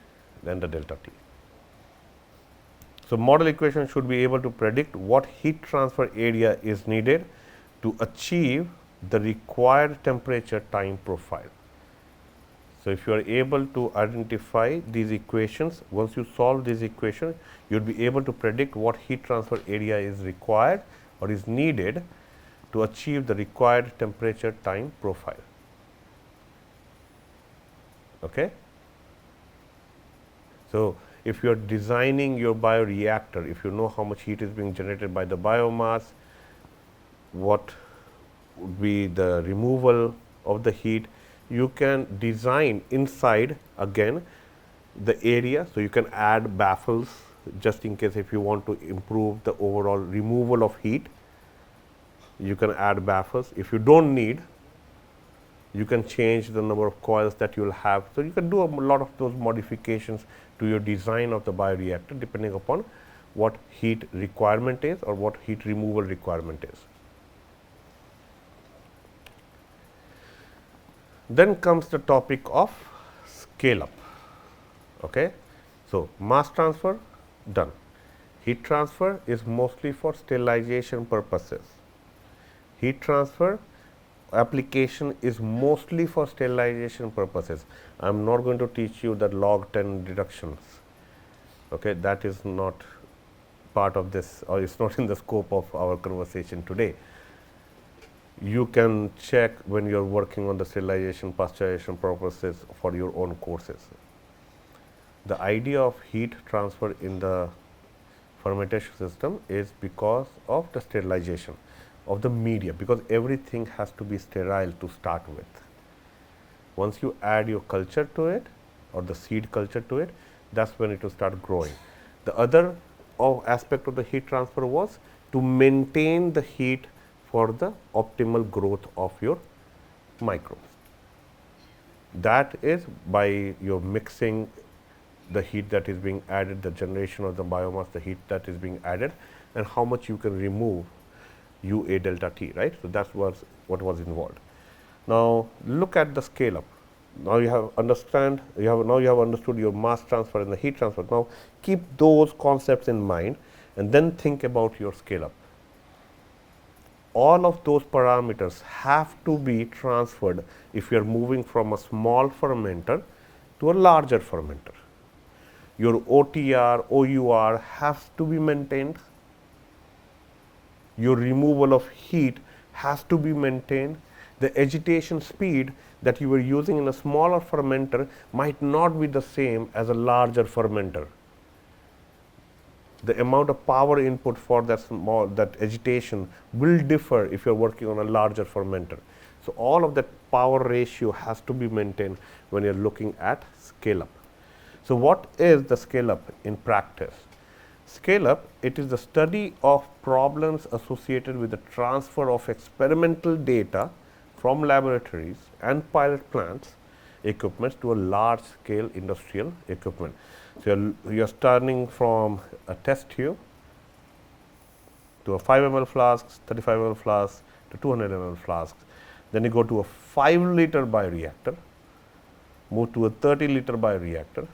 then the delta T. So, model equation should be able to predict what heat transfer area is needed to achieve the required temperature time profile. So, if you are able to identify these equations, once you solve these equations, you will be able to predict what heat transfer area is required or is needed to achieve the required temperature time profile. Okay? So, if you are designing your bioreactor, if you know how much heat is being generated by the biomass, what would be the removal of the heat, you can design inside again the area. So, you can add baffles just in case if you want to improve the overall removal of heat, you can add baffles. If you do not need, you can change the number of coils that you will have. So, you can do a lot of those modifications to your design of the bioreactor depending upon what heat requirement is or what heat removal requirement is. Then comes the topic of scale up. Okay. So, mass transfer done. Heat transfer is mostly for sterilization purposes. Heat transfer application is mostly for sterilization purposes. I am not going to teach you that log 10 reductions. Okay. That is not part of this, or it is not in the scope of our conversation today. You can check when you are working on the sterilization pasteurization purposes for your own courses. The idea of heat transfer in the fermentation system is because of the sterilization of the media, because everything has to be sterile to start with. Once you add your culture to it, or the seed culture to it, that's when it will start growing. The other aspect of the heat transfer was to maintain the heat for the optimal growth of your microbes. That is by your mixing the heat that is being added, the generation of the biomass, the heat that is being added, and how much you can remove UA delta T, right. So, that was what was involved. Now, look at the scale up. Now, you have understood your mass transfer and the heat transfer. Now, keep those concepts in mind and then think about your scale up. All of those parameters have to be transferred if you are moving from a small fermenter to a larger fermenter. Your OTR, OUR has to be maintained. Your removal of heat has to be maintained. The agitation speed that you were using in a smaller fermenter might not be the same as a larger fermenter. The amount of power input for that agitation will differ if you are working on a larger fermenter. So, all of that power ratio has to be maintained when you are looking at scale up. So, what is the scale up in practice? Scale up, it is the study of problems associated with the transfer of experimental data from laboratories and pilot plants equipment to a large scale industrial equipment. So, you are starting from a test tube to a 5 ml flask, 35 ml flask to 200 ml flask. Then you go to a 5 liter bioreactor, move to a 30 liter bioreactor,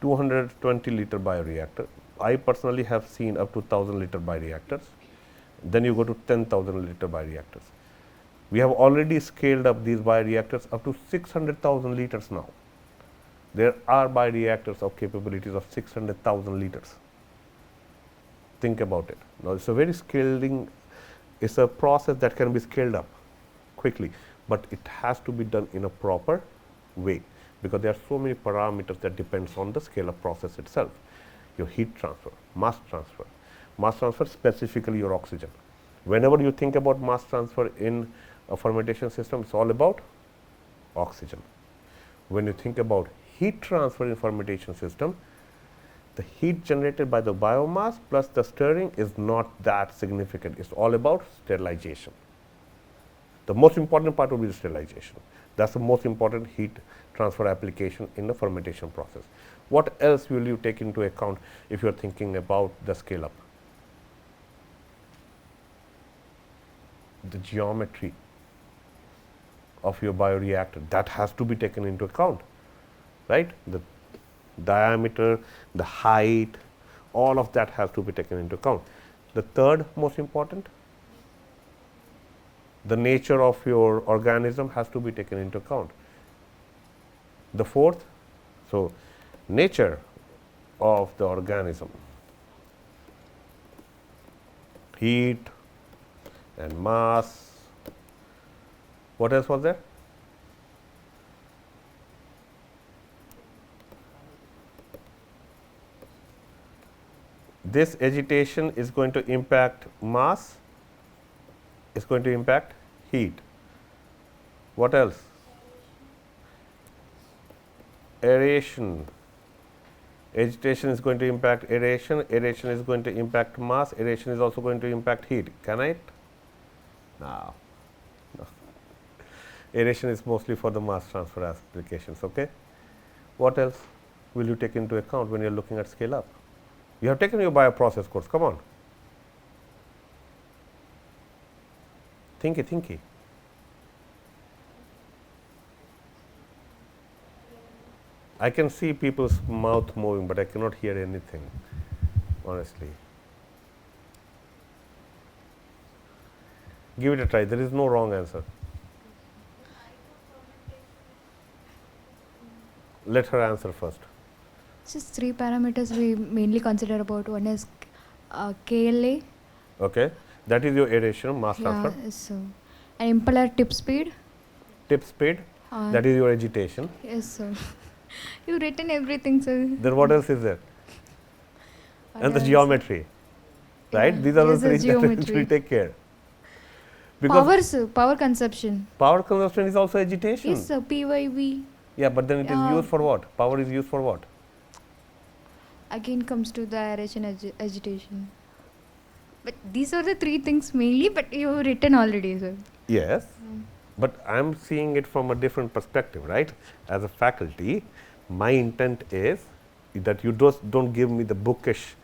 220 liter bioreactor. I personally have seen up to 1000 liter bioreactors. Then you go to 10,000 liter bioreactors. We have already scaled up these bioreactors up to 600,000 liters now. There are bioreactors of capabilities of 600,000 liters. Think about it. Now, it's a very scaling, it's a process that can be scaled up quickly, but it has to be done in a proper way, because there are so many parameters that depends on the scale up process itself. Your heat transfer, mass transfer specifically your oxygen. Whenever you think about mass transfer in a fermentation system, it's all about oxygen. When you think about heat transfer in fermentation system, the heat generated by the biomass plus the stirring is not that significant. It's all about sterilization. The most important part will be the sterilization. That's the most important heat transfer application in the fermentation process. What else will you take into account if you are thinking about the scale up? The geometry of your bioreactor, that has to be taken into account, right? The diameter, the height, all of that has to be taken into account. The third most important, the nature of your organism has to be taken into account. The fourth, so nature of the organism, heat and mass. What else was there? This agitation is going to impact mass, is going to impact heat. What else? Aeration. Agitation is going to impact aeration, aeration is going to impact mass, aeration is also going to impact heat. Can I? No. Aeration is mostly for the mass transfer applications. Okay. What else will you take into account when you are looking at scale up? You have taken your bioprocess course, come on. Thinky. I can see people's mouth moving, but I cannot hear anything, honestly. Give it a try, there is no wrong answer. Let her answer first. Just three parameters we mainly consider about. One is KLA. Okay, that is your aeration, mass transfer. Yeah, so and impeller tip speed. Tip speed, that is your agitation. Yes, sir. You've written everything, sir. Then what else is there? And the geometry, right? Yeah, These are yes, the the three that geometry. we take care. Power, sir. Power consumption. Power consumption is also agitation. Yes, sir. PYV. Yeah, but then it is Yeah. used for what? Power is used for what? Again comes to the aeration agitation. But these are the three things mainly, but you've written already, sir. Yes, but I'm seeing it from a different perspective, right? As a faculty, my intent is that you just don't give me the bookish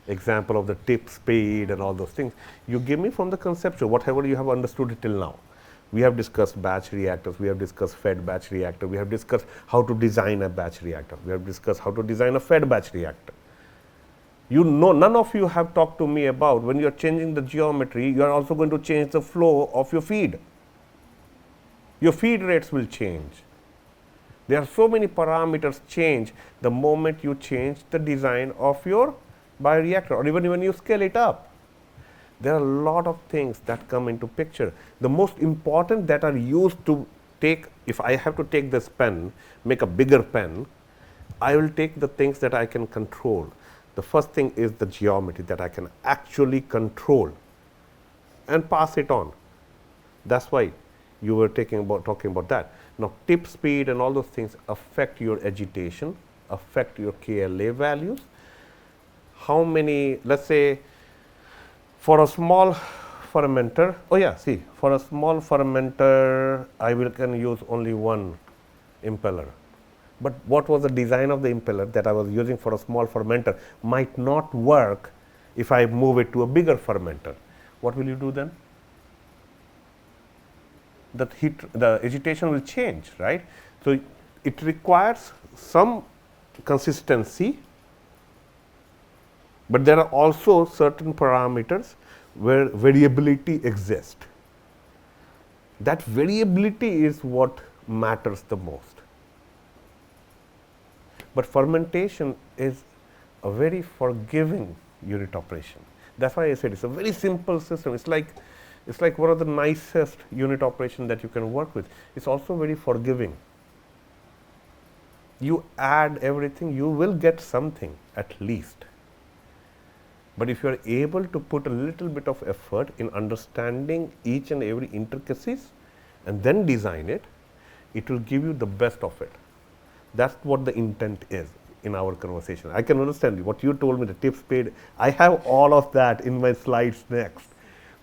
example of the tip, speed and all those things. You give me from the conceptual, whatever you have understood it till now. We have discussed batch reactors, we have discussed fed batch reactor, we have discussed how to design a batch reactor, we have discussed how to design a fed batch reactor. You know, none of you have talked to me about when you are changing the geometry, you are also going to change the flow of your feed. Your feed rates will change. There are so many parameters change the moment you change the design of your bioreactor, or even when you scale it up. There are a lot of things that come into picture. The most important that are used to take, if I have to take this pen, make a bigger pen, I will take the things that I can control. The first thing is the geometry that I can actually control and pass it on. That's why you were talking about that. Now, tip speed and all those things affect your agitation, affect your KLA values. How many, let's say, for a small fermenter, for a small fermenter, I can use only one impeller. But what was the design of the impeller that I was using for a small fermenter might not work if I move it to a bigger fermenter. What will you do then? The agitation will change, right? So, it requires some consistency, but there are also certain parameters where variability exists. That variability is what matters the most. But fermentation is a very forgiving unit operation. That's why I said it's a very simple system. It's like one of the nicest unit operation that you can work with. It's also very forgiving. You add everything, you will get something at least. But if you are able to put a little bit of effort in understanding each and every intricacies and then design it, it will give you the best of it. That's what the intent is in our conversation. I can understand what you told me, the tip speed. I have all of that in my slides next.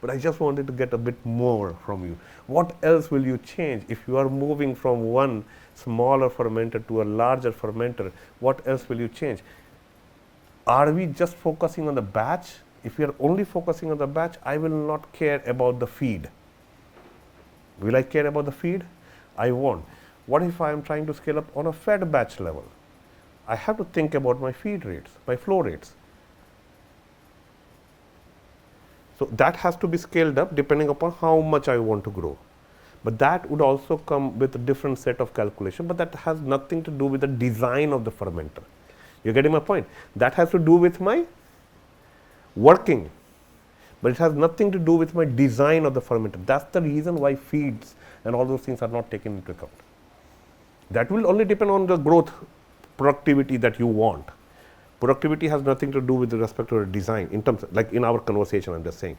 But I just wanted to get a bit more from you. What else will you change if you are moving from one smaller fermenter to a larger fermenter? What else will you change? Are we just focusing on the batch? If we are only focusing on the batch, I will not care about the feed. Will I care about the feed? I won't. What if I am trying to scale up on a fed batch level? I have to think about my feed rates, my flow rates. So, that has to be scaled up depending upon how much I want to grow. But that would also come with a different set of calculation, but that has nothing to do with the design of the fermenter. You're getting my point? That has to do with my working, but it has nothing to do with my design of the fermenter. That's the reason why feeds and all those things are not taken into account. That will only depend on the growth productivity that you want. Productivity has nothing to do with respect to the design in terms of, like in our conversation, I'm just saying.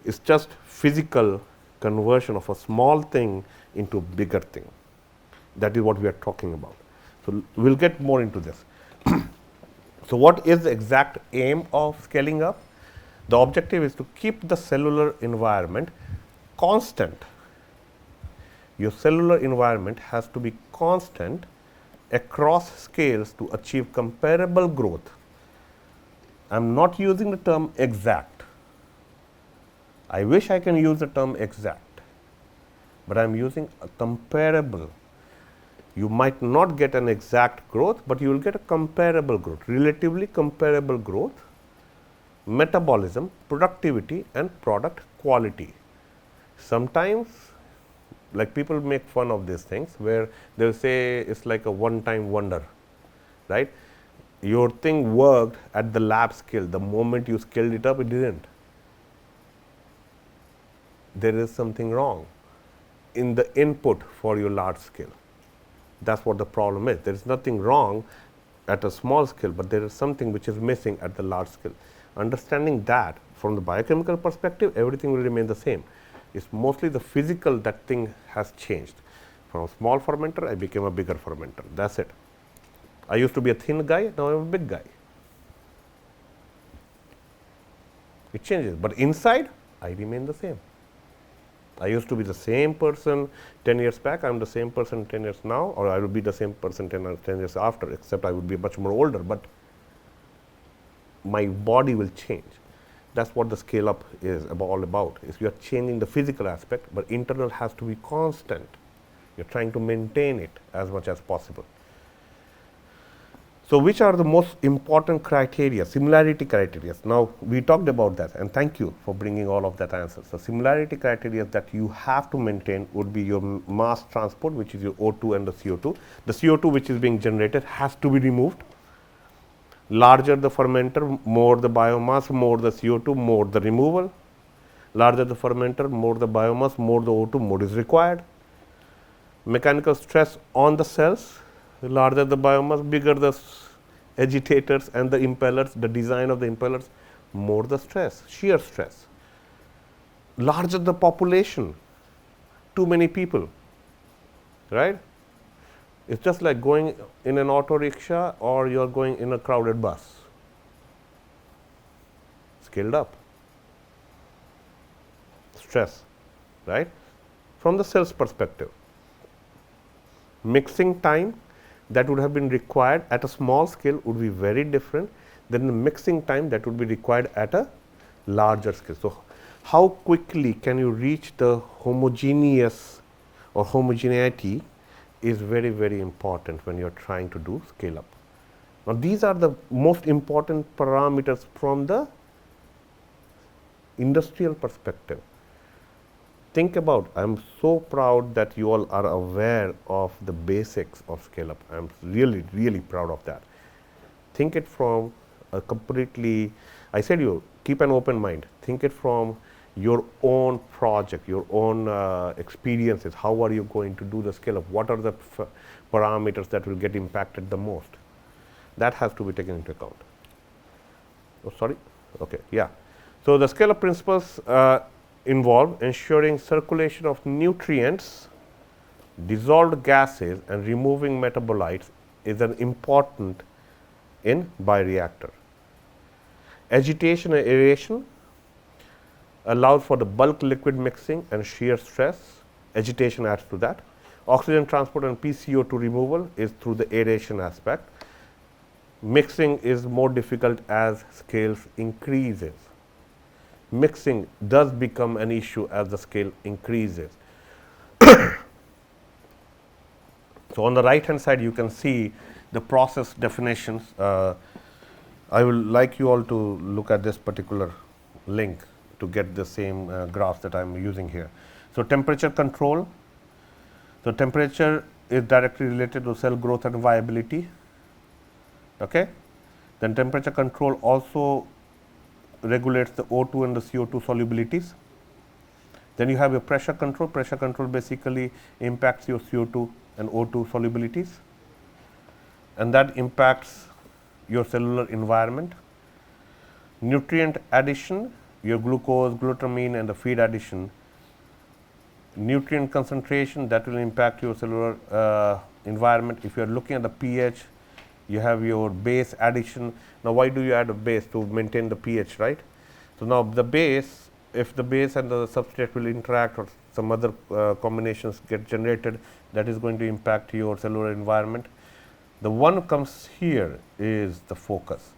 It's just physical conversion of a small thing into a bigger thing. That is what we are talking about. So, we'll get more into this. So, what is the exact aim of scaling up? The objective is to keep the cellular environment constant. Your cellular environment has to be constant across scales to achieve comparable growth. I am not using the term exact. I wish I can use the term exact, but I am using a comparable. You might not get an exact growth, but you will get a comparable growth, relatively comparable growth, metabolism, productivity and product quality. Sometimes, like people make fun of these things where they will say it's like a one-time wonder, right? Your thing worked at the lab scale. The moment you scaled it up, it didn't. There is something wrong in the input for your large scale. That's what the problem is. There is nothing wrong at a small scale, but there is something which is missing at the large scale. Understanding that from the biochemical perspective, everything will remain the same. It's mostly the physical that thing has changed. From small fermenter, I became a bigger fermenter. That's it. I used to be a thin guy, now I'm a big guy. It changes, but inside, I remain the same. I used to be the same person 10 years back, I am the same person 10 years now, or I will be the same person 10 years after, except I would be much more older, but my body will change. That's what the scale up is all about. Is you are changing the physical aspect, but internal has to be constant. You're trying to maintain it as much as possible. So, which are the most important criteria, similarity criteria? Now, we talked about that, and thank you for bringing all of that answers. So, similarity criteria that you have to maintain would be your mass transport, which is your O2 and the CO2. The CO2 which is being generated has to be removed. Larger the fermenter, more the biomass, more the CO2, more the removal. Larger the fermenter, more the biomass, more the O2, more is required. Mechanical stress on the cells, larger the biomass, bigger the agitators and the impellers, the design of the impellers, more the stress, shear stress. Larger the population, too many people, right? It's just like going in an auto rickshaw or you're going in a crowded bus. Scaled up. Stress, right? From the cell's perspective. Mixing time that would have been required at a small scale would be very different than the mixing time that would be required at a larger scale. So, how quickly can you reach the homogeneous or homogeneity is very, very important when you are trying to do scale up. Now, these are the most important parameters from the industrial perspective. Think about, I am so proud that you all are aware of the basics of scale up. I am really, really proud of that. Think it from a completely, I said you keep an open mind, think it from your own project, your own experiences. How are you going to do the scale up? What are the parameters that will get impacted the most? That has to be taken into account. Oh, sorry. Okay. Yeah. So, the scale up principles involve ensuring circulation of nutrients, dissolved gases and removing metabolites is an important in bioreactor. Agitation and aeration allows for the bulk liquid mixing and shear stress. Agitation adds to that. Oxygen transport and PCO2 removal is through the aeration aspect. Mixing is more difficult as scales increases. Mixing does become an issue as the scale increases. So, on the right hand side you can see the process definitions. I will like you all to look at this particular link to get the same graphs that I am using here. So, temperature control. So, temperature is directly related to cell growth and viability. Okay. Then temperature control also regulates the O2 and the CO2 solubilities. Then you have your pressure control. Pressure control basically impacts your CO2 and O2 solubilities, and that impacts your cellular environment. Nutrient addition, your glucose, glutamine and the feed addition. Nutrient concentration, that will impact your cellular environment. If you are looking at the pH, you have your base addition. Now, why do you add a base? To maintain the pH, right? So, now the base, if the base and the substrate will interact or some other combinations get generated, that is going to impact your cellular environment. The one comes here is the focus,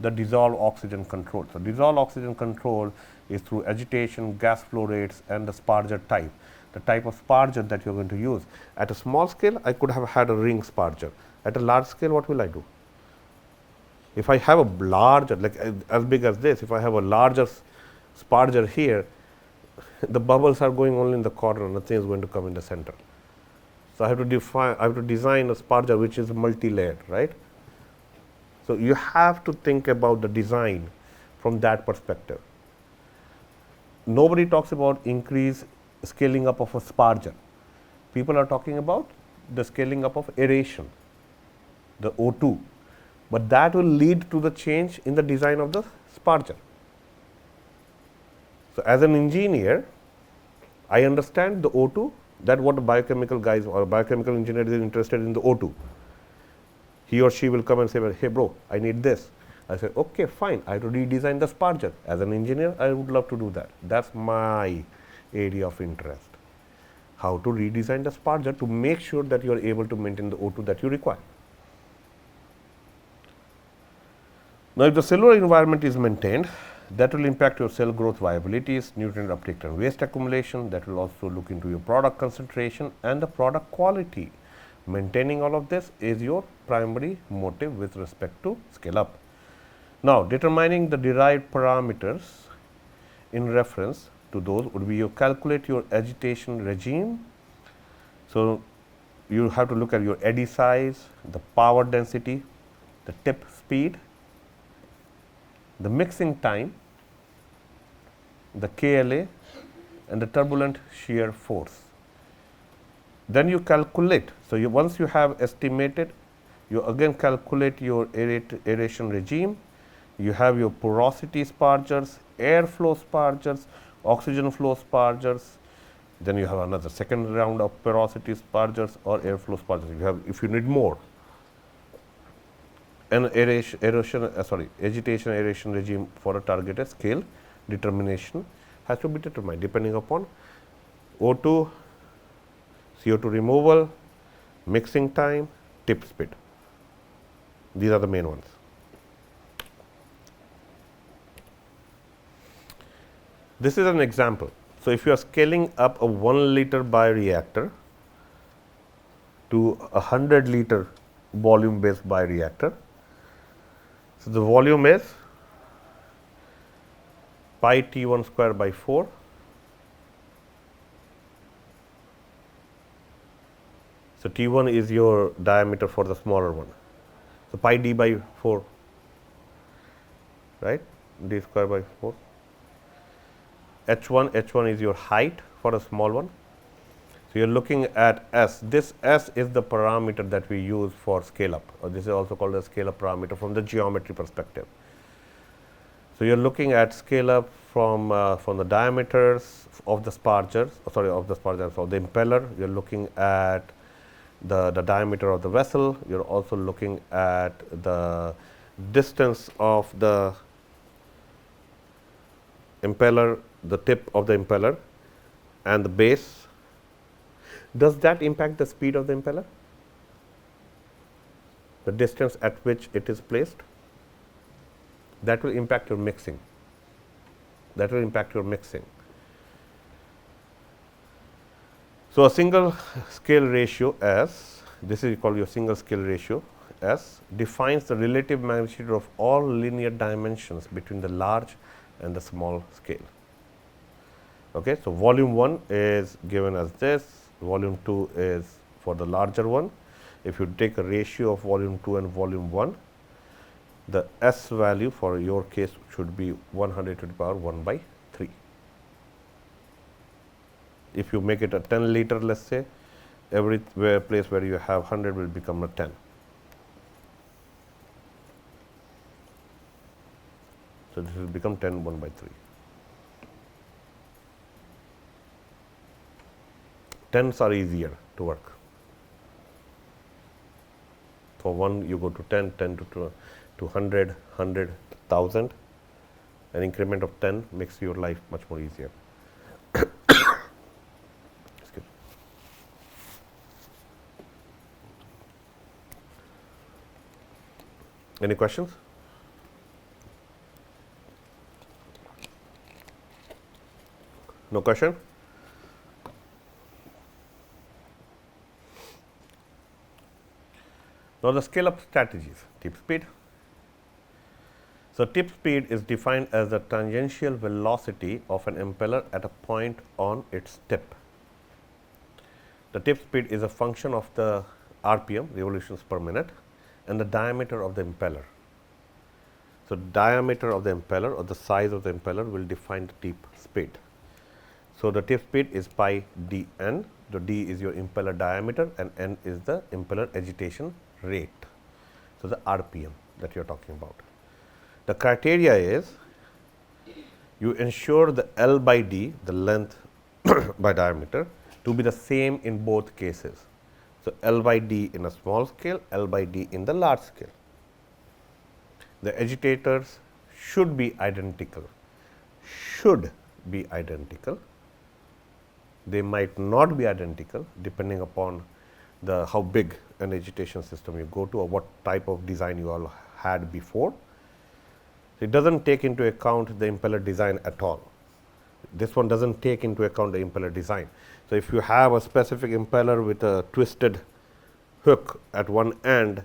the dissolved oxygen control. So, dissolved oxygen control is through agitation, gas flow rates and the sparger type. The type of sparger that you are going to use. At a small scale, I could have had a ring sparger. At a large scale, what will I do? If I have a larger, like as big as this, if I have a larger sparger here, the bubbles are going only in the corner, nothing is going to come in the center. So, I have to design a sparger which is multi-layered, right? So, you have to think about the design from that perspective. Nobody talks about scaling up of a sparger. People are talking about the scaling up of aeration, the O2, but that will lead to the change in the design of the sparger. So, as an engineer, I understand the O2 That what the biochemical guys or biochemical engineer is interested in the O2. He or she will come and say, well, hey bro, I need this. I say, okay, fine, I have to redesign the sparger. As an engineer, I would love to do that. That's my area of interest. How to redesign the sparger to make sure that you are able to maintain the O2 that you require. Now, if the cellular environment is maintained, that will impact your cell growth viabilities, nutrient uptake and waste accumulation. That will also look into your product concentration and the product quality. Maintaining all of this is your primary motive with respect to scale up. Now, determining the derived parameters in reference to those would be you calculate your agitation regime. So, you have to look at your eddy size, the power density, the tip speed, the mixing time, the KLA and the turbulent shear force. Then you calculate. So, once you have estimated, you again calculate your aeration regime. You have your porosity spargers, airflow spargers, oxygen flow spargers. Then you have another second round of porosity spargers or airflow spargers. You have, if you need more, an agitation aeration regime for a targeted scale determination has to be determined depending upon O2, CO2 removal, mixing time, tip speed. These are the main ones. This is an example. So, if you are scaling up a 1 liter bioreactor to a 100 liter volume based bioreactor, so the volume is pi T1 square by 4 . So, T1 is your diameter for the smaller one. So, pi d by 4, right, d square by 4. H1 is your height for a small one. So, you are looking at S. This S is the parameter that we use for scale up, or this is also called a scale up parameter from the geometry perspective. So, you are looking at scale up from the diameters of the spargers, of the impeller. You are looking at the diameter of the vessel. You are also looking at the distance of the impeller, the tip of the impeller and the base. Does that impact the speed of the impeller? The distance at which it is placed? That will impact your mixing. That will impact your mixing. So, a single scale ratio S, this is called your single scale ratio S, defines the relative magnitude of all linear dimensions between the large and the small scale. Okay. So, volume 1 is given as this, volume 2 is for the larger one. If you take a ratio of volume 2 and volume 1, the S value for your case should be 100 to the power 1 by 3. If you make it a 10 liter, let us say, every place where you have 100 will become a 10. So, this will become 10 1 by 3. 10s are easier to work. For 1 you go to 10, 10 to 100, 100, 1000. An increment of 10 makes your life much more easier. Any questions? No question? Now, the scale up strategies, tip speed. So, tip speed is defined as the tangential velocity of an impeller at a point on its tip. The tip speed is a function of the RPM, revolutions per minute, and the diameter of the impeller. So, diameter of the impeller or the size of the impeller will define the tip speed. So, the tip speed is pi d n. The d is your impeller diameter and n is the impeller agitation rate. So, the RPM that you are talking about. The criteria is you ensure the L by d, the length by diameter, to be the same in both cases. So, L by D in a small scale, L by D in the large scale. The agitators should be identical, should be identical. They might not be identical depending upon how big an agitation system you go to or what type of design you all had before. It does not take into account the impeller design at all. This one does not take into account the impeller design. So, if you have a specific impeller with a twisted hook at one end,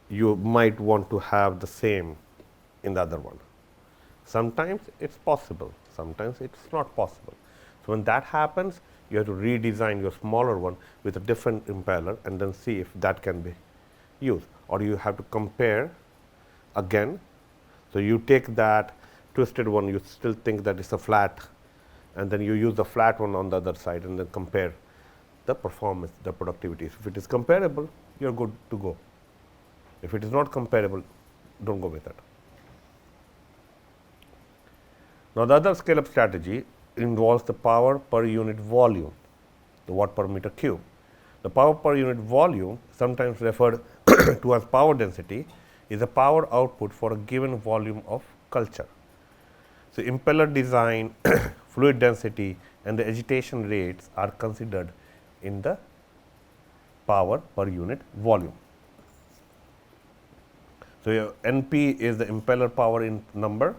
you might want to have the same in the other one. Sometimes it is possible, sometimes it is not possible. So, when that happens, you have to redesign your smaller one with a different impeller and then see if that can be used, or you have to compare again. So, you take that twisted one, you still think that it is a flat, and then you use the flat one on the other side and then compare the performance, the productivity. If it is comparable, you are good to go. If it is not comparable, do not go with it. Now, the other scale up strategy involves the power per unit volume, the watt per meter cube. The power per unit volume, sometimes referred to as power density, is the power output for a given volume of culture. So, impeller design, fluid density and the agitation rates are considered in the power per unit volume. So, your NP is the impeller power in number,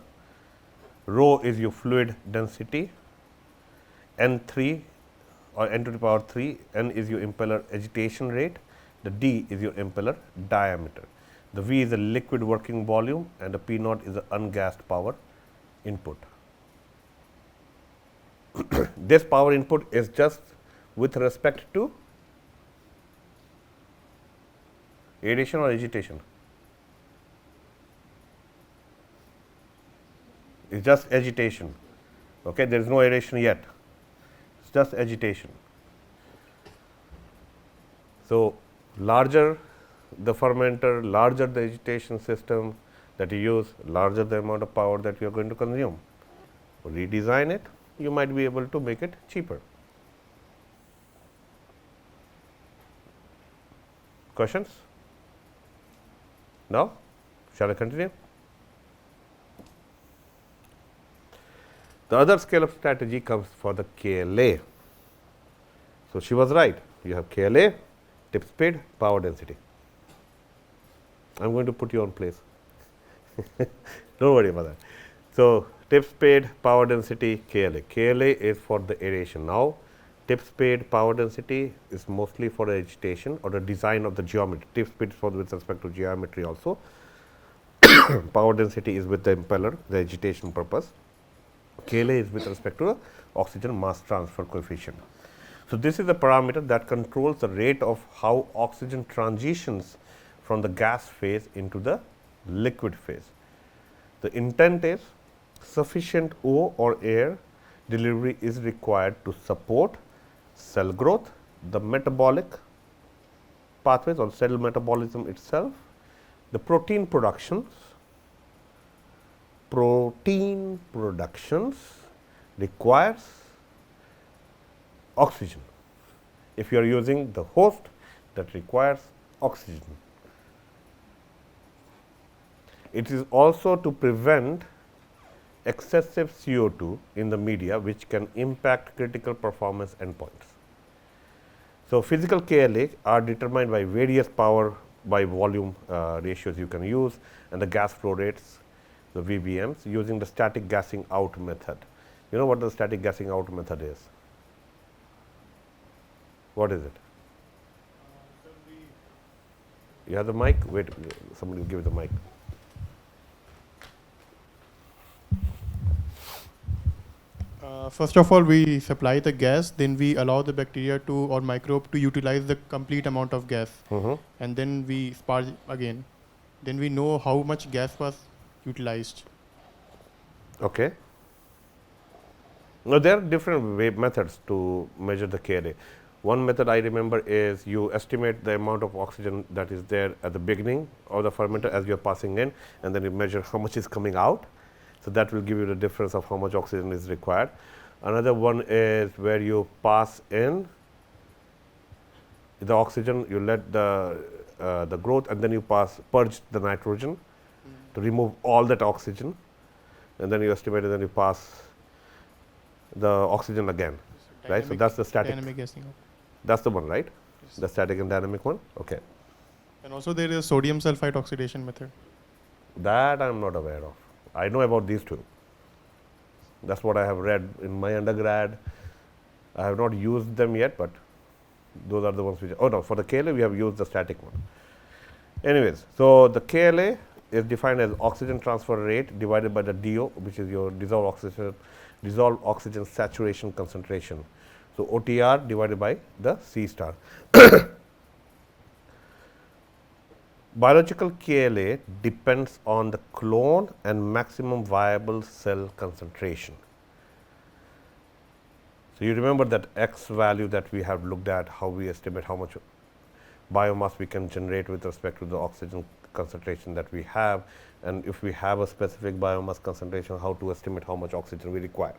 rho is your fluid density, N3 or N to the power 3, N is your impeller agitation rate, the D is your impeller diameter, the V is the liquid working volume and the P naught is the ungassed power input. This power input is just with respect to aeration or agitation. It is just agitation. Okay, there is no aeration yet, it is just agitation. So, larger the fermenter, larger the agitation system that you use, larger the amount of power that you are going to consume. Redesign it, you might be able to make it cheaper. Questions? Now, shall I continue? The other scale up strategy comes for the KLA. So, she was right, you have KLA, tip speed, power density. I am going to put you on place, do not worry about that. So, tip speed, power density, KLA. KLA is for the aeration. Now, tip speed, power density is mostly for the agitation or the design of the geometry. Tip speed is for with respect to geometry also. Power density is with the impeller, the agitation purpose. KLA is with respect to the oxygen mass transfer coefficient. So, this is a parameter that controls the rate of how oxygen transitions from the gas phase into the liquid phase. The intent is sufficient O or air delivery is required to support cell growth, the metabolic pathways or cell metabolism itself, the protein productions requires oxygen. If you are using the host that requires oxygen. It is also to prevent excessive CO2 in the media which can impact critical performance endpoints. So, physical KLA are determined by various power by volume ratios you can use and the gas flow rates, the VBMs, using the static gassing out method. You know what the static gassing out method is? What is it? You have the mic? Wait, somebody will give you the mic. First of all, we supply the gas, then we allow the bacteria to or microbe to utilize the complete amount of gas, and then we sparge again. Then we know how much gas was utilized. Okay. Now, there are different methods to measure the KLA. One method I remember is you estimate the amount of oxygen that is there at the beginning of the fermenter as you are passing in, and then you measure how much is coming out. So, that will give you the difference of how much oxygen is required. Another one is where you pass in the oxygen, you let the growth, and then you purge the nitrogen to remove all that oxygen, and then you estimate, and then you pass the oxygen again, right? So that's the static. Dynamic gassing. That's the one, right? Yes. The static and dynamic one. Okay. And also there is sodium sulfite oxidation method. That I'm not aware of. I know about these two. That's what I have read in my undergrad. I have not used them yet, but those are the ones which. Oh no, for the KLA we have used the static one. Anyways, so the KLA is defined as oxygen transfer rate divided by the DO, which is your dissolved oxygen saturation concentration. So OTR divided by the C star. Biological KLA depends on the clone and maximum viable cell concentration. So you remember that X value that we have looked at, how we estimate how much biomass we can generate with respect to the oxygen concentration that we have, and if we have a specific biomass concentration, how to estimate how much oxygen we require.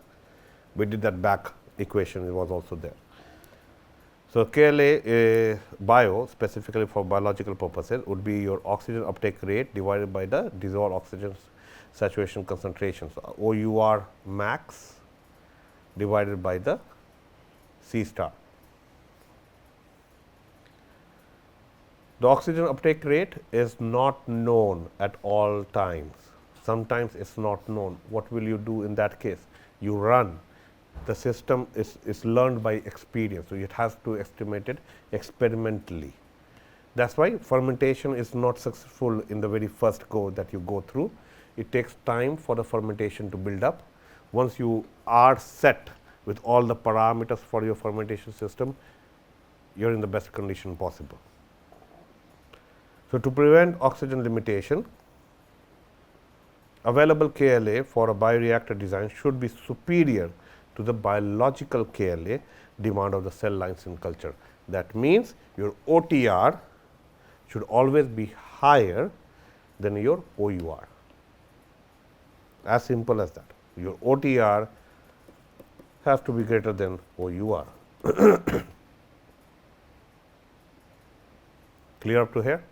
We did that back equation, it was also there. So KLA bio, specifically for biological purposes, would be your oxygen uptake rate divided by the dissolved oxygen saturation concentration. So OUR max divided by the C star. The oxygen uptake rate is not known at all times. Sometimes it's not known. What will you do in that case? You run. The system is learned by experience, so it has to estimate it experimentally. That's why fermentation is not successful in the very first go that you go through. It takes time for the fermentation to build up. Once you are set with all the parameters for your fermentation system, you're in the best condition possible. So, to prevent oxygen limitation, available KLA for a bioreactor design should be superior to the biological KLA demand of the cell lines in culture. That means your OTR should always be higher than your OUR. As simple as that. Your OTR has to be greater than OUR. Clear up to here?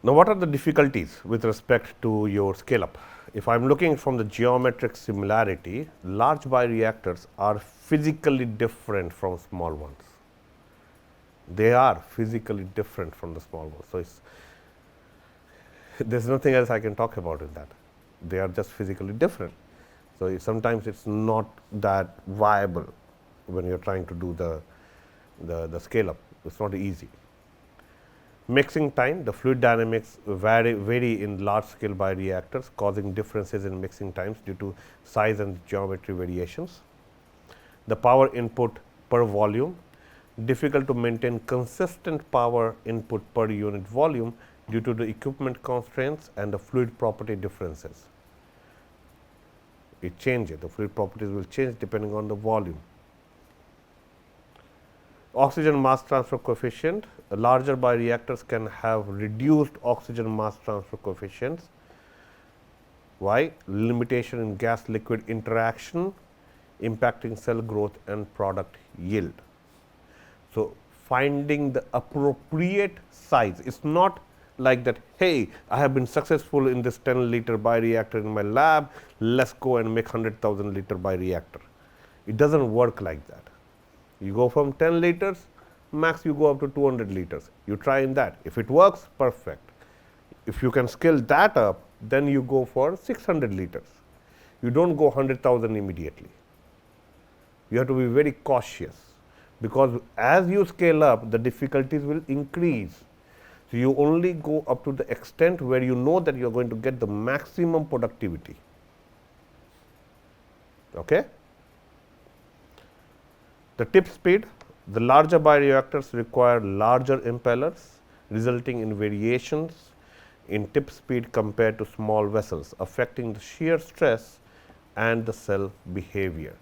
Now, what are the difficulties with respect to your scale up? If I am looking from the geometric similarity, large bioreactors are physically different from small ones. They are physically different from the small ones. So, there is nothing else I can talk about in that. They are just physically different. So, sometimes it is not that viable when you are trying to do the scale up. It is not easy. Mixing time, the fluid dynamics vary in large scale bioreactors, causing differences in mixing times due to size and geometry variations. The power input per volume, difficult to maintain consistent power input per unit volume due to the equipment constraints and the fluid property differences. It changes, the fluid properties will change depending on the volume. Oxygen mass transfer coefficient, larger bioreactors can have reduced oxygen mass transfer coefficients. Why? Limitation in gas liquid interaction impacting cell growth and product yield. So, finding the appropriate size, it's not like that, hey, I have been successful in this 10 liter bioreactor in my lab, let's go and make 100,000 liter bioreactor. It doesn't work like that. You go from 10 liters, max you go up to 200 liters. You try in that. If it works, perfect. If you can scale that up, then you go for 600 liters. You don't go 100,000 immediately. You have to be very cautious, because as you scale up, the difficulties will increase. So, you only go up to the extent where you know that you are going to get the maximum productivity. Okay? The tip speed, the larger bioreactors require larger impellers, resulting in variations in tip speed compared to small vessels, affecting the shear stress and the cell behavior.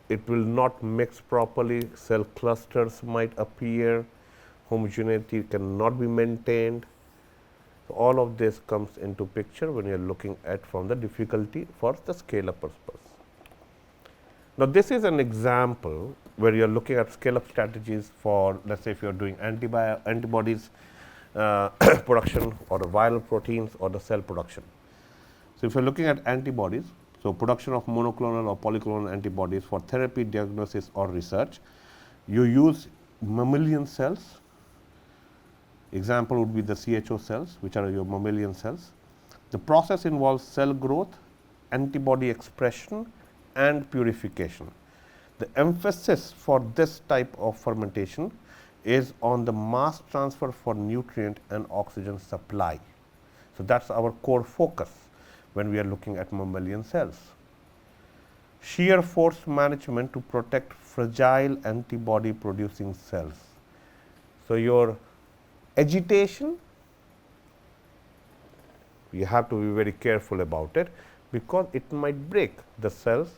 It will not mix properly, cell clusters might appear, homogeneity cannot be maintained. So, all of this comes into picture when you are looking at from the difficulty for the scale up purpose. Now, this is an example where you are looking at scale up strategies for, let us say, if you are doing antibodies production or the viral proteins or the cell production. So, if you are looking at antibodies, so production of monoclonal or polyclonal antibodies for therapy, diagnosis or research, you use mammalian cells. Example would be the CHO cells, which are your mammalian cells. The process involves cell growth, antibody expression and purification. The emphasis for this type of fermentation is on the mass transfer for nutrient and oxygen supply. So, that is our core focus when we are looking at mammalian cells. Shear force management to protect fragile antibody producing cells. So, your agitation, you have to be very careful about it, because it might break the cells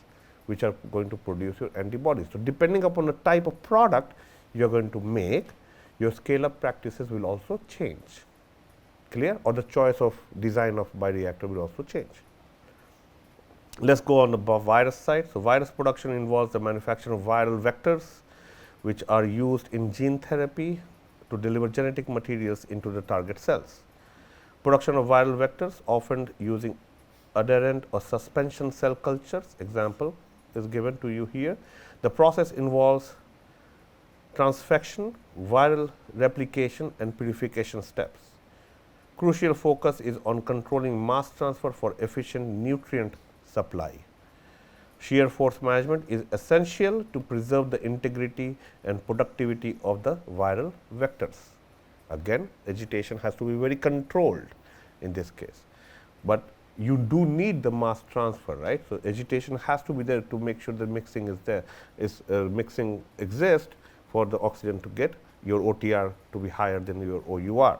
which are going to produce your antibodies. So, depending upon the type of product you are going to make, your scale up practices will also change, clear, or the choice of design of bioreactor will also change. Let us go on the virus side. So, virus production involves the manufacture of viral vectors which are used in gene therapy to deliver genetic materials into the target cells. Production of viral vectors often using adherent or suspension cell cultures, example is given to you here. The process involves transfection, viral replication and purification steps. Crucial focus is on controlling mass transfer for efficient nutrient supply. Shear force management is essential to preserve the integrity and productivity of the viral vectors. Again, agitation has to be very controlled in this case, but you do need the mass transfer, right. So, agitation has to be there to make sure the mixing is there, mixing exists for the oxygen to get your OTR to be higher than your OUR.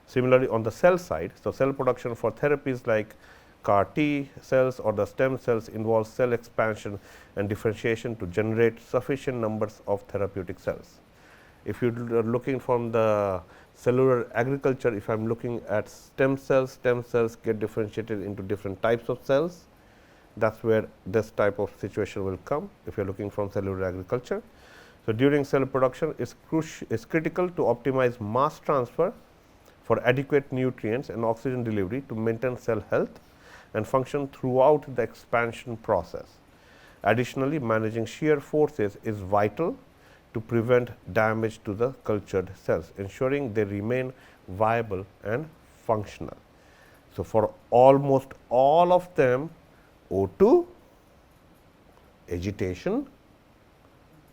Similarly, on the cell side, so cell production for therapies like CAR T cells or the stem cells involves cell expansion and differentiation to generate sufficient numbers of therapeutic cells. If you are looking from the cellular agriculture, if I am looking at stem cells get differentiated into different types of cells. That is where this type of situation will come if you are looking from cellular agriculture. So, during cell production, it is critical to optimize mass transfer for adequate nutrients and oxygen delivery to maintain cell health and function throughout the expansion process. Additionally, managing shear forces is vital to prevent damage to the cultured cells, ensuring they remain viable and functional. So, for almost all of them, O2 agitation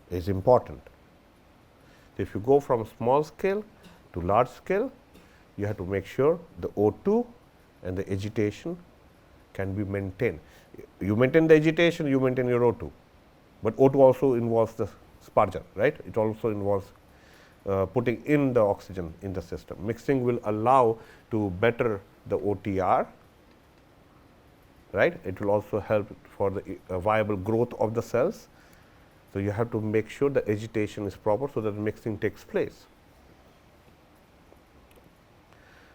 is important. So, if you go from small scale to large scale, you have to make sure the O2 and the agitation can be maintained. You maintain the agitation, you maintain your O2, but O2 also involves the sparger, right. It also involves putting in the oxygen in the system. Mixing will allow to better the OTR, right. It will also help for the viable growth of the cells. So, you have to make sure the agitation is proper, so that mixing takes place.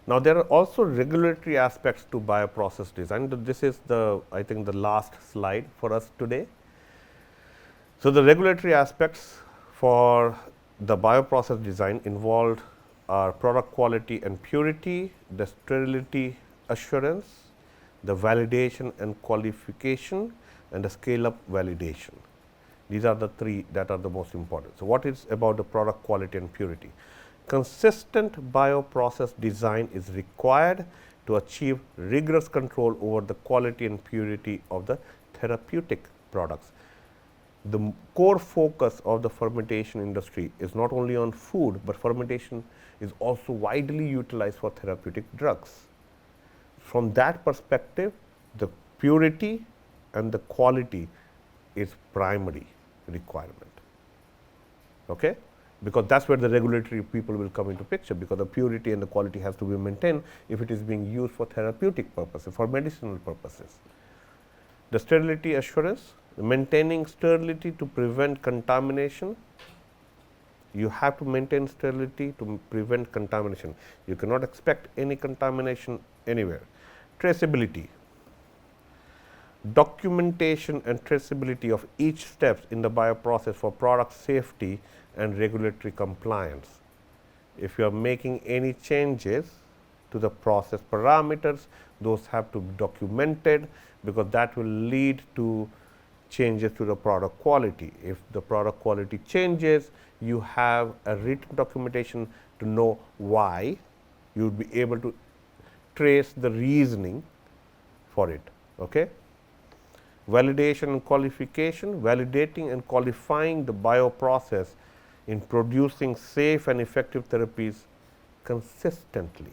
Now, there are also regulatory aspects to bioprocess design. This is the, I think, the last slide for us today. So, the regulatory aspects for the bioprocess design involved are product quality and purity, the sterility assurance, the validation and qualification, and the scale up validation. These are the three that are the most important. So, what is about the product quality and purity? Consistent bioprocess design is required to achieve rigorous control over the quality and purity of the therapeutic products. The core focus of the fermentation industry is not only on food, but fermentation is also widely utilized for therapeutic drugs. From that perspective, the purity and the quality is primary requirement, okay? Because that is where the regulatory people will come into picture, because the purity and the quality has to be maintained if it is being used for therapeutic purposes, for medicinal purposes. The sterility assurance, maintaining sterility to prevent contamination You have to maintain sterility to prevent contamination. You cannot expect any contamination anywhere. Traceability. Documentation and traceability of each step in the bioprocess for product safety and regulatory compliance. If you are making any changes to the process parameters, those have to be documented, because that will lead to changes to the product quality. If the product quality changes, you have a written documentation to know why. You will be able to trace the reasoning for it. Okay? Validation and qualification, validating and qualifying the bioprocess in producing safe and effective therapies consistently.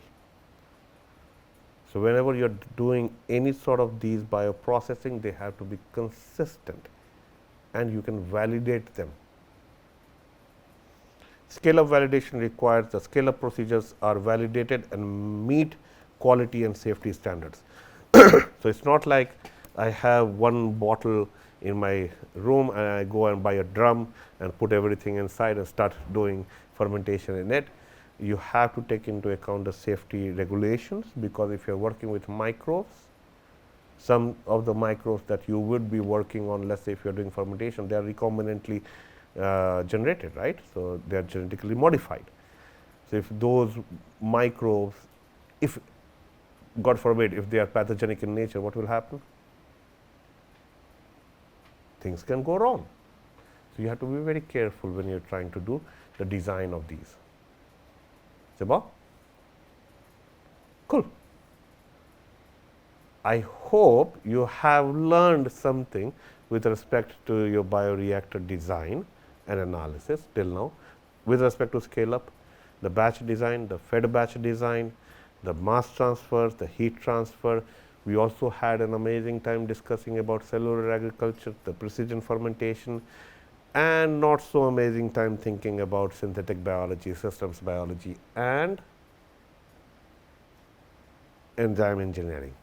So, whenever you are doing any sort of these bioprocessing, they have to be consistent and you can validate them. Scale-up validation requires the scale-up procedures are validated and meet quality and safety standards. So, it is not like I have one bottle in my room and I go and buy a drum and put everything inside and start doing fermentation in it. You have to take into account the safety regulations, because if you are working with microbes, some of the microbes that you would be working on, let's say if you are doing fermentation, they are recombinantly generated, right. So, they are genetically modified. So, if those microbes, if God forbid, if they are pathogenic in nature, what will happen? Things can go wrong. So, you have to be very careful when you are trying to do the design of these. Siba? Cool. I hope you have learned something with respect to your bioreactor design and analysis till now, with respect to scale up, the batch design, the fed batch design, the mass transfers, the heat transfer. We also had an amazing time discussing about cellular agriculture, the precision fermentation, and not so amazing time thinking about synthetic biology, systems biology, and enzyme engineering.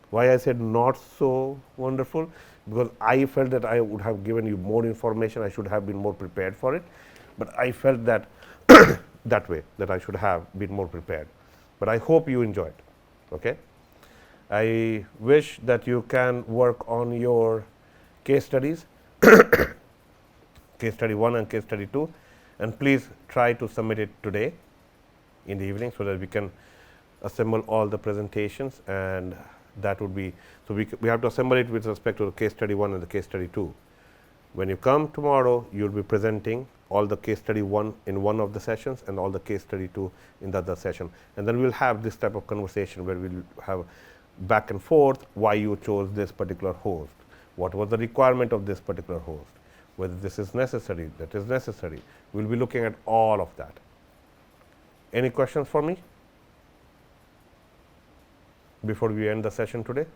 Why I said not so wonderful? Because I felt that I would have given you more information, I should have been more prepared for it, but I felt that that way, that I should have been more prepared. But I hope you enjoyed. Okay? I wish that you can work on your case studies, case study 1 and case study 2, and please try to submit it today in the evening, so that we can assemble all the presentations, and that would be, so we have to assemble it with respect to the case study 1 and the case study 2. When you come tomorrow, you will be presenting all the case study 1 in one of the sessions and all the case study 2 in the other session, and then we will have this type of conversation where we will have back and forth why you chose this particular host, what was the requirement of this particular host, whether this is necessary, that is necessary. We will be looking at all of that. Any questions for me before we end the session today?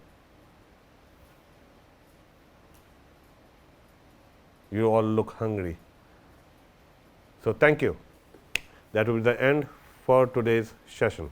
You all look hungry. So, thank you. That will be the end for today's session.